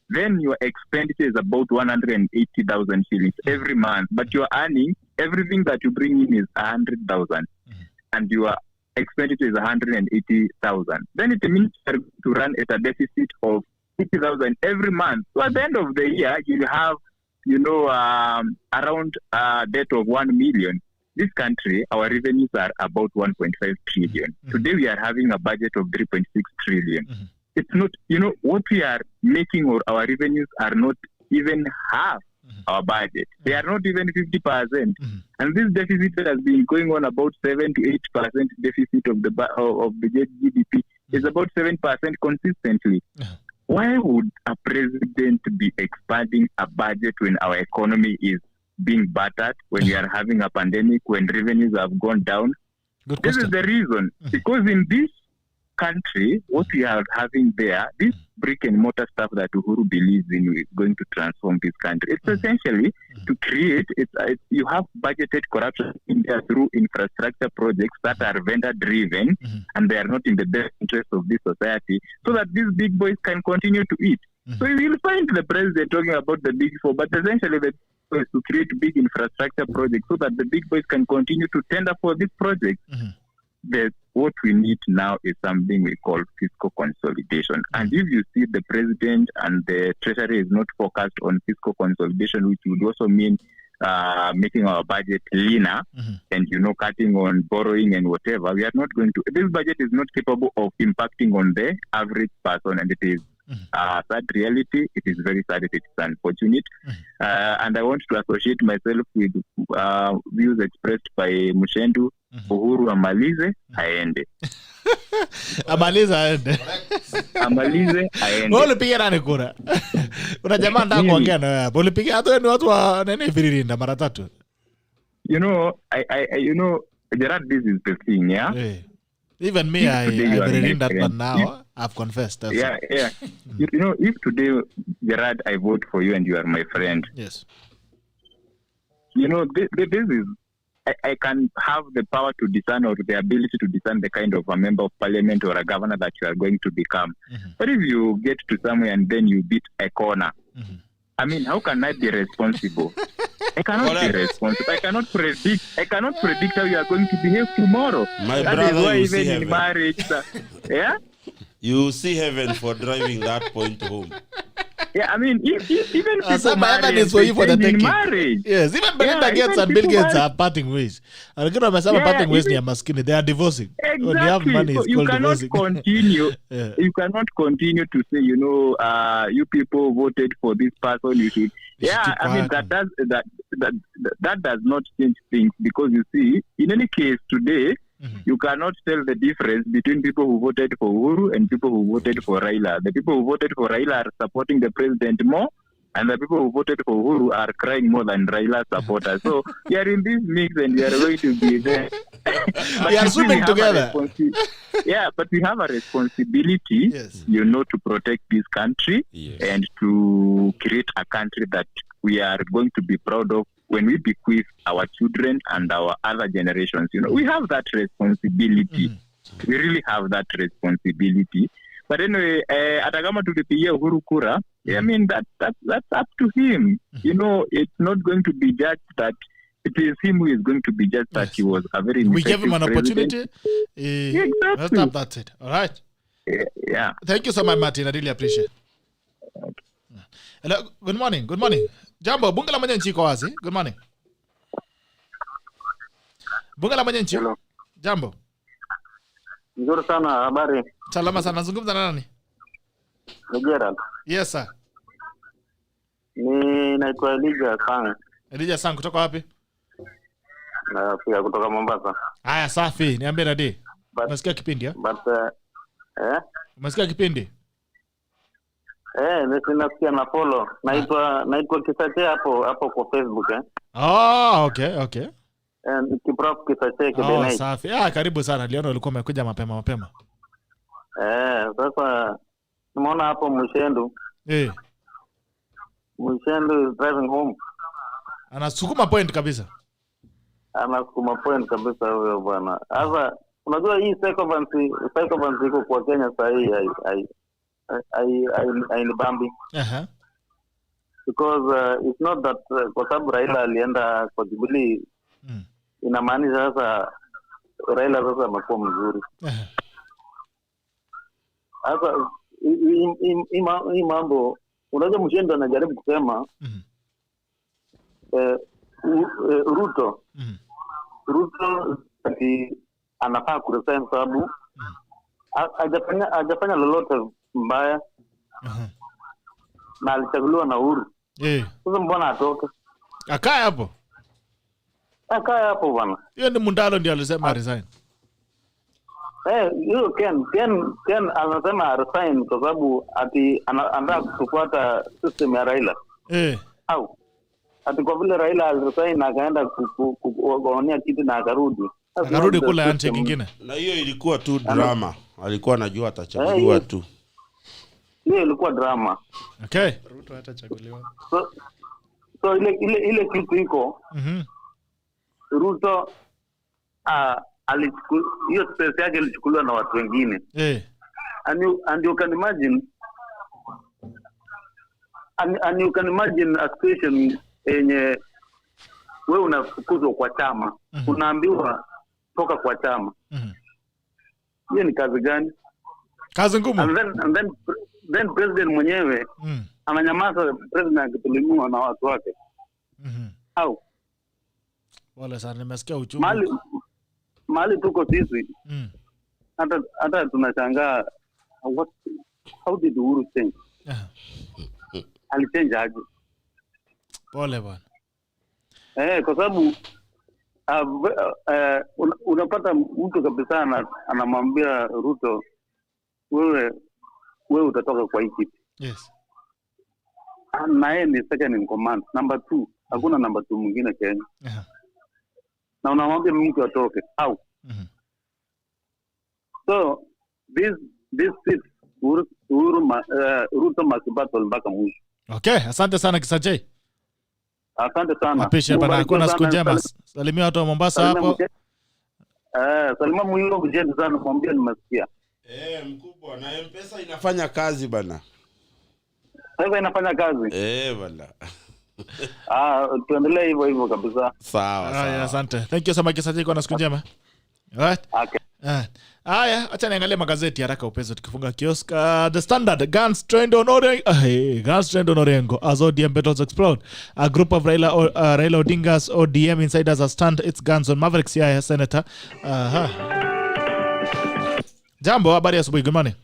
Speaker 8: Then your expenditure is about 180,000 shillings every month, but you are earning, everything that you bring in is 100,000, and your expenditure is 180,000. Then it means you're to run at a deficit of 50,000 every month. So at the end of the year, you have, around a debt of 1 million. This country, our revenues are about 1.5 trillion. Today we are having a budget of 3.6 trillion. It's not, what we are making, or our revenues are not even half our budget. They are not even 50%. And this deficit has been going on about 7 to 8% deficit of the GDP. Is about 7% consistently. Why would a president be expanding a budget when our economy is being battered, when we are having a pandemic, when revenues have gone down? This is the reason. Because in this country, what we are having there, this brick and mortar stuff that Uhuru believes in is going to transform this country. It's essentially to create, you have budgeted corruption in there through infrastructure projects that are vendor driven and they are not in the best interest of this society, so that these big boys can continue to eat. So you will find the president talking about the big four, but essentially the is to create big infrastructure projects so that the big boys can continue to tender for these projects. What we need now is something we call fiscal consolidation. And if you see the president and the treasury is not focused on fiscal consolidation, which would also mean making our budget leaner and, cutting on borrowing and whatever, we are not going to, this budget is not capable of impacting on the average person, and it is sad reality. It is very sad. It is unfortunate. And I want to associate myself with views expressed by Muchendu. Uhuru amalize aende.
Speaker 1: Amalize aende.
Speaker 8: Amalize aende.
Speaker 1: Wewe ulipiga nani kura? Kuna jamaa ndako kuongea na wewe. Ulipiga watu wa nani Firirinda mara 3?
Speaker 8: Gerard, this is the thing, yeah?
Speaker 1: Yeah. Even me, I believe that one now. I've confessed.
Speaker 8: Yeah. If today, Gerard, I vote for you and you are my friend.
Speaker 1: Yes.
Speaker 8: This is, I can have the power to discern or the ability to discern the kind of a member of parliament or a governor that you are going to become. But if you get to somewhere and then you beat a corner, I mean, how can I be responsible? I cannot be responsible. I cannot predict how you are going to behave tomorrow.
Speaker 2: My
Speaker 8: that
Speaker 2: brother,
Speaker 8: is why
Speaker 2: you
Speaker 8: even
Speaker 2: see
Speaker 8: in
Speaker 2: heaven.
Speaker 8: marriage, yeah?
Speaker 2: You see heaven for driving that point home.
Speaker 8: Yeah, I mean, even people
Speaker 1: marry in
Speaker 8: marriage.
Speaker 1: Yes, even Belinda Gates and Bill Gates are parting ways. Parting ways near Maskini. They are divorcing.
Speaker 8: Exactly.
Speaker 1: When you have money, it's
Speaker 8: you
Speaker 1: called
Speaker 8: cannot
Speaker 1: divorcing.
Speaker 8: continue. You cannot continue to say, you people voted for this person. You should. I mean that does not change things, because you see, in any case today, you cannot tell the difference between people who voted for Uhuru and people who voted for Raila. The people who voted for Raila are supporting the president more, and the people who voted for Uhuru are crying more than Raila supporters. So we are in this mix and we are going to be there.
Speaker 1: We are swimming together.
Speaker 8: But we have a responsibility, to protect this country and to create a country that we are going to be proud of when we bequeath our children and our other generations. We have that responsibility. We really have that responsibility. But anyway, atakama tulipigia Uhuru kura, I mean that's up to him. It's not going to be judged that it is him who is going to be judged that he was a very
Speaker 1: we gave him an
Speaker 8: president.
Speaker 1: opportunity.
Speaker 8: Exactly.
Speaker 1: That's it. All right.
Speaker 8: Yeah.
Speaker 1: Thank you so much, Martin. I really appreciate it. Okay. Hello. Good morning. Jambo, bunge la mwenye nchi iko wazi. Good morning. Bunge la mwenye nchi.
Speaker 9: Hello.
Speaker 1: Jambo.
Speaker 9: Nzuri sana, habari.
Speaker 1: Salama sana. Nazungumza na nani?
Speaker 9: Gerald.
Speaker 1: Yes sir.
Speaker 9: Ni naitwa Elijah Sang.
Speaker 1: Elijah Sang kutoka wapi?
Speaker 9: Na pia kutoka Mombasa.
Speaker 1: Haya safi. Niambie Radi. Umesikia kipindi Umesikia kipindi?
Speaker 9: Nasikia na follow. Naitwa Kisache hapo kwa Facebook
Speaker 1: Okay.
Speaker 9: Kiprop Kisache Kibenai.
Speaker 1: Safi. Karibu sana. Liona ulikuwa umekuja mapema.
Speaker 9: Sasa nimeona hapo Muchendu. Muchendu is driving home.
Speaker 1: Anasukuma point kabisa
Speaker 9: huyo bwana. Sasa unajua hii psychopathy iko kwa Kenya sasa hii hainibambi. Because it's not that kwa sababu Raila alienda kwa Jubilee inamaanisha sasa Raila sasa amekuwa mzuri. Sasa hii mambo unajua Muchendu anajaribu kusema Ruto anafaa kuresign sababu hajafanya lolote mbaya na alichaguliwa na Uhuru. Sasa mbona atoke?
Speaker 1: Akae hapo bwana. Hiyo ni Mundalo ndiye alisema resign.
Speaker 9: Hiyo Ken anasema resign kwa sababu anataka kufuata system ya Raila. Au ati kwa vile Raila aliresign na akaenda kuonea kiti na akarudi
Speaker 1: kule anche nyingine.
Speaker 2: Na hiyo ilikuwa tu drama. Alikuwa anajua atachaguliwa tu.
Speaker 9: Hiyo ilikuwa drama.
Speaker 1: Okay. Ruto hatachaguliwa.
Speaker 9: So ile kitu iko. Ruto hiyo space yake ilichukuliwa na watu wengine. And you can imagine a situation yenye wewe unafukuzwa kwa chama, unaambiwa toka kwa chama. Hiyo ni kazi gani?
Speaker 1: Kazi ngumu.
Speaker 9: And then president mwenyewe ananyamaza, president akitulimwa na watu wake. Au
Speaker 1: Wala sana nimesikia uchungu.
Speaker 9: Mali tuko sisi. Hata tunashangaa how did Uhuru change? Alichange aje?
Speaker 1: Pole bwana.
Speaker 9: Kwa sababu unapata mtu kabisa anamwambia Ruto wewe utatoka kwa hii kitu.
Speaker 1: Yes.
Speaker 9: Na yeye ni second in command. Number 2, hakuna number 2 mwingine Kenya. Na unamwambia mtu atoke. Au. So this Ruto must battle mpaka mwisho.
Speaker 1: Okay, asante sana Kisache.
Speaker 9: Asante sana.
Speaker 1: Apisha bana, hakuna siku njema. Salimia watu wa Mombasa hapo.
Speaker 9: Salimia mwilo mjenzi sana, mwambie nimesikia.
Speaker 2: Mkubwa na M-Pesa inafanya kazi bana.
Speaker 9: Sasa inafanya kazi.
Speaker 2: Bana.
Speaker 9: Tuendelee hivyo kabisa.
Speaker 2: Sawa.
Speaker 1: Asante. Thank you so much Kisache, kwa siku njema. Alright.
Speaker 9: Okay.
Speaker 1: Haya, acha niangalie magazeti haraka upezo tukifunga kiosk. The Standard, guns trend on Orengo as ODM battles explode. A group of Raila Odinga's ODM insiders have stand its guns on Maverick Siaya senator. Jambo, habari asubuhi, good morning.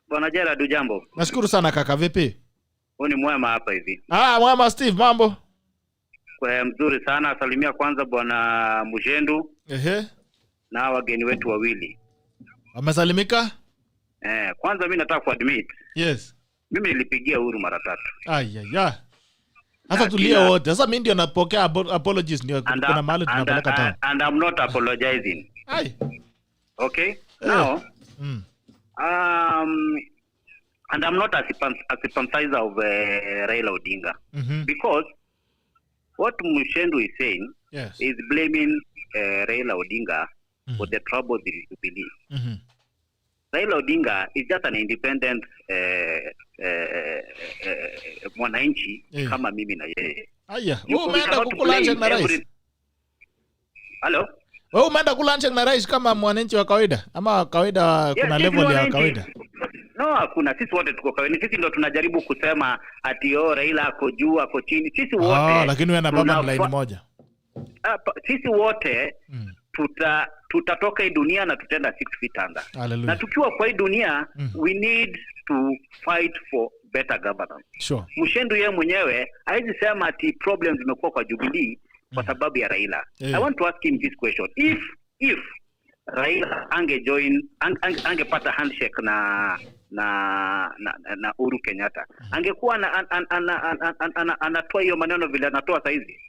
Speaker 10: Bwana Gerald, jambo.
Speaker 1: Nashukuru sana kaka, vipi?
Speaker 10: Ni mwema hapa hivi.
Speaker 1: Mwema Steve, mambo?
Speaker 10: Kwa mzuri sana, salimia kwanza bwana Muchendu. Na wageni wetu wawili.
Speaker 1: Wamesalimika?
Speaker 10: Kwanza mimi nataka kuadmit.
Speaker 1: Yes.
Speaker 10: Mimi nilipigia Uhuru mara 3.
Speaker 1: Sasa tulia wote. Sasa mimi ndio napokea apologies, ndio kuna mahali tunapeleka town.
Speaker 10: And I'm not apologizing. Okay? Now, and I'm not a sympathizer of Raila Odinga. Because what Muchendu is saying is blaming Raila Odinga for the troubles in Jubilee. Raila Odinga is just an independent mwananchi kama mimi na yeye.
Speaker 1: Wewe umeenda kukulanja na rais?
Speaker 10: Hello?
Speaker 1: Wewe umeenda kulanja na rais kama mwananchi wa kawaida ama kawaida kuna level ya kawaida?
Speaker 10: No, hakuna. Sisi wote tuko kawaida. Sisi ndio tunajaribu kusema ati Raila ako juu, ako chini. Sisi wote.
Speaker 1: Lakini wewe na baba line moja.
Speaker 10: Sisi wote tutatoka hii dunia na tutenda 6 feet under.
Speaker 1: Hallelujah.
Speaker 10: Na tukiwa kwa hii dunia we need to fight for better governance.
Speaker 1: Sure.
Speaker 10: Muchendu yeye mwenyewe haizi sema ati problems zimekuwa kwa Jubilee kwa sababu ya Raila. I want to ask him this question. If Raila angepata handshake na Uhuru Kenyatta, angekuwa anatoa hiyo maneno vile anatoa saizi.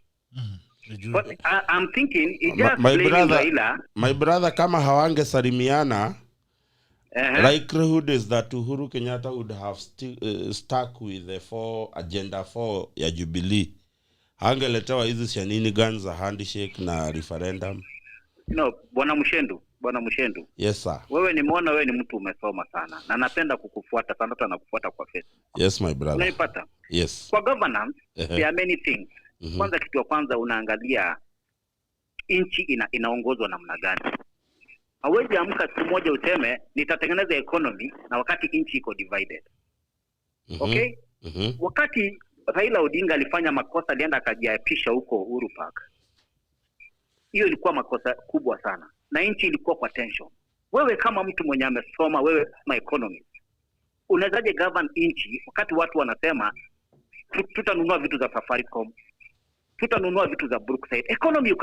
Speaker 10: But I'm thinking he just blaming Raila.
Speaker 2: My brother, kama hawange salimiana, likelihood is that Uhuru Kenyatta would have stuck with the agenda 4 ya Jubilee. Hangeletewa hizi shenanigans za handshake na referendum.
Speaker 10: No, Bwana Muchendu.
Speaker 2: Yes sir.
Speaker 10: Wewe ni mtu umesoma sana na napenda kukufuata sana, hata nakufuata kwa Facebook.
Speaker 2: Yes my brother.
Speaker 10: Unaipata?
Speaker 2: Yes.
Speaker 10: Kwa governance there are many things. Kwanza kitu ya kwanza unaangalia inchi inaongozwa namna gani. Hawezi amka siku moja useme nitatengeneza economy na wakati inchi iko divided. Okay? Wakati Raila Odinga alifanya makosa, alienda akajiapisha huko Uhuru Park. Hiyo ilikuwa makosa kubwa sana. Na inchi ilikuwa kwa tension. Wewe kama mtu mwenye amesoma, wewe kama economist, unawezaje govern inchi wakati watu wanasema tutanunua vitu za Safaricom, tutanunua vitu za Brookside? Economy you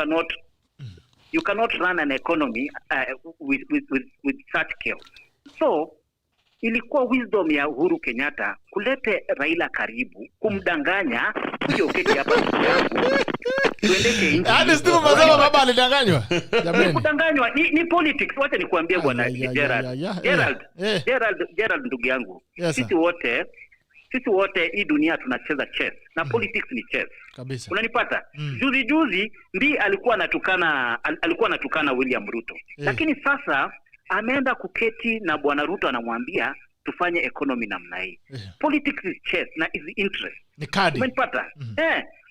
Speaker 10: cannot run an economy with such chaos. So ilikuwa wisdom ya Uhuru Kenyatta kulete Raila karibu, kumdanganya hiyo keki hapa tuendeke nchi.
Speaker 1: Hadi Steve mazao baba alidanganywa.
Speaker 10: Jamani. Kudanganywa ni politics. Wacha nikuambie bwana Gerald ndugu yangu. Sisi wote hii dunia tunacheza chess na politics ni chess.
Speaker 1: Kabisa.
Speaker 10: Unanipata? Juzi ndi alikuwa anatukana William Ruto. Lakini sasa ameenda kuketi na bwana Ruto anamwambia tufanye economy namna hii. Politics is chess na is interest.
Speaker 1: Ni kadi.
Speaker 10: Umenipata?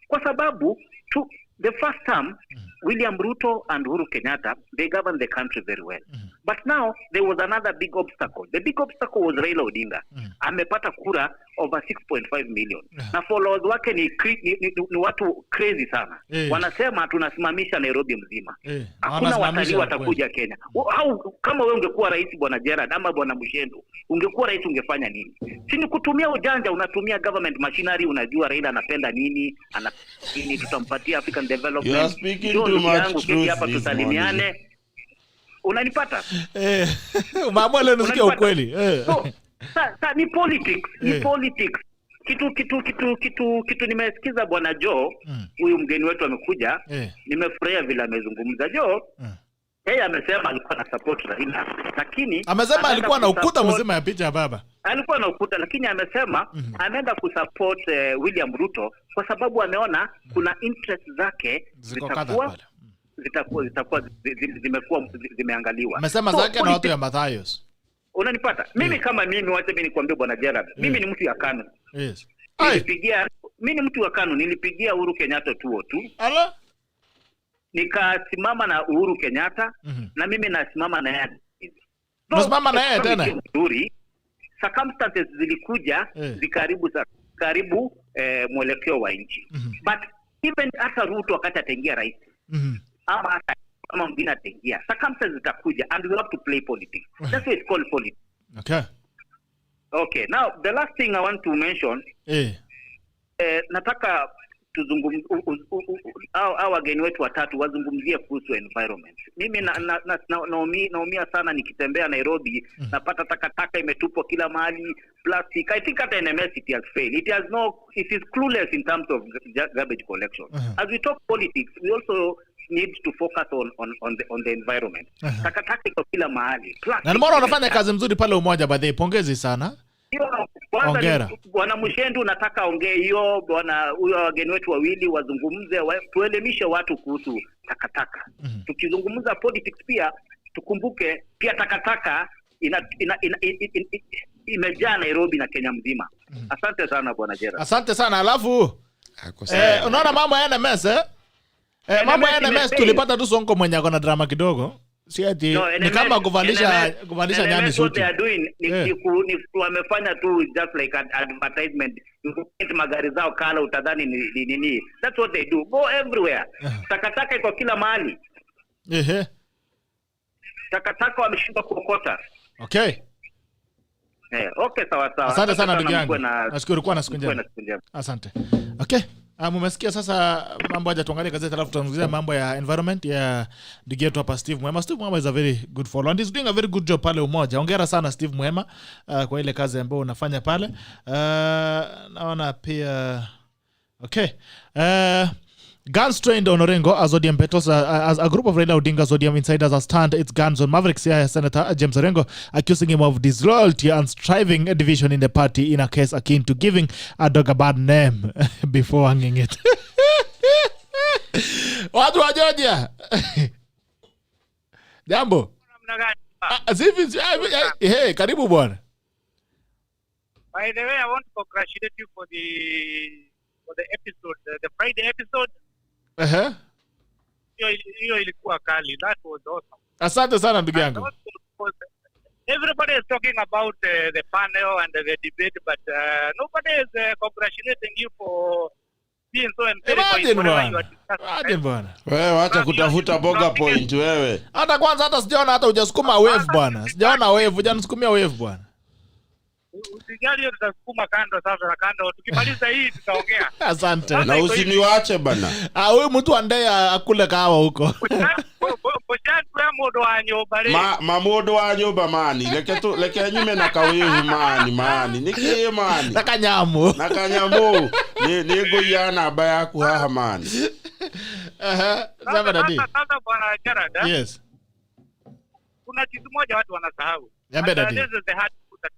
Speaker 10: Kwa sababu the first time William Ruto and Uhuru Kenyatta, they governed the country very well. But now there was another big obstacle. The big obstacle was Raila Odinga. Amepata kura over 6.5 million. Na followers wake ni watu crazy sana. Wanasema tunasimamisha Nairobi mzima. Hakuna watalii watakuja Kenya. Kama wewe ungekuwa rais bwana Gerard ama bwana Mushendu, ungekuwa rais ungefanya nini? Si ni kutumia ujanja, unatumia government machinery, unajua Raila anapenda nini, nini tutampatia African Development.
Speaker 2: You are speaking too much truth
Speaker 10: hapa tusalimiane. Unanipata?
Speaker 1: Mama leo nasikia ukweli.
Speaker 10: So, ni politics, ni politics. Kitu nimesikiza bwana Joe, huyu mgeni wetu amekuja, nimefurahia vile amezungumza Joe. Yeye amesema alikuwa na support Raila, lakini
Speaker 1: amesema alikuwa na ukuta mzima ya picha ya baba. Alikuwa
Speaker 10: na ukuta, lakini amesema ameenda kusupport William Ruto kwa sababu ameona kuna interest zake zitakuwa zimeangaliwa.
Speaker 1: Amesema zake na watu ya Mathias.
Speaker 10: Unanipata? Mimi kama mimi wacha mimi nikwambie bwana Gerard. Mimi ni mtu ya KANU.
Speaker 1: Yes.
Speaker 10: Mimi ni mtu wa KANU, nilipigia Uhuru Kenyatta 202.
Speaker 1: Ala?
Speaker 10: Nikasimama na Uhuru Kenyatta na mimi nasimama na yeye.
Speaker 1: Nasimama na yeye tena.
Speaker 10: Circumstances zilikuja karibu mwelekeo wa nchi. But even hata Ruto wakati ataingia rais. Ama mwingine ataingia. Circumstances zitakuja and we have to play politics. That's why it's called politics. Okay. Now the last thing I want to mention nataka tuzungumzie au wageni wetu watatu wazungumzie kuhusu environment. Mimi naumia sana nikitembea Nairobi, napata takataka imetupwa kila mahali, plastic. I think that NMS it has failed. It is clueless in terms of garbage collection. As we talk politics, we also need to focus on the environment. Takataka iko kila mahali.
Speaker 1: Na mbona unafanya kazi mzuri pale Umoja baadhi, pongezi sana.
Speaker 10: Bwana Mushendu nataka ongee hiyo, bwana huyo wageni wetu wawili wazungumze, tuelimishe watu kuhusu takataka. Tukizungumza politics pia tukumbuke pia takataka imejaa Nairobi na Kenya mzima. Asante sana bwana Gerard.
Speaker 1: Asante sana. Alafu unaona mambo ya NMS mambo ya NMS tulipata tu Sonko mwenye ako na drama kidogo. Si ati ni kama kuvalisha nyani suti.
Speaker 10: What they are doing ni wamefanya tu just like advertisement. Magari zao kala utadhani ni nini. That's what they do. Go everywhere. Takataka iko kila mahali. Takataka wameshinda kuokota.
Speaker 1: Okay.
Speaker 10: Okay, sawa.
Speaker 1: Asante sana ndugu yangu. Nashukuru kwa siku njema. Asante. Okay. Mumesikia sasa mambo haja tuangalie gazeti alafu tutazungumzia mambo ya environment ya ndugu yetu hapa Steve Mwema. Steve Mwema is a very good follower and he's doing a very good job pale Umoja. Hongera sana Steve Mwema kwa ile kazi ambayo unafanya pale. Naona pia okay. Guns trained on Orengo as ODM Betos as a group of Raila Odinga's ODM insiders has turned its guns on Maverick Siaya Senator James Orengo, accusing him of disloyalty and striving a division in the party in a case akin to giving a dog a bad name before hanging it. Watu wa Georgia. Jambo. Hey, karibu bwana.
Speaker 11: By the way, I want to congratulate you for the episode, the Friday episode. Hiyo ilikuwa kali. That was awesome.
Speaker 1: Asante sana ndugu yangu.
Speaker 11: Everybody is talking about the panel and the debate, but nobody is congratulating you for being so emphatic.
Speaker 1: Imagine bwana.
Speaker 2: Wewe acha kutafuta boga point wewe.
Speaker 1: Hata kwanza hata sijaona hata hujasukuma wave bwana. Sijaona wave, hujanisukumia wave bwana.
Speaker 11: Usijali tutasukuma kando sasa na kando. Tukimaliza hii tutaongea.
Speaker 1: Asante.
Speaker 2: Na usiniwache bana.
Speaker 1: Huyu mtu andaye akule kahawa huko.
Speaker 2: Mamodo wa nyoba mani. Leke nyume na kawevu mani. Nikie mani.
Speaker 1: Nakanyamo.
Speaker 2: Nego yana abaya kuhaha mani.
Speaker 1: Sasa dadi.
Speaker 11: Sasa bwana Gerard.
Speaker 1: Yes.
Speaker 11: Kuna kitu moja watu wanasahau.
Speaker 1: Yambe dadi.
Speaker 11: This is the hard truth that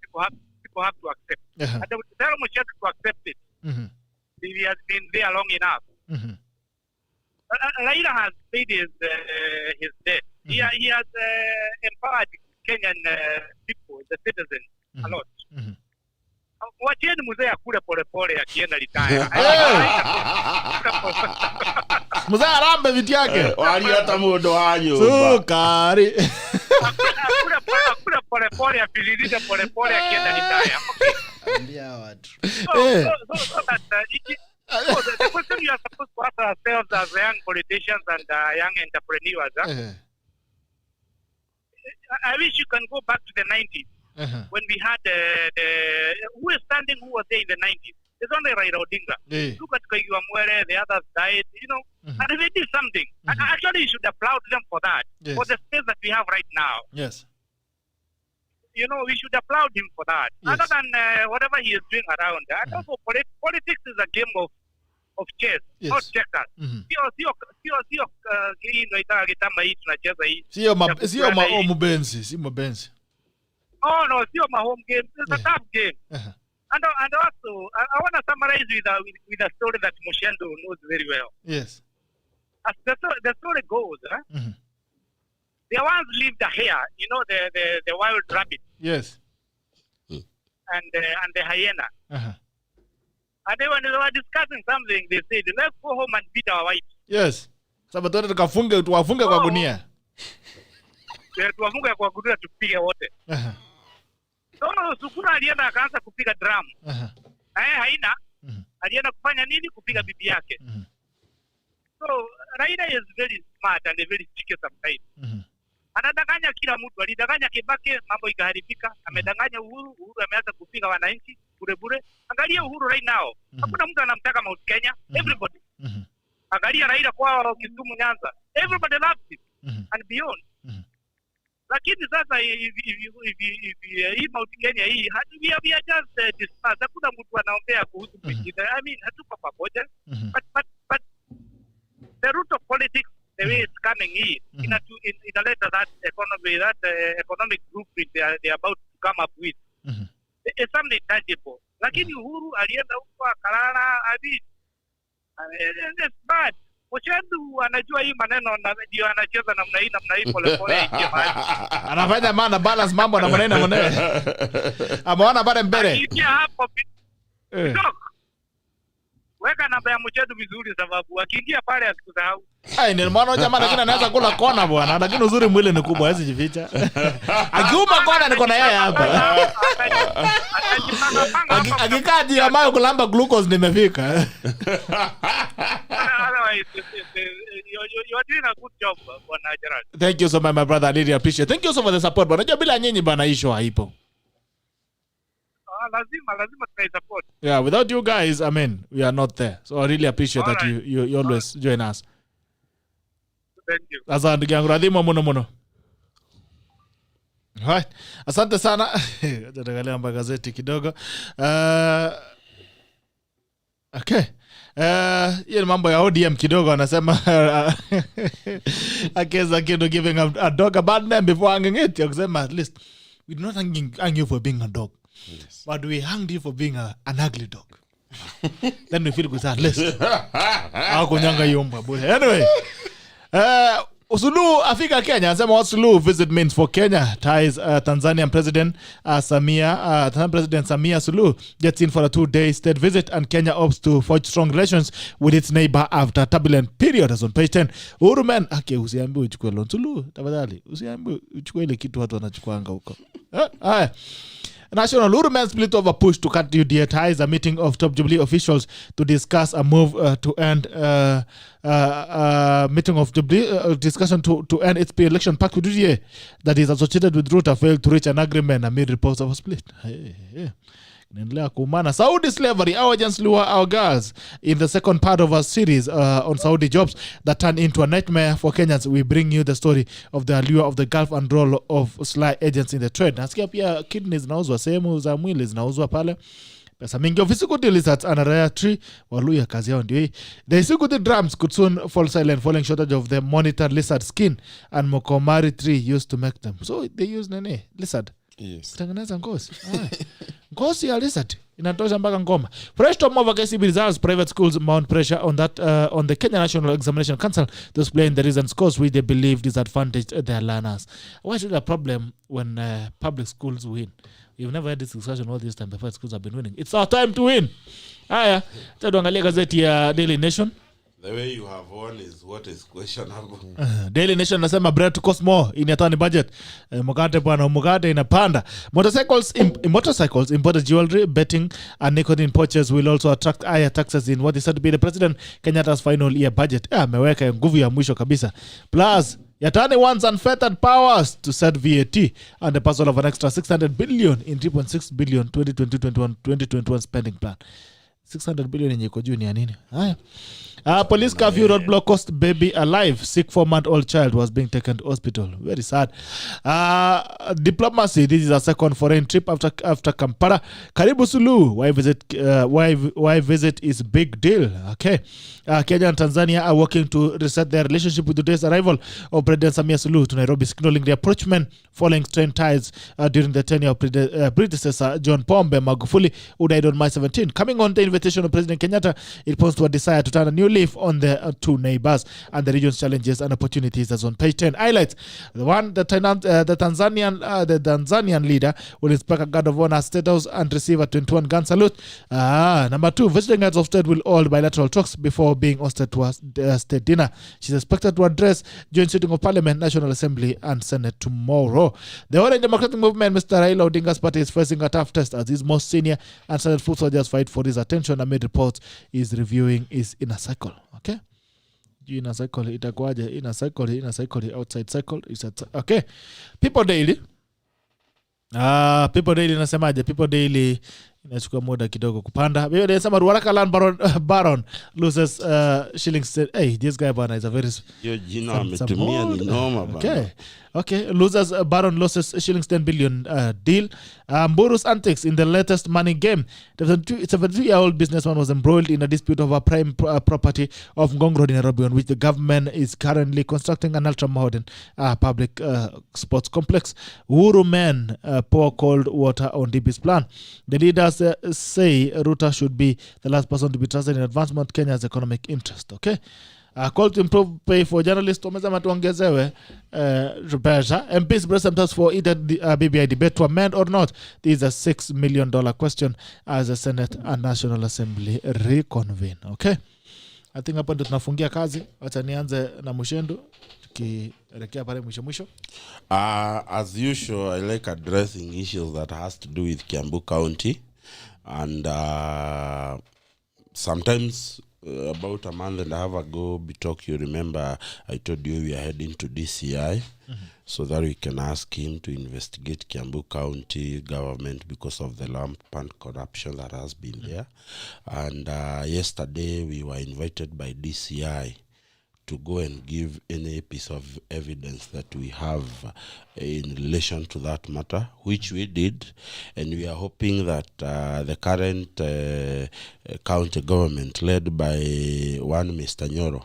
Speaker 11: people have to accept. And they will tell Mushendu to accept it. He has been there long enough. Raila has paid his debt. He has empowered Kenyan people, the citizens, a lot. Wacheni mzee akule polepole akienda retire.
Speaker 1: Mzee arambe vitu yake.
Speaker 2: Wali hata mudo wanyo.
Speaker 1: Sukari.
Speaker 11: Akule polepole apililize polepole akienda Hidaya.
Speaker 6: Ambia watu.
Speaker 11: So that the question you are supposed to ask ourselves as young politicians and young entrepreneurs. I wish you can go back to the 90s when we had who was there in the 90s. There's only Raila Odinga. Look at Kaiwa Mwere, the others died, and they did something. And actually, you should applaud them for that, for the space that we have right now.
Speaker 1: Yes.
Speaker 11: We should applaud him for that. Yes. Other than whatever he is doing around. And also, politics is a game of chess, not checkers.
Speaker 1: Sio mabenzi.
Speaker 11: Oh no, sio my home game. It's a tough game. And also, I want to summarize with a story that Mushendu knows very well.
Speaker 1: Yes.
Speaker 11: As the story goes, there once lived a hare, the wild rabbit.
Speaker 1: Yes.
Speaker 11: And the hyena. And then when they were discussing something, they said, let's go home and beat our wives.
Speaker 1: Yes. Sabato tuwafunge kwa gunia.
Speaker 11: Tuwafunge kwa gunia tupige wote. So Sukuna alienda akaanza kupiga drum. Haina alienda kufanya nini? Kupiga bibi yake. So Raila is very smart and very tricky sometimes. Anadanganya kila mtu, alidanganya Kibaki, mambo ikaharibika. Amedanganya Uhuru ameanza kupiga wananchi bure. Angalia Uhuru right now. Hakuna mtu anamtaka Mount Kenya. Everybody. Angalia Raila kwa Kisumu, Nyanza. Everybody loves him and beyond. Lakini sasa hii Mount Kenya hii we are just discussed. Hakuna mtu anaongea kuhusu pengine. I mean, hatuko pamoja. But the root of politics, the way it's coming in a letter that economic blueprint they are about to come up with, it's something tangible. Lakini Uhuru alienda huko akalala, it's bad. Mochendu anajua hii maneno na ndio anacheza namna hii polepole ingie mahali.
Speaker 1: Anafanya maana balance mambo na maneno. Ameona pale mbele.
Speaker 11: Ingia hapo. Weka namba ya Mochendu vizuri sababu akiingia pale asikusahau.
Speaker 1: Ni maana jamaa lakini anaweza kula kona bwana, lakini uzuri mwili ni kubwa hawezi jificha. Akiuma kona niko na yeye hapa. Akikaji amayo kulamba glucose nimefika.
Speaker 11: You're doing a good job, Bwana Gerald.
Speaker 1: Thank you so much, my brother. I really appreciate. Thank you so for the support. Bwana, unajua bila nyinyi bana issue haipo.
Speaker 11: Lazima tuna support.
Speaker 1: Yeah, without you guys, I mean, we are not there. So I really appreciate that you always join us.
Speaker 11: Thank you.
Speaker 1: Asante ndugu yangu, radhima muno. Right. Asante sana. Tutaangalia magazeti kidogo. Okay. Hiyo mambo ya ODM kidogo anasema akeza kido giving a dog a bad name before hanging it. Akisema at least we do not hang you for being a dog. Yes. But we hanged you for being an ugly dog. Then we feel good at least. Akunyanga yomba bure. Anyway, Suluhu afika Kenya. Anasema what Suluhu visit means for Kenya ties. Tanzanian President Samia Suluhu gets in for a 2-day state visit, and Kenya opts to forge strong relations with its neighbor after turbulent period. As on page 10, Uhuru men usiambiwe uchukue loan. Suluhu tafadhali usiambiwe uchukue ile kitu watu wanachukuanga huko. National Uhuru split over push to cut UDA ties. A meeting of top Jubilee officials to discuss a move to end meeting of Jubilee discussion to end its pre-election pact with UDA that is associated with Ruto failed to reach an agreement amid reports of a split. Saudi slavery, our agents lure our girls. In the second part of our series on Saudi jobs that turned into a nightmare for Kenyans, we bring you the story of the allure of the Gulf and role of sly agents in the trade. Nasikia pia kidneys zinauzwa, sehemu za mwili zinauzwa pale. Pesa mingi. Ofisikuti lizards and a rare tree. Waluya kazi yao ndio hii. The Isikuti drums could soon fall silent following shortage of the monitor lizard skin and mokomari tree used to make them. So they use lizard.
Speaker 2: Yes.
Speaker 1: Kutengeneza ngozi. Ngozi ya lizard inatosha mpaka ngoma. Fresh top over KCB results, private schools mount pressure on that on the Kenya National Examination Council to explain the reasons cause which they believe disadvantaged their learners. Why is it a problem when public schools win? We've never had this discussion all this time. Private schools have been winning. It's our time to win. Haya, tuangalie gazeti ya Daily Nation.
Speaker 2: The way you have won is what is questionable.
Speaker 1: Daily Nation nasema bread to cost more in yatani budget. Mkate bwana mkate inapanda. Motorcycles, imported jewelry, betting and nicotine pouches will also attract higher taxes in what is said to be the President Kenyatta's final year budget. Ameweka nguvu ya mwisho kabisa. Plus Yatani wants unfettered powers to set VAT and the parcel of an extra 600 billion in 3.6 billion 2020-2021 spending plan. 600 billion yenye iko juu ni ya nini? Haya. Police curfew roadblock cost baby alive. Sick 4-month-old child was being taken to hospital. Very sad. Diplomacy. This is a second foreign trip after Kampala. Karibu Sulu. Why visit is big deal. Okay. Kenya and Tanzania are working to reset their relationship with today's arrival of President Samia Suluhu to Nairobi, signaling the approachment following strained ties during the tenure of predecessor John Pombe Magufuli, who died on March 17. Coming on the invitation of President Kenyatta, it points to a desire to turn a new leaf on the two neighbors and the region's challenges and opportunities, as on page 10 highlights. The Tanzanian leader will inspect a guard of honor State House and receive a 21 gun salute. Number 2, visiting heads of state will hold bilateral talks before being hosted to a state dinner. She's expected to address joint sitting of Parliament, National Assembly and Senate tomorrow. The Orange Democratic Movement, Mr. Raila Odinga's party, is facing a tough test as his most senior and Senate foot soldiers fight for his attention amid reports he's reviewing his inner cycle. Okay? Inner cycle itakuwaje? Inner cycle, outside cycle. Okay. People Daily. People Daily nasemaje? People Daily inachukua muda kidogo kupanda. Wewe unasema Ruaraka Land Baron loses shillings. Hey, this guy bana is a very
Speaker 2: jina ametumia ni noma bana.
Speaker 1: Okay, Baron loses shillings 10 billion deal. Mburu's antics in the latest money game. The 73-year-old businessman was embroiled in a dispute over prime property of Ngong Road in Nairobi, on which the government is currently constructing an ultra-modern public sports complex. Uhuru men pour cold water on DB's plan. The leaders say Ruta should be the last person to be trusted in advancement Kenya's economic interest. Okay. Call to improve pay for journalists. Umesema tuongezewe pesa. MPs brace themselves for either BBI debate to amend or not. This is a $6 million question as the Senate and National Assembly reconvene. Okay. I think hapo ndo tunafungia kazi. Acha nianze na Mushendu tukielekea pale mwisho.
Speaker 2: As usual, I like addressing issues that has to do with Kiambu County, and sometimes about a month and a half ago, Bitok, you remember I told you we are heading to DCI so that we can ask him to investigate Kiambu County government because of the rampant corruption that has been there. And yesterday we were invited by DCI to go and give any piece of evidence that we have in relation to that matter, which we did, and we are hoping that the current county government, led by one Mr. Nyoro,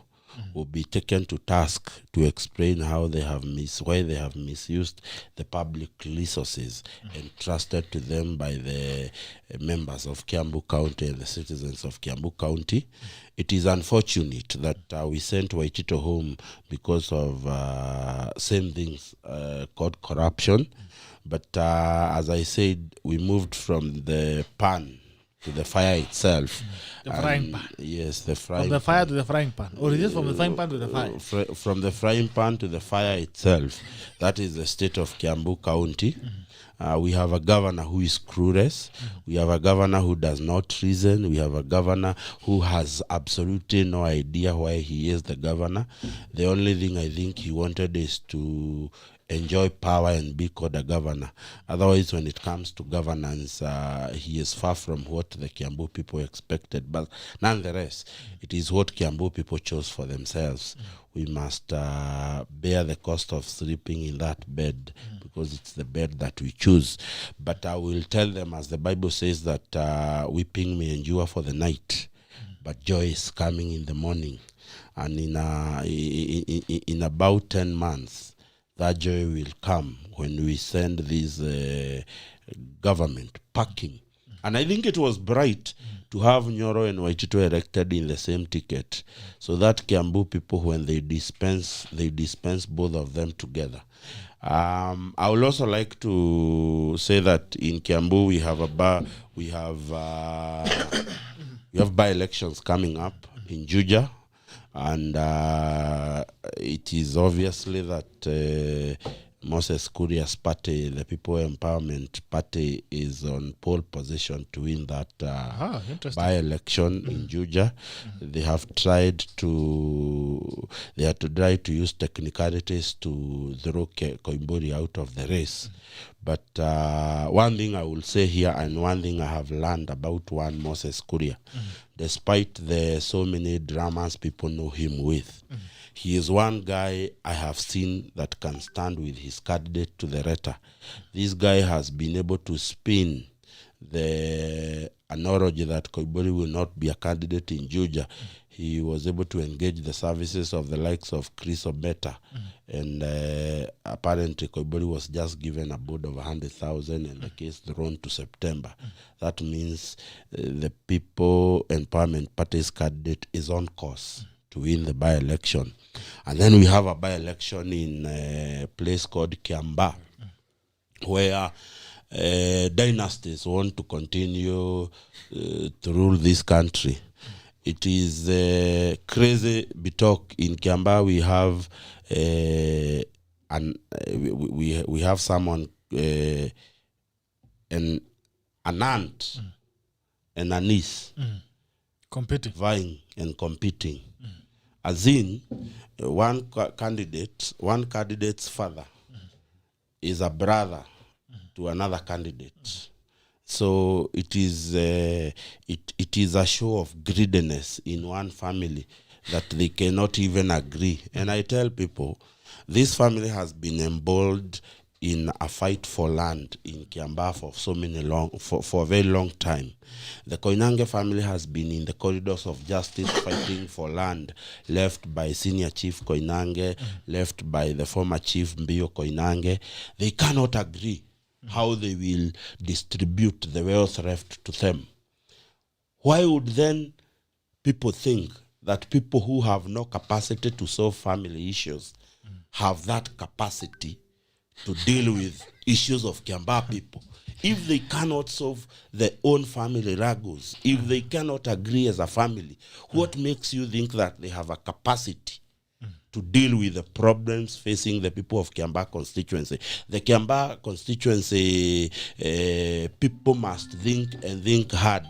Speaker 2: will be taken to task to explain how they have why they have misused the public resources entrusted to them by the members of Kiambu County and the citizens of Kiambu County. It is unfortunate that we sent Waitito home because of same things called corruption. But as I said, we moved from the pan to the fire itself.
Speaker 1: The frying pan.
Speaker 2: Yes, the frying
Speaker 1: From the fire to the frying pan. Or is it from the frying pan to the fire?
Speaker 2: From the frying pan to the fire itself. That is the state of Kiambu County. We have a governor who is clueless. We have a governor who does not reason. We have a governor who has absolutely no idea why he is the governor. The only thing I think he wanted is to enjoy power and be called a governor. Otherwise, when it comes to governance, he is far from what the Kiambu people expected. But nonetheless, it is what Kiambu people chose for themselves. We must bear the cost of sleeping in that bed because it's the bed that we choose. But I will tell them, as the Bible says, that weeping may endure for the night, but joy is coming in the morning. And in about 10 months, that joy will come when we send this government packing. And I think it was bright to have Nyoro and Waitito elected in the same ticket, so that Kiambu people, when they dispense both of them together. I would also like to say that in Kiambu we have by-elections coming up in Juja. And it is obviously that Moses Kuria's party, the People Empowerment Party, is on pole position to win that by-election in Juja. They have tried to try to use technicalities to throw Koimburi out of the race. But one thing I will say here, and one thing I have learned about one Moses Kuria, despite the so many dramas people know him with, he is one guy I have seen that can stand with his candidate to the reta. This guy has been able to spin the analogy that Koimburi will not be a candidate in Juja. He was able to engage the services of the likes of Chris Obeta. And apparently Koimburi was just given a board of 100,000 and the case thrown to September. That means the People Empowerment Party's candidate is on course to win the by-election. And then we have a by-election in a place called Kiamba, where dynasties want to continue to rule this country. It is crazy talk. In Kiamba we have we have someone an aunt and a niece
Speaker 1: competing,
Speaker 2: vying and competing. As in, one candidate's father is a brother to another candidate. So it is a show of greediness in one family that they cannot even agree. And I tell people, this family has been embroiled in a fight for land in Kiamba for a very long time. The Koinange family has been in the corridors of justice fighting for land left by senior chief Koinange, left by the former chief Mbio Koinange. They cannot agree how they will distribute the wealth left to them. Why would then people think that people who have no capacity to solve family issues have that capacity to deal with issues of Kiamba people? If they cannot solve their own family struggles, if they cannot agree as a family, what makes you think that they have a capacity to deal with the problems facing the people of Kiamba constituency? The Kiamba constituency people must think hard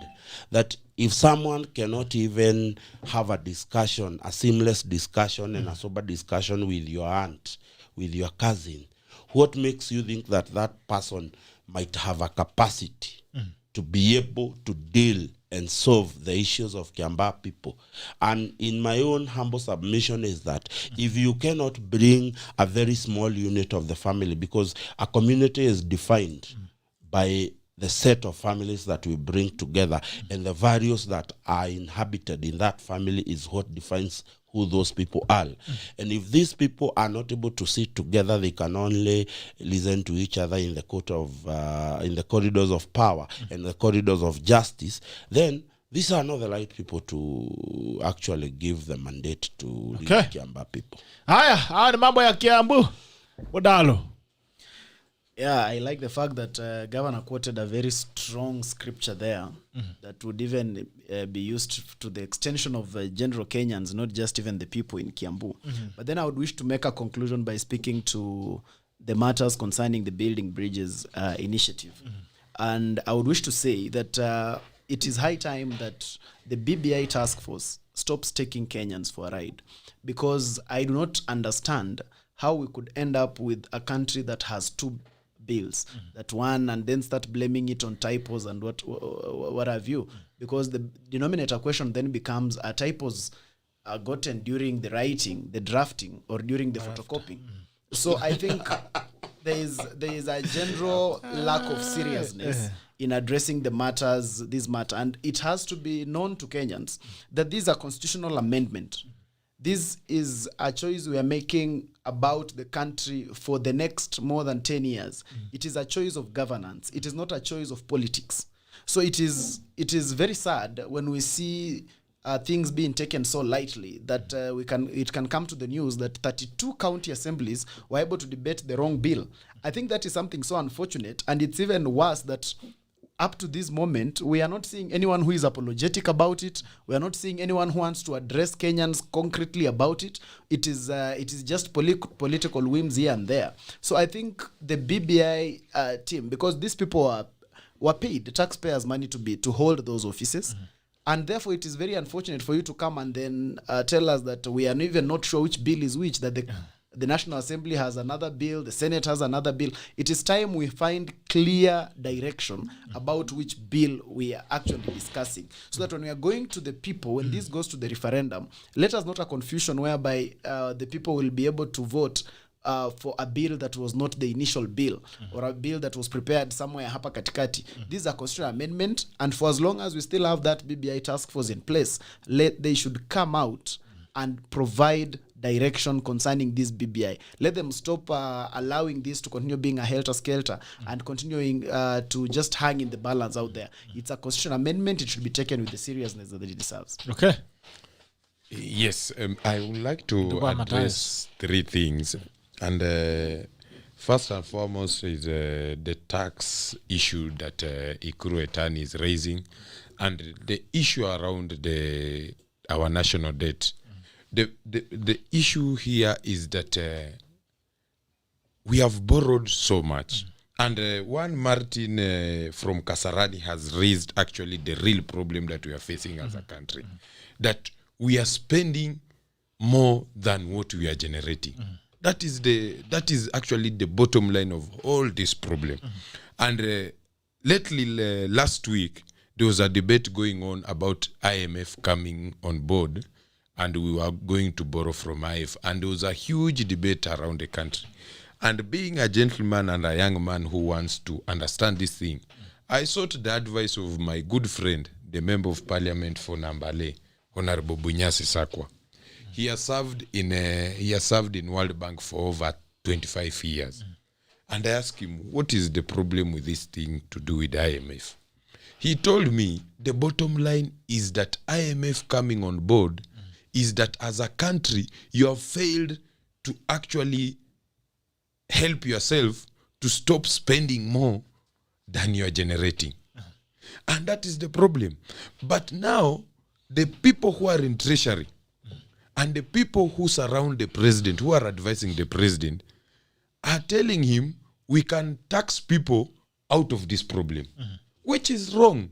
Speaker 2: that if someone cannot even have a discussion, a seamless discussion and a sober discussion with your aunt, with your cousin, what makes you think that that person might have a capacity to be able to deal and solve the issues of Kiamba people? And in my own humble submission is that if you cannot bring a very small unit of the family, because a community is defined by the set of families that we bring together, and the values that are inhabited in that family is what defines who those people are. And if these people are not able to sit together, they can only listen to each other in the in the corridors of power and the corridors of justice, then these are not the right people to actually give the mandate to lead Kiamba people.
Speaker 1: Haya ni mambo ya Kiambu. Mundalo.
Speaker 6: Yeah, I like the fact that Governor quoted a very strong scripture there that would even be used to the extension of general Kenyans, not just even the people in Kiambu. But then I would wish to make a conclusion by speaking to the matters concerning the Building Bridges initiative. And I would wish to say that it is high time that the BBI task force stops taking Kenyans for a ride, because I do not understand how we could end up with a country that has two bills, that one, and then start blaming it on typos and what have you, because the denominator question then becomes, are typos gotten during the writing, the drafting, or during the photocopying? So I think there is a general lack of seriousness in addressing this matter, and it has to be known to Kenyans that this is a constitutional amendment. This is a choice we are making about the country for the next more than 10 years. It is a choice of governance. It is not a choice of politics. So it is very sad when we see things being taken so lightly that it can come to the news that 32 county assemblies were able to debate the wrong bill. I think that is something so unfortunate, and it's even worse that up to this moment, we are not seeing anyone who is apologetic about it. We are not seeing anyone who wants to address Kenyans concretely about it. It is just political whims here and there. So I think the BBI team, because these people were paid the taxpayers' money to hold those offices, and therefore it is very unfortunate for you to come and then tell us that we are even not sure which bill is which, that the National Assembly has another bill, the Senate has another bill. It is time we find clear direction about which bill we are actually discussing, so that when we are going to the people, when this goes to the referendum, let us not a confusion whereby the people will be able to vote for a bill that was not the initial bill, or a bill that was prepared somewhere hapa katikati. This is a constitutional amendment, and for as long as we still have that BBI task force in place, they should come out and provide direction concerning this BBI. Let them stop allowing this to continue being a helter-skelter and continuing to just hang in the balance out there. It's a constitutional amendment. It should be taken with the seriousness that it deserves.
Speaker 1: Okay.
Speaker 7: Yes, I would like to address three things. And first and foremost is the tax issue that Ikuru Etani is raising, and the issue around our national debt. The issue here is that we have borrowed so much. And one Martin from Kasarani has raised actually the real problem that we are facing as a country. That we are spending more than what we are generating. That is actually the bottom line of all this problem. And lately, last week, there was a debate going on about IMF coming on board, and we were going to borrow from IMF. And there was a huge debate around the country. And being a gentleman and a young man who wants to understand this thing, I sought the advice of my good friend, the Member of Parliament for Nambale, Honorable Bunyasi Sakwa. He has served in World Bank for over 25 years. And I asked him, what is the problem with this thing to do with IMF? He told me the bottom line is that IMF coming on board is that as a country, you have failed to actually help yourself to stop spending more than you are generating. And that is the problem. But now, the people who are in treasury and the people who surround the president, who are advising the president, are telling him we can tax people out of this problem, which is wrong.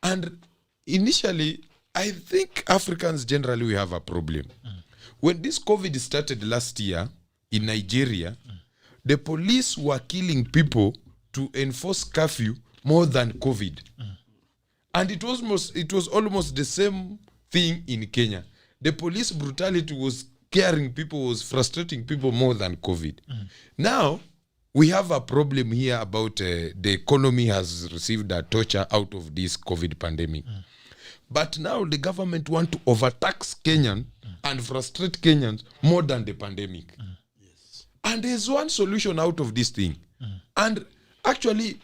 Speaker 7: And initially, I think Africans generally we have a problem. When this COVID started last year in Nigeria, the police were killing people to enforce curfew more than COVID. And it was almost the same thing in Kenya. The police brutality was scaring people, was frustrating people more than COVID. Now, we have a problem here about the economy has received a torture out of this COVID pandemic. But now the government want to overtax Kenyans and frustrate Kenyans more than the pandemic. Yes. And there's one solution out of this thing. And actually,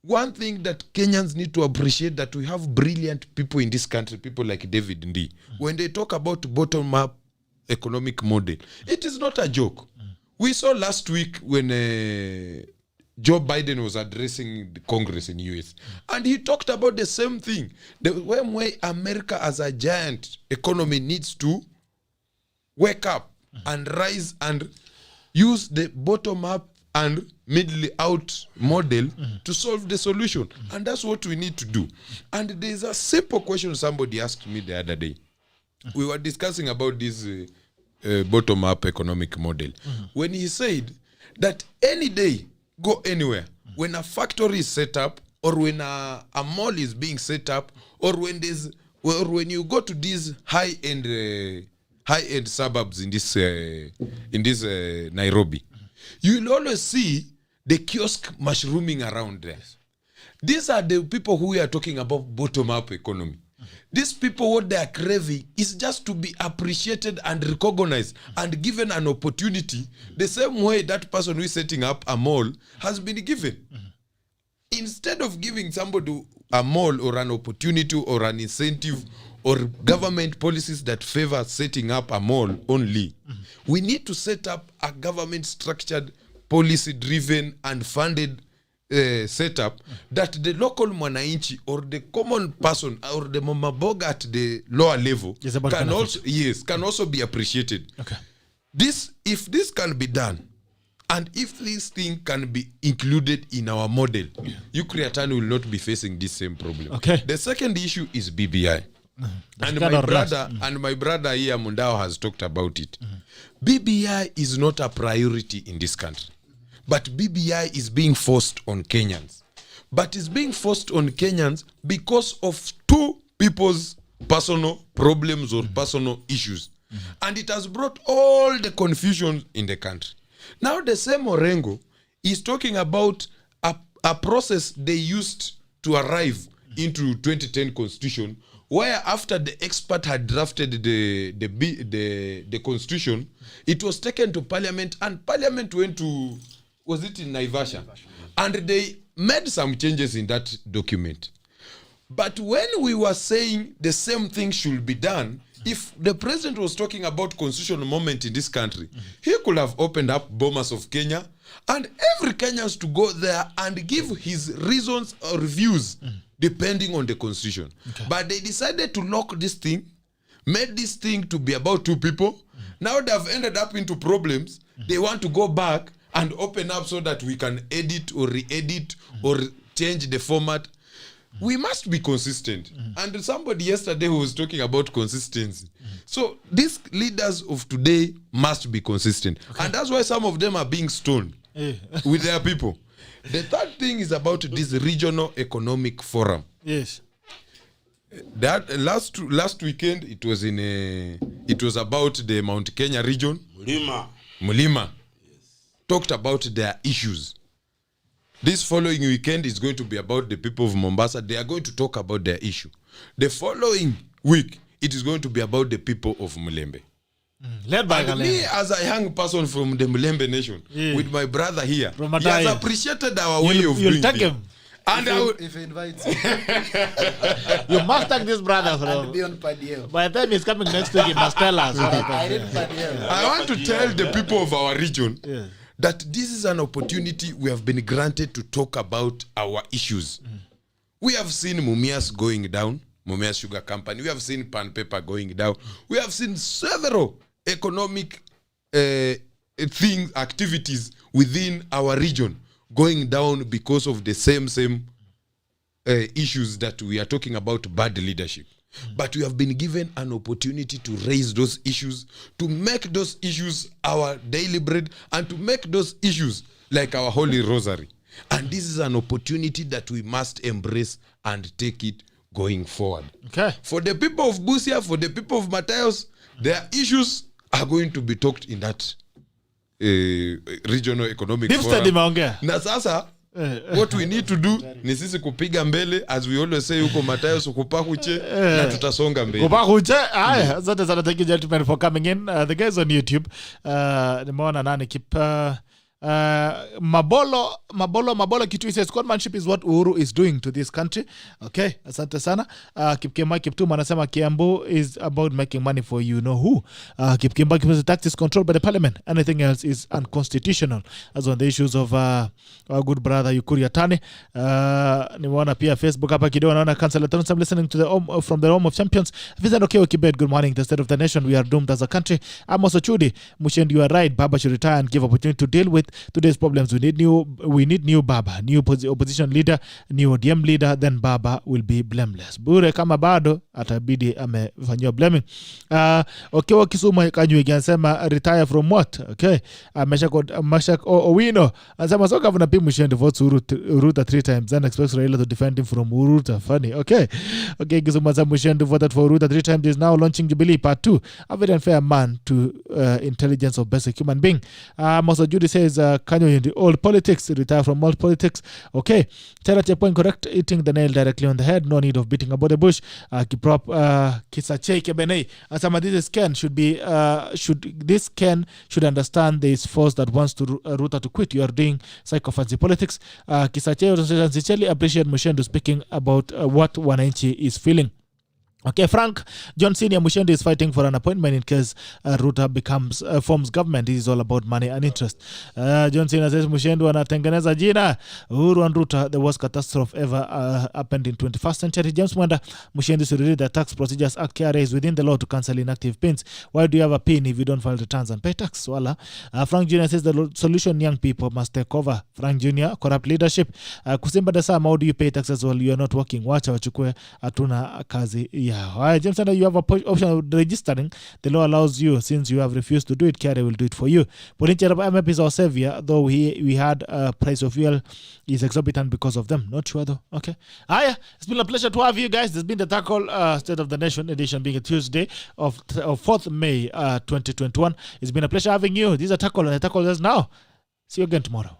Speaker 7: one thing that Kenyans need to appreciate, that we have brilliant people in this country, people like David Ndii. When they talk about bottom-up economic model, it is not a joke. We saw last week when Joe Biden was addressing the Congress in US, and he talked about the same thing. The way America as a giant economy needs to wake up and rise and use the bottom-up and middle out model to solve the solution. And that's what we need to do. And there's a simple question somebody asked me the other day. We were discussing about this bottom-up economic model. When he said that any day, go anywhere, when a factory is set up, or when a mall is being set up, or when you go to these high-end suburbs in this Nairobi, you will always see the kiosk mushrooming around there. These are the people who we are talking about bottom-up economy. These people, what they are craving is just to be appreciated and recognized and given an opportunity the same way that person who is setting up a mall has been given. Instead of giving somebody a mall or an opportunity or an incentive or government policies that favor setting up a mall only, we need to set up a government structured, policy driven and funded setup that the local mwananchi or the common person or the mamaboga at the lower level can also be appreciated.
Speaker 1: Okay.
Speaker 7: If this can be done, and if this thing can be included in our model, Ukriatani will not be facing this same problem.
Speaker 1: Okay.
Speaker 7: The second issue is BBI. And my brother here, Mundao, has talked about it. BBI is not a priority in this country. But BBI is being forced on Kenyans. But it's being forced on Kenyans because of two people's personal problems or personal issues. And it has brought all the confusion in the country. Now the same Orengo is talking about a process they used to arrive into 2010 constitution, where after the expert had drafted the constitution, it was taken to parliament, and parliament went to, was it in Naivasha? And they made some changes in that document. But when we were saying the same thing should be done, if the president was talking about constitutional moment in this country, he could have opened up Bomas of Kenya and every Kenyans to go there and give his reasons or views depending on the constitution. Okay. But they decided to lock this thing, made this thing to be about two people. Now they've ended up into problems. They want to go back and open up so that we can edit or re-edit or change the format. We must be consistent. And somebody yesterday was talking about consistency. So these leaders of today must be consistent. Okay. And that's why some of them are being stoned with their people. The third thing is about this regional economic forum.
Speaker 1: Yes.
Speaker 7: That last weekend it was about the Mount Kenya region. Mulima. Yes. Talked about their issues. This following weekend is going to be about the people of Mombasa. They are going to talk about their issue. The following week, it is going to be about the people of Mulembe.
Speaker 1: Led by
Speaker 7: and me, as a young person from the Mulembe nation, with my brother here, he has appreciated our way of doing things. And
Speaker 6: if he invites
Speaker 1: you must thank this brother from by the time he's coming next week, he must tell us.
Speaker 7: I want to tell the people of our region that this is an opportunity we have been granted to talk about our issues. We have seen Mumias going down, Mumias Sugar Company. We have seen Pan Paper going down. We have seen several economic activities within our region going down because of the same issues that we are talking about, bad leadership. But we have been given an opportunity to raise those issues, to make those issues our daily bread, and to make those issues like our Holy Rosary. And this is an opportunity that we must embrace and take it going forward. Okay. For the people of Busia, for the people of Matayos, their issues are going to be talked in that regional economic forum. Na sasa, what we need to do ni sisi kupiga mbele, as we always say huko Matayos, kupakuche na tutasonga mbele.
Speaker 1: Kupakuche, asante sana, thank you gentlemen for coming in. The guys on YouTube, nimeona nani Mabolo Kitui says conmanship is what Uhuru is doing to this country. Okay, asante sana. Kipkemba Kiptum anasema Kiambu is about making money for you know who. Kipkemba Kiptum, tax is controlled by the parliament. Anything else is unconstitutional. As on the issues of our good brother Yukuria Tane. Nimeona pia Facebook hapa kidogo naona Councillor Thompson listening to the from the home of champions. Vincent okay Kibet, good morning. The state of the nation, we are doomed as a country. Amos Ochudi, Mushendu, you are right. Baba should retire and give opportunity to deal with today's problems. We need new Baba, new opposition leader, new ODM leader, then Baba will be blameless. Bure kama bado atabidi amefanywa blaming. Okay, Kisumu Kanyugi anasema retire from what? Okay. Mashak Owino anasema so Governor P Mushendu votes Uruta 3 times and expects Raila to defend him from Uruta. Funny. Okay. Okay, Kisumu anasema Mushendu voted for Uruta 3 times, is now launching Jubilee Part 2. A very unfair man to intelligence of basic human being. Mosa Judy says Kanyo in the old politics, retire from old politics. Okay. Tell your point correct, hitting the nail directly on the head. No need of beating about the bush. Kiprop Kisache Kebene. Asama this Ken should understand there is force that wants to Ruta to quit. You are doing psychophancy politics. Kisache sincerely appreciate Mushendu speaking about what Wananchi is feeling. Okay, Frank John Senior Mushendu is fighting for an appointment in case Ruta forms government. This is all about money and interest. John Senior says Mushendu anatengeneza jina. Uhuru and Ruta, the worst catastrophe ever happened in 21st century. James Mwanda, Mushendu should read the Tax Procedures Act. KRA is within the law to cancel inactive pins. Why do you have a pin if you don't file returns and pay tax? Wala. Frank Jr. says the solution young people must take over. Frank Jr. corrupt leadership. Kusimba Dasama, how do you pay taxes while you are not working? Wacha wachukue atuna kazi. Yeah, James, you have a option of registering. The law allows you. Since you have refused to do it, KRA will do it for you. Potential MF is our savior, though we had a price of fuel is exorbitant because of them. Not sure though. Okay. It's been a pleasure to have you guys. There's been the Tackle State of the Nation edition, being a Tuesday of 4th May 2021. It's been a pleasure having you. These are Tackle, and the Tackle is now. See you again tomorrow.